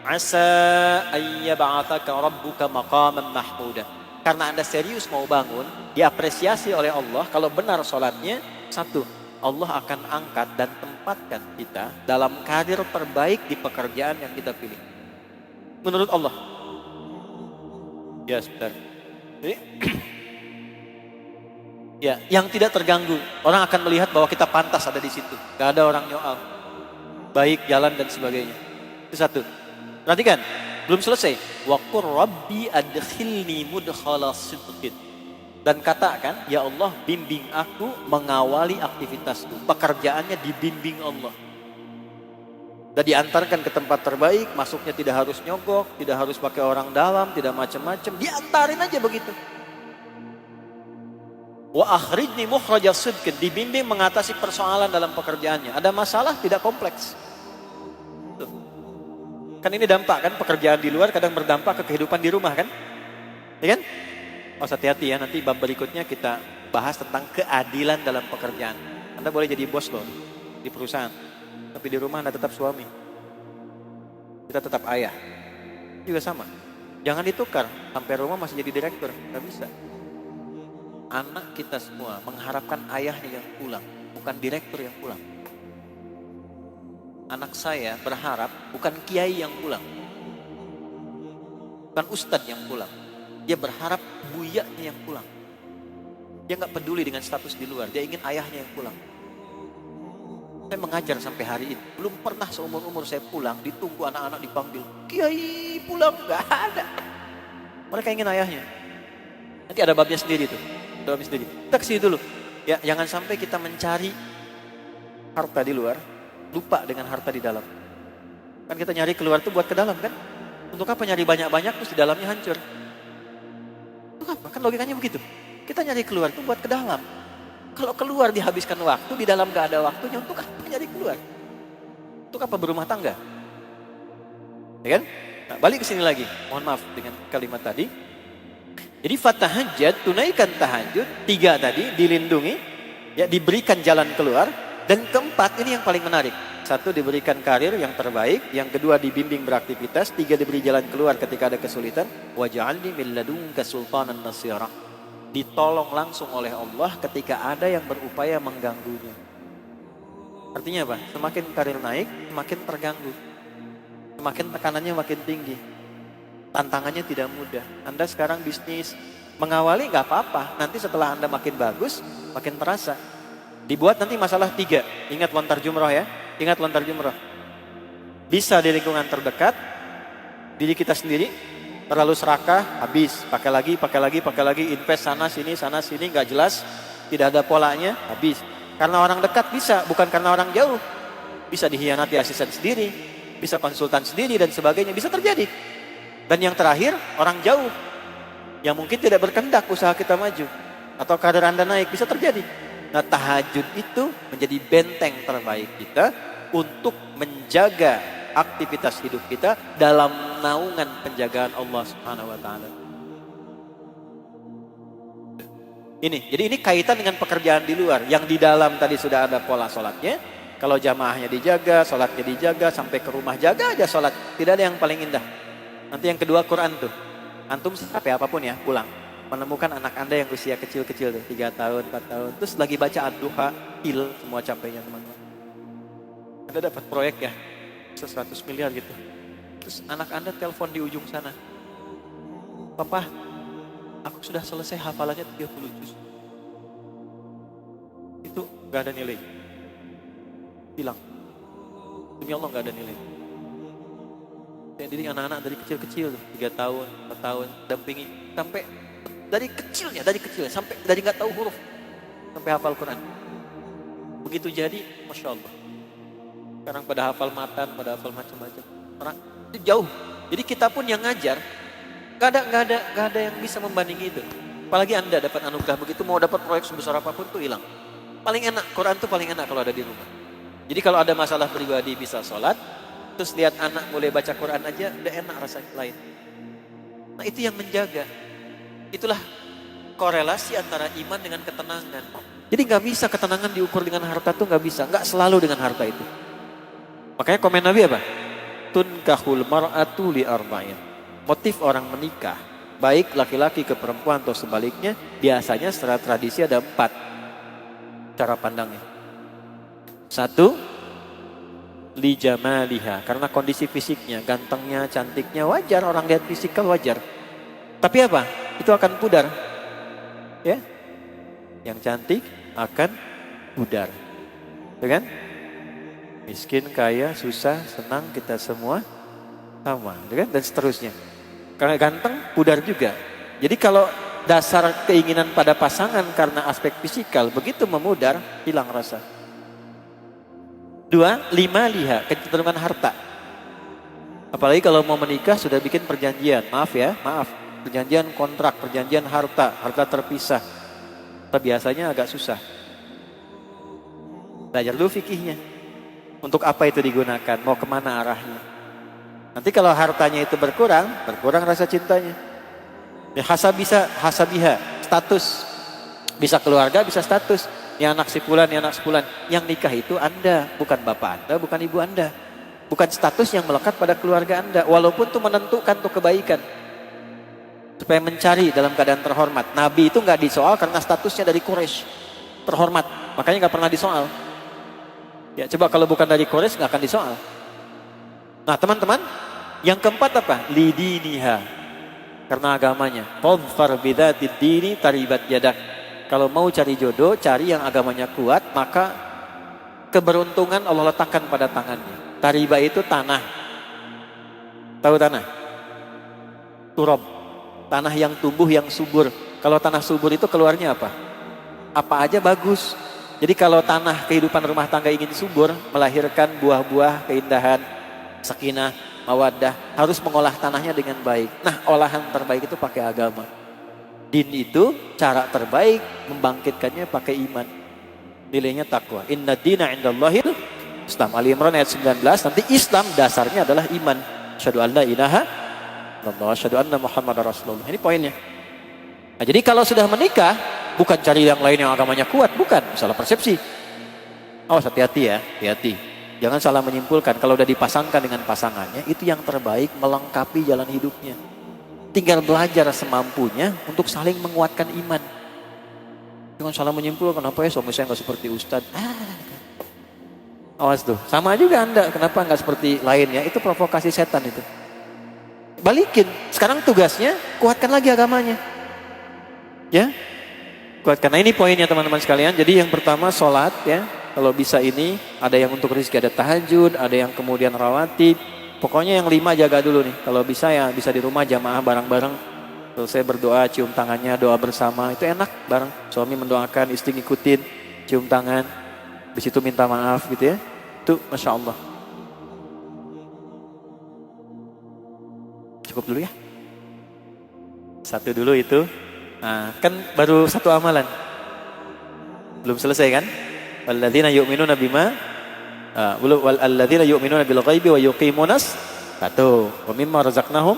S1: Asa ayyab'ataka rabbuka maqaman mahmuda. Karena Anda serius mau bangun, diapresiasi oleh Allah kalau benar sholatnya. Satu, Allah akan angkat dan tempatkan kita dalam karir terbaik di pekerjaan yang kita pilih. Menurut Allah. Ya, sebentar. Jadi, ya, yang tidak terganggu. Orang akan melihat bahwa kita pantas ada di situ. Gak ada orang nyoal. Baik, jalan dan sebagainya. Itu satu. Perhatikan, belum selesai. Wa qur rabbi adkhilni mudkhala sidqin. Dan katakan, ya Allah bimbing aku mengawali aktivitasku. Pekerjaannya dibimbing Allah. Dan diantarkan ke tempat terbaik, masuknya tidak harus nyogok, tidak harus pakai orang dalam, tidak macam-macam. Diantarin aja begitu. Wa akhrijni mukhraja sidqin. Dibimbing mengatasi persoalan dalam pekerjaannya. Ada masalah tidak kompleks. Tuh. Kan ini dampak kan, pekerjaan di luar kadang berdampak ke kehidupan di rumah kan? Ya kan? Oh, hati-hati ya, nanti bab berikutnya kita bahas tentang keadilan dalam pekerjaan. Anda boleh jadi bos loh di perusahaan, tapi di rumah Anda tetap suami. Kita tetap ayah. Juga sama. Jangan ditukar, sampai rumah masih jadi direktur. Nggak bisa. Anak kita semua mengharapkan ayahnya yang pulang, bukan direktur yang pulang. Anak saya berharap bukan kiai yang pulang, bukan ustadz yang pulang. Dia berharap buyanya yang pulang. Dia nggak peduli dengan status di luar. Dia ingin ayahnya yang pulang. Saya mengajar sampai hari ini. Belum pernah seumur-umur saya pulang ditunggu anak-anak dipanggil. Kiai pulang, nggak ada. Mereka ingin ayahnya. Nanti ada babnya sendiri tuh. Ada babnya sendiri. Kita kesini dulu. Ya, jangan sampai kita mencari harta di luar, lupa dengan harta di dalam. Kan kita nyari keluar tuh buat ke dalam kan? Untuk apa nyari banyak-banyak terus di dalamnya hancur? Untuk apa? Kan logikanya begitu. Kita nyari keluar itu buat ke dalam. Kalau keluar dihabiskan waktu, di dalam gak ada waktunya, untuk apa nyari keluar? Untuk apa berumah tangga? Ya kan? Nah, balik ke sini lagi. Mohon maaf dengan kalimat tadi. Jadi fatahajjad, tunaikan tahajud. 3 tadi, dilindungi. Ya, diberikan jalan keluar. Dan keempat, ini yang paling menarik. 1, diberikan karir yang terbaik. Yang kedua, dibimbing beraktivitas. 3, diberi jalan keluar ketika ada kesulitan. Waj'alni min ladunka sultanan nasira. Ditolong langsung oleh Allah ketika ada yang berupaya mengganggunya. Artinya apa? Semakin karir naik, semakin terganggu. Semakin tekanannya makin tinggi. Tantangannya tidak mudah. Anda sekarang bisnis, mengawali gak apa-apa. Nanti setelah Anda makin bagus, makin terasa. Dibuat nanti masalah 3. Ingat lontar jumroh ya. Ingat lontar jumroh. Bisa di lingkungan terdekat, diri kita sendiri, terlalu serakah, habis. Pakai lagi, invest sana sini, gak jelas, tidak ada polanya, habis. Karena orang dekat bisa, bukan karena orang jauh. Bisa dihianati asisten sendiri, bisa konsultan sendiri dan sebagainya, bisa terjadi. Dan yang terakhir, orang jauh. Yang mungkin tidak berkendak usaha kita maju. Atau karir Anda naik, bisa terjadi. Nah, tahajud itu menjadi benteng terbaik kita untuk menjaga aktivitas hidup kita dalam naungan penjagaan Allah Subhanahu wa taala. Jadi ini kaitan dengan pekerjaan di luar. Yang di dalam tadi sudah ada pola sholatnya. Kalau jamaahnya dijaga, sholatnya dijaga, sampai ke rumah jaga aja sholat. Tidak ada yang paling indah. Nanti yang kedua Quran tuh. Antum sampai apapun ya, pulang. Menemukan anak Anda yang usia kecil-kecil tuh, 3 tahun, 4 tahun. Terus lagi baca ad-duha, semua capeknya teman-teman. Anda dapat proyek ya, 100 miliar gitu. Terus anak Anda telepon di ujung sana. Papa, aku sudah selesai hafalannya 30 juz. Itu gak ada nilai. Bilang, demi Allah gak ada nilai. Jadi anak-anak dari kecil-kecil, 3 tahun, 4 tahun, dampingi sampai dari kecilnya sampai dari nggak tahu huruf sampai hafal Quran. Begitu jadi, masya Allah. Sekarang pada hafal matan, pada hafal macam-macam. Orang itu jauh. Jadi kita pun yang ngajar, nggak ada yang bisa membandingi itu. Apalagi Anda dapat anugerah begitu, mau dapat proyek sebesar apapun tuh hilang. Paling enak, Quran tuh paling enak kalau ada di rumah. Jadi kalau ada masalah pribadi bisa sholat, terus lihat anak mulai baca Quran aja, udah enak rasanya lain. Nah itu yang menjaga. Itulah korelasi antara iman dengan ketenangan. Jadi nggak bisa ketenangan diukur dengan harta tuh nggak bisa, nggak selalu dengan harta itu. Makanya komen Nabi apa? Tunkahul mar'atu li arba'in. Motif orang menikah, baik laki-laki ke perempuan atau sebaliknya, biasanya secara tradisi ada 4 cara pandangnya. 1, li jamaliha, karena kondisi fisiknya, gantengnya, cantiknya, wajar orang lihat fisikal wajar. Tapi apa? Itu akan pudar. Ya. Yang cantik akan pudar. Ya kan? Miskin, kaya, susah, senang, kita semua sama, ya kan? Dan seterusnya. Karena ganteng, pudar juga. Jadi kalau dasar keinginan pada pasangan karena aspek fisikal, begitu memudar, hilang rasa. 2, lima liha, kecenderungan harta. Apalagi kalau mau menikah sudah bikin perjanjian, maaf, perjanjian kontrak, perjanjian harta terpisah. Tapi biasanya agak susah. Belajar dulu fikihnya. Untuk apa itu digunakan, mau kemana arahnya. Nanti kalau hartanya itu berkurang rasa cintanya. Ya, hasabiha, status. Bisa keluarga, bisa status. Ini anak si fulan, ini anak sepulan. Yang nikah itu Anda, bukan bapak Anda, bukan ibu Anda. Bukan status yang melekat pada keluarga Anda. Walaupun itu menentukan untuk kebaikan. Supaya mencari dalam keadaan terhormat. Nabi itu nggak disoal karena statusnya dari Quraisy. Terhormat, makanya nggak pernah disoal. Ya coba kalau bukan dari Quraisy nggak akan disoal. Nah teman-teman, yang keempat apa? Lidiniha, karena agamanya. Fadfar bidzatid dini taribat yadak. Kalau mau cari jodoh, cari yang agamanya kuat, maka keberuntungan Allah letakkan pada tangannya. Tariba itu tanah. Tahu tanah? Turab. Tanah yang tumbuh, yang subur. Kalau tanah subur itu keluarnya apa? Apa aja bagus. Jadi kalau tanah kehidupan rumah tangga ingin subur, melahirkan buah-buah keindahan, sakinah, mawaddah, harus mengolah tanahnya dengan baik. Nah, olahan terbaik itu pakai agama. Din itu cara terbaik membangkitkannya pakai iman. Nilainya takwa. Inna dina indallahil Islam. Ali Imran ayat 19. Nanti Islam dasarnya adalah iman. Asyhadu an la ilaha illallah, asyhadu anna Muhammadar Rasulullah. Ini poinnya. Nah, jadi kalau sudah menikah, bukan cari yang lain yang agamanya kuat, bukan. Salah persepsi. Awas, hati-hati ya, hati-hati. Jangan salah menyimpulkan. Kalau udah dipasangkan dengan pasangannya, itu yang terbaik melengkapi jalan hidupnya. Tinggal belajar semampunya untuk saling menguatkan iman. Jangan salah menyimpulkan, kenapa ya suami saya nggak seperti Ustadz? Awas tuh, sama juga Anda, kenapa nggak seperti lainnya? Itu provokasi setan itu. Balikin, sekarang tugasnya kuatkan lagi agamanya. Ya, kuatkan. Nah ini poinnya teman-teman sekalian. Jadi yang pertama sholat ya. Kalau bisa ini ada yang untuk rezeki, ada tahajud, ada yang kemudian rawatib. Pokoknya yang 5 jaga dulu nih. Kalau bisa ya bisa di rumah jamaah bareng-bareng. Selesai berdoa, cium tangannya, doa bersama. Itu enak bareng. Suami mendoakan, istri ngikutin, cium tangan. Habis itu minta maaf gitu ya. Itu Masya Allah. Cukup dulu ya. Satu dulu itu. Nah, kan baru satu amalan. Belum selesai kan? Walladzina yu'minuna bima walladzina yu'minuna bil ghaibi wa yuqimunas satu wa mimma razaqnahum.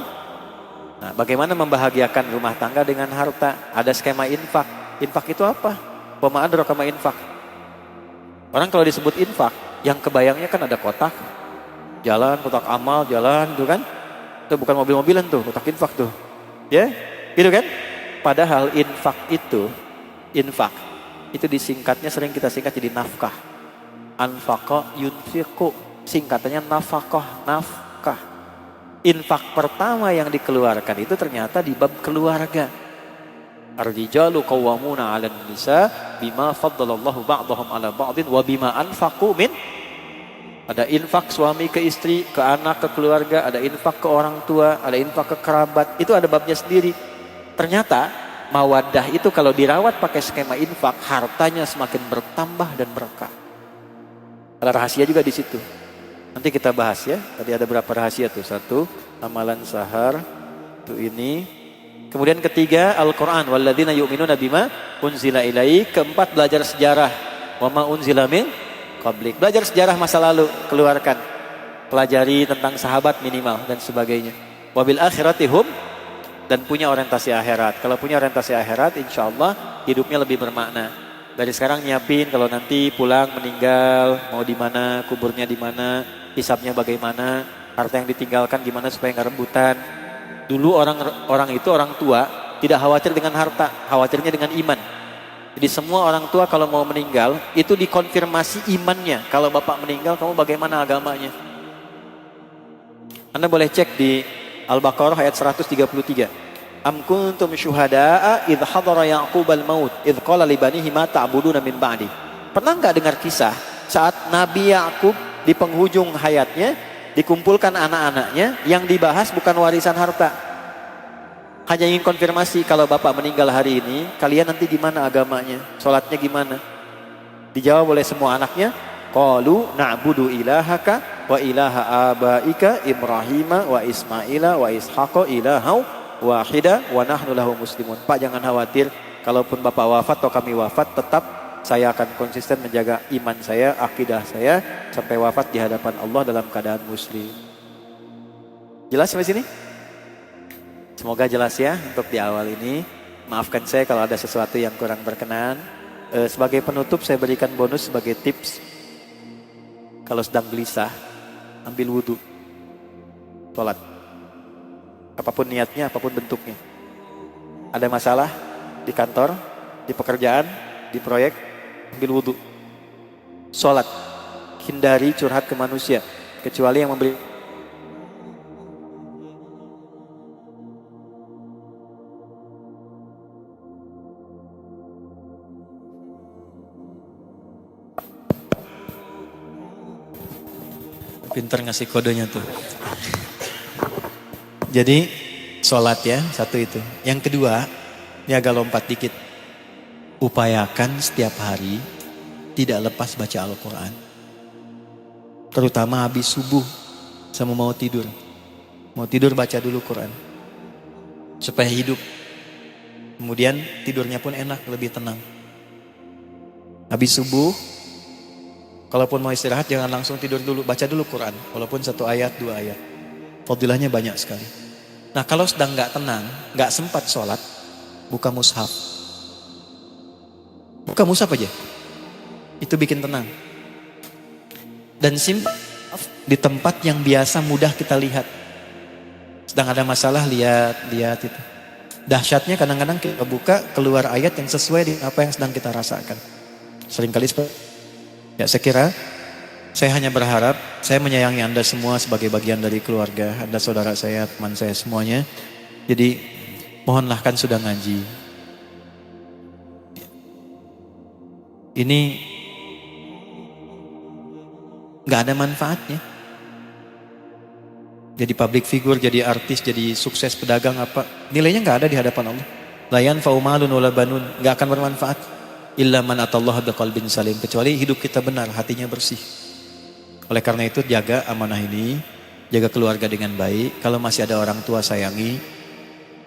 S1: Nah, bagaimana membahagiakan rumah tangga dengan harta? Ada skema infak. Infak itu apa? Wa ma adraka ma infak. Orang kalau disebut infak, yang kebayangnya kan ada kotak jalan, kotak amal jalan tuh kan? Itu bukan mobil-mobilan tuh, kotak infak tuh. Ya? Gitu kan? Padahal infak itu disingkatnya sering kita singkat jadi nafkah. Anfaqa yunfiqu, singkatannya nafkah. Infak pertama yang dikeluarkan itu ternyata di bab keluarga. Ar-rijalu qawwamuna 'alan nisa bima faddalallahu ba'dahum 'ala ba'din wa bima anfaqu min Ada infak suami ke istri, ke anak, ke keluarga, ada infak ke orang tua, ada infak ke kerabat. Itu ada babnya sendiri. Ternyata mawaddah itu kalau dirawat pakai skema infak, hartanya semakin bertambah dan berkah. Ada rahasia juga di situ. Nanti kita bahas ya. Tadi ada berapa rahasia tuh? 1, amalan sahar. Itu ini. Kemudian ketiga, Al-Quran. Walladzina yu'minuna bima unzila ilaik. Keempat, belajar sejarah. Wa ma unzila min qablik. Belajar sejarah masa lalu, keluarkan. Pelajari tentang sahabat minimal dan sebagainya. Wabil akhirati hum, dan punya orientasi akhirat. Kalau punya orientasi akhirat, insya Allah hidupnya lebih bermakna. Dari sekarang nyiapin kalau nanti pulang meninggal, mau di mana, kuburnya di mana, hisabnya bagaimana, harta yang ditinggalkan gimana supaya nggak rebutan. Dulu orang itu orang tua tidak khawatir dengan harta, khawatirnya dengan iman. Jadi semua orang tua kalau mau meninggal itu dikonfirmasi imannya. Kalau bapak meninggal, kamu bagaimana agamanya? Anda boleh cek di Al-Baqarah ayat 133. Am kuntum syuhada'a idh hadara Ya'qubal maut idh qala li banihi ma ta'buduna min ba'di. Pernah enggak dengar kisah saat Nabi Ya'qub di penghujung hayatnya dikumpulkan anak-anaknya, yang dibahas bukan warisan harta. Hanya ingin konfirmasi, kalau bapak meninggal hari ini, kalian nanti gimana agamanya? Sholatnya gimana? Dijawab oleh semua anaknya, qalu na'budu ilahaka wa ilaha abaika Ibrahima wa Ismaila wa Ishaqa ilahau wahida wa nahnu lahu muslimun. Pak, jangan khawatir, kalaupun bapak wafat atau kami wafat, tetap saya akan konsisten menjaga iman saya, akidah saya sampai wafat di hadapan Allah dalam keadaan muslim. Jelas sampai sini? Semoga jelas ya untuk di awal ini. Maafkan saya kalau ada sesuatu yang kurang berkenan. Sebagai penutup saya berikan bonus sebagai tips. Kalau sedang gelisah, ambil wudhu, sholat. Apapun niatnya, apapun bentuknya. Ada masalah di kantor, di pekerjaan, di proyek, ambil wudhu, sholat. Hindari curhat ke manusia, kecuali yang memberi. Pinter ngasih kodenya tuh. Jadi sholat ya, satu itu. Yang kedua, ini agak lompat dikit. Upayakan setiap hari tidak lepas baca Al-Quran. Terutama habis subuh sama mau tidur. Mau tidur baca dulu Quran. Supaya hidup. Kemudian tidurnya pun enak, lebih tenang. Habis subuh, kalaupun mau istirahat jangan langsung tidur dulu, baca dulu Quran. Walaupun 1 ayat, 2 ayat. Fadilahnya banyak sekali. Nah kalau sedang gak tenang, gak sempat sholat, buka mushaf. Buka mushaf aja. Itu bikin tenang. Dan simpan di tempat yang biasa mudah kita lihat. Sedang ada masalah, lihat itu. Dahsyatnya kadang-kadang kita buka, keluar ayat yang sesuai dengan apa yang sedang kita rasakan. Seringkali seperti ya, saya kira saya hanya berharap, saya menyayangi Anda semua sebagai bagian dari keluarga, Anda saudara saya, teman saya semuanya. Jadi mohonlah, kan sudah ngaji. Ini gak ada manfaatnya. Jadi public figure, jadi artis, jadi sukses pedagang apa, nilainya gak ada di hadapan Allah. La yanfa'u malun wala banun, gak akan bermanfaat. Illa man atallaha biqalbin salim, kecuali hidup kita benar, hatinya bersih. Oleh karena itu jaga amanah ini, jaga keluarga dengan baik. Kalau masih ada orang tua sayangi,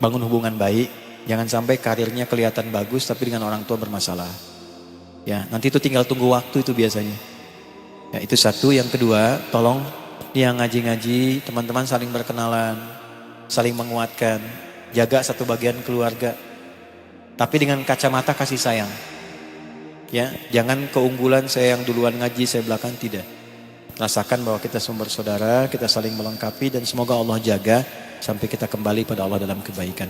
S1: bangun hubungan baik. Jangan sampai karirnya kelihatan bagus tapi dengan orang tua bermasalah. Ya, nanti itu tinggal tunggu waktu itu biasanya. Ya, itu satu. Yang kedua, tolong yang ngaji-ngaji, teman-teman saling berkenalan, saling menguatkan. Jaga satu bagian keluarga, tapi dengan kacamata kasih sayang. Ya, jangan keunggulan saya yang duluan ngaji, saya belakang, tidak. Rasakan bahwa kita sumber saudara, kita saling melengkapi, dan semoga Allah jaga sampai kita kembali pada Allah dalam kebaikan.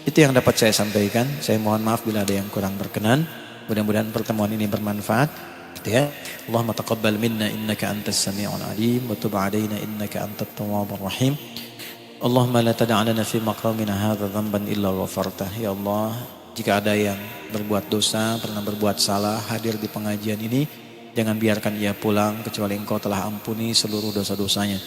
S1: Itu yang dapat saya sampaikan. Saya mohon maaf bila ada yang kurang berkenan. Mudah-mudahan pertemuan ini bermanfaat. Ya. Allahumma taqabbal minna innaka antas sami'ul alim wa tub 'alaina innaka antat tawwabur rahim. Allahumma la tada' lana fi maqamina hadza dhanban illa ghafartah. Ya Allah, jika ada yang berbuat dosa, pernah berbuat salah, hadir di pengajian ini, Jangan biarkan ia pulang kecuali Engkau telah ampuni seluruh dosa-dosanya.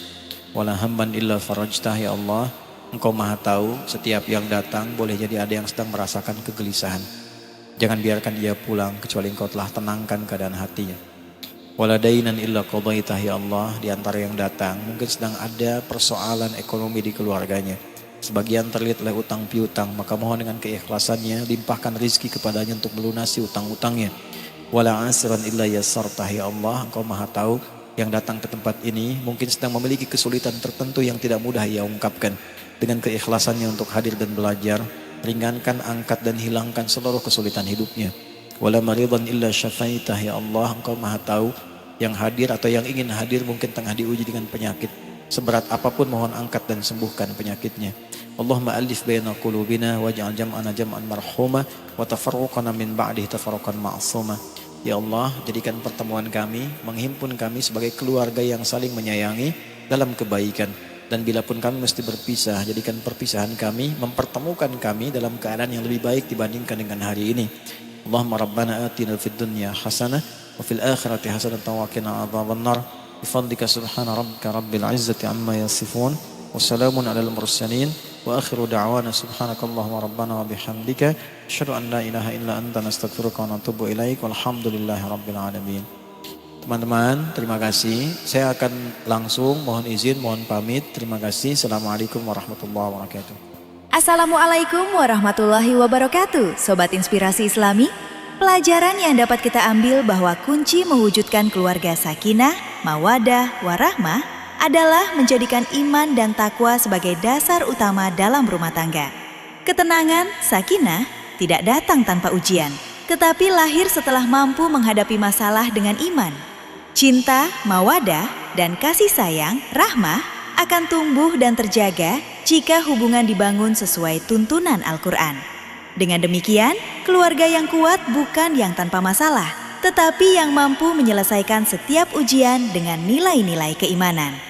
S1: Wala hamban illa farajtah ya Allah. Engkau maha tahu setiap yang datang boleh jadi ada yang sedang merasakan kegelisahan. Jangan biarkan ia pulang kecuali Engkau telah tenangkan keadaan hatinya. Wala dainan illa qadaitah ya Allah. Di antara yang datang mungkin sedang ada persoalan ekonomi di keluarganya. Sebagian terlihat oleh utang piutang, maka mohon dengan keikhlasannya limpahkan rizki kepadanya untuk melunasi utang-utangnya. Wala asran illa yassartah ya Allah. Engkau maha tahu yang datang ke tempat ini mungkin sedang memiliki kesulitan tertentu yang tidak mudah ia ungkapkan. Dengan keikhlasannya untuk hadir dan belajar, ringankan, angkat dan hilangkan seluruh kesulitan hidupnya. Wala maridan illa syafaitah ya Allah. Engkau maha tahu yang hadir atau yang ingin hadir mungkin tengah diuji dengan penyakit. Seberat apapun mohon angkat dan sembuhkan penyakitnya. Allahumma alif baina qulubina waj'al jam'ana jam'an marhuma wa tafarruqana min ba'dihi tafarruqan ma'suma. Ya Allah, jadikan pertemuan kami, menghimpun kami sebagai keluarga yang saling menyayangi dalam kebaikan. Dan bila pun kami mesti berpisah, jadikan perpisahan kami mempertemukan kami dalam keadaan yang lebih baik dibandingkan dengan hari ini. Allahumma rabbana atina fid dunya hasanah wa fil akhirati hasanah wa qina adzabannar. Bifadlika subhana rabbika rabbil izzati amma yasifun. Wassalamun alal mursalin. Wa akhiru da'wana subhanakallahumma rabbana wa bihamdika asyhadu an la ilaha illa anta nastaghfiruka wa natubu ilaik walhamdulillahi rabbil alamin. Teman-teman, terima kasih. Saya akan langsung mohon izin, mohon pamit. Terima kasih. Assalamualaikum warahmatullahi wabarakatuh.
S2: Assalamualaikum warahmatullahi wabarakatuh. Sobat Inspirasi Islami, pelajaran yang dapat kita ambil bahwa kunci mewujudkan keluarga sakinah, mawadah, warahmah adalah menjadikan iman dan takwa sebagai dasar utama dalam rumah tangga. Ketenangan, sakinah, tidak datang tanpa ujian, tetapi lahir setelah mampu menghadapi masalah dengan iman. Cinta, mawadah, dan kasih sayang, rahmah akan tumbuh dan terjaga jika hubungan dibangun sesuai tuntunan Al-Quran. Dengan demikian, keluarga yang kuat bukan yang tanpa masalah, tetapi yang mampu menyelesaikan setiap ujian dengan nilai-nilai keimanan.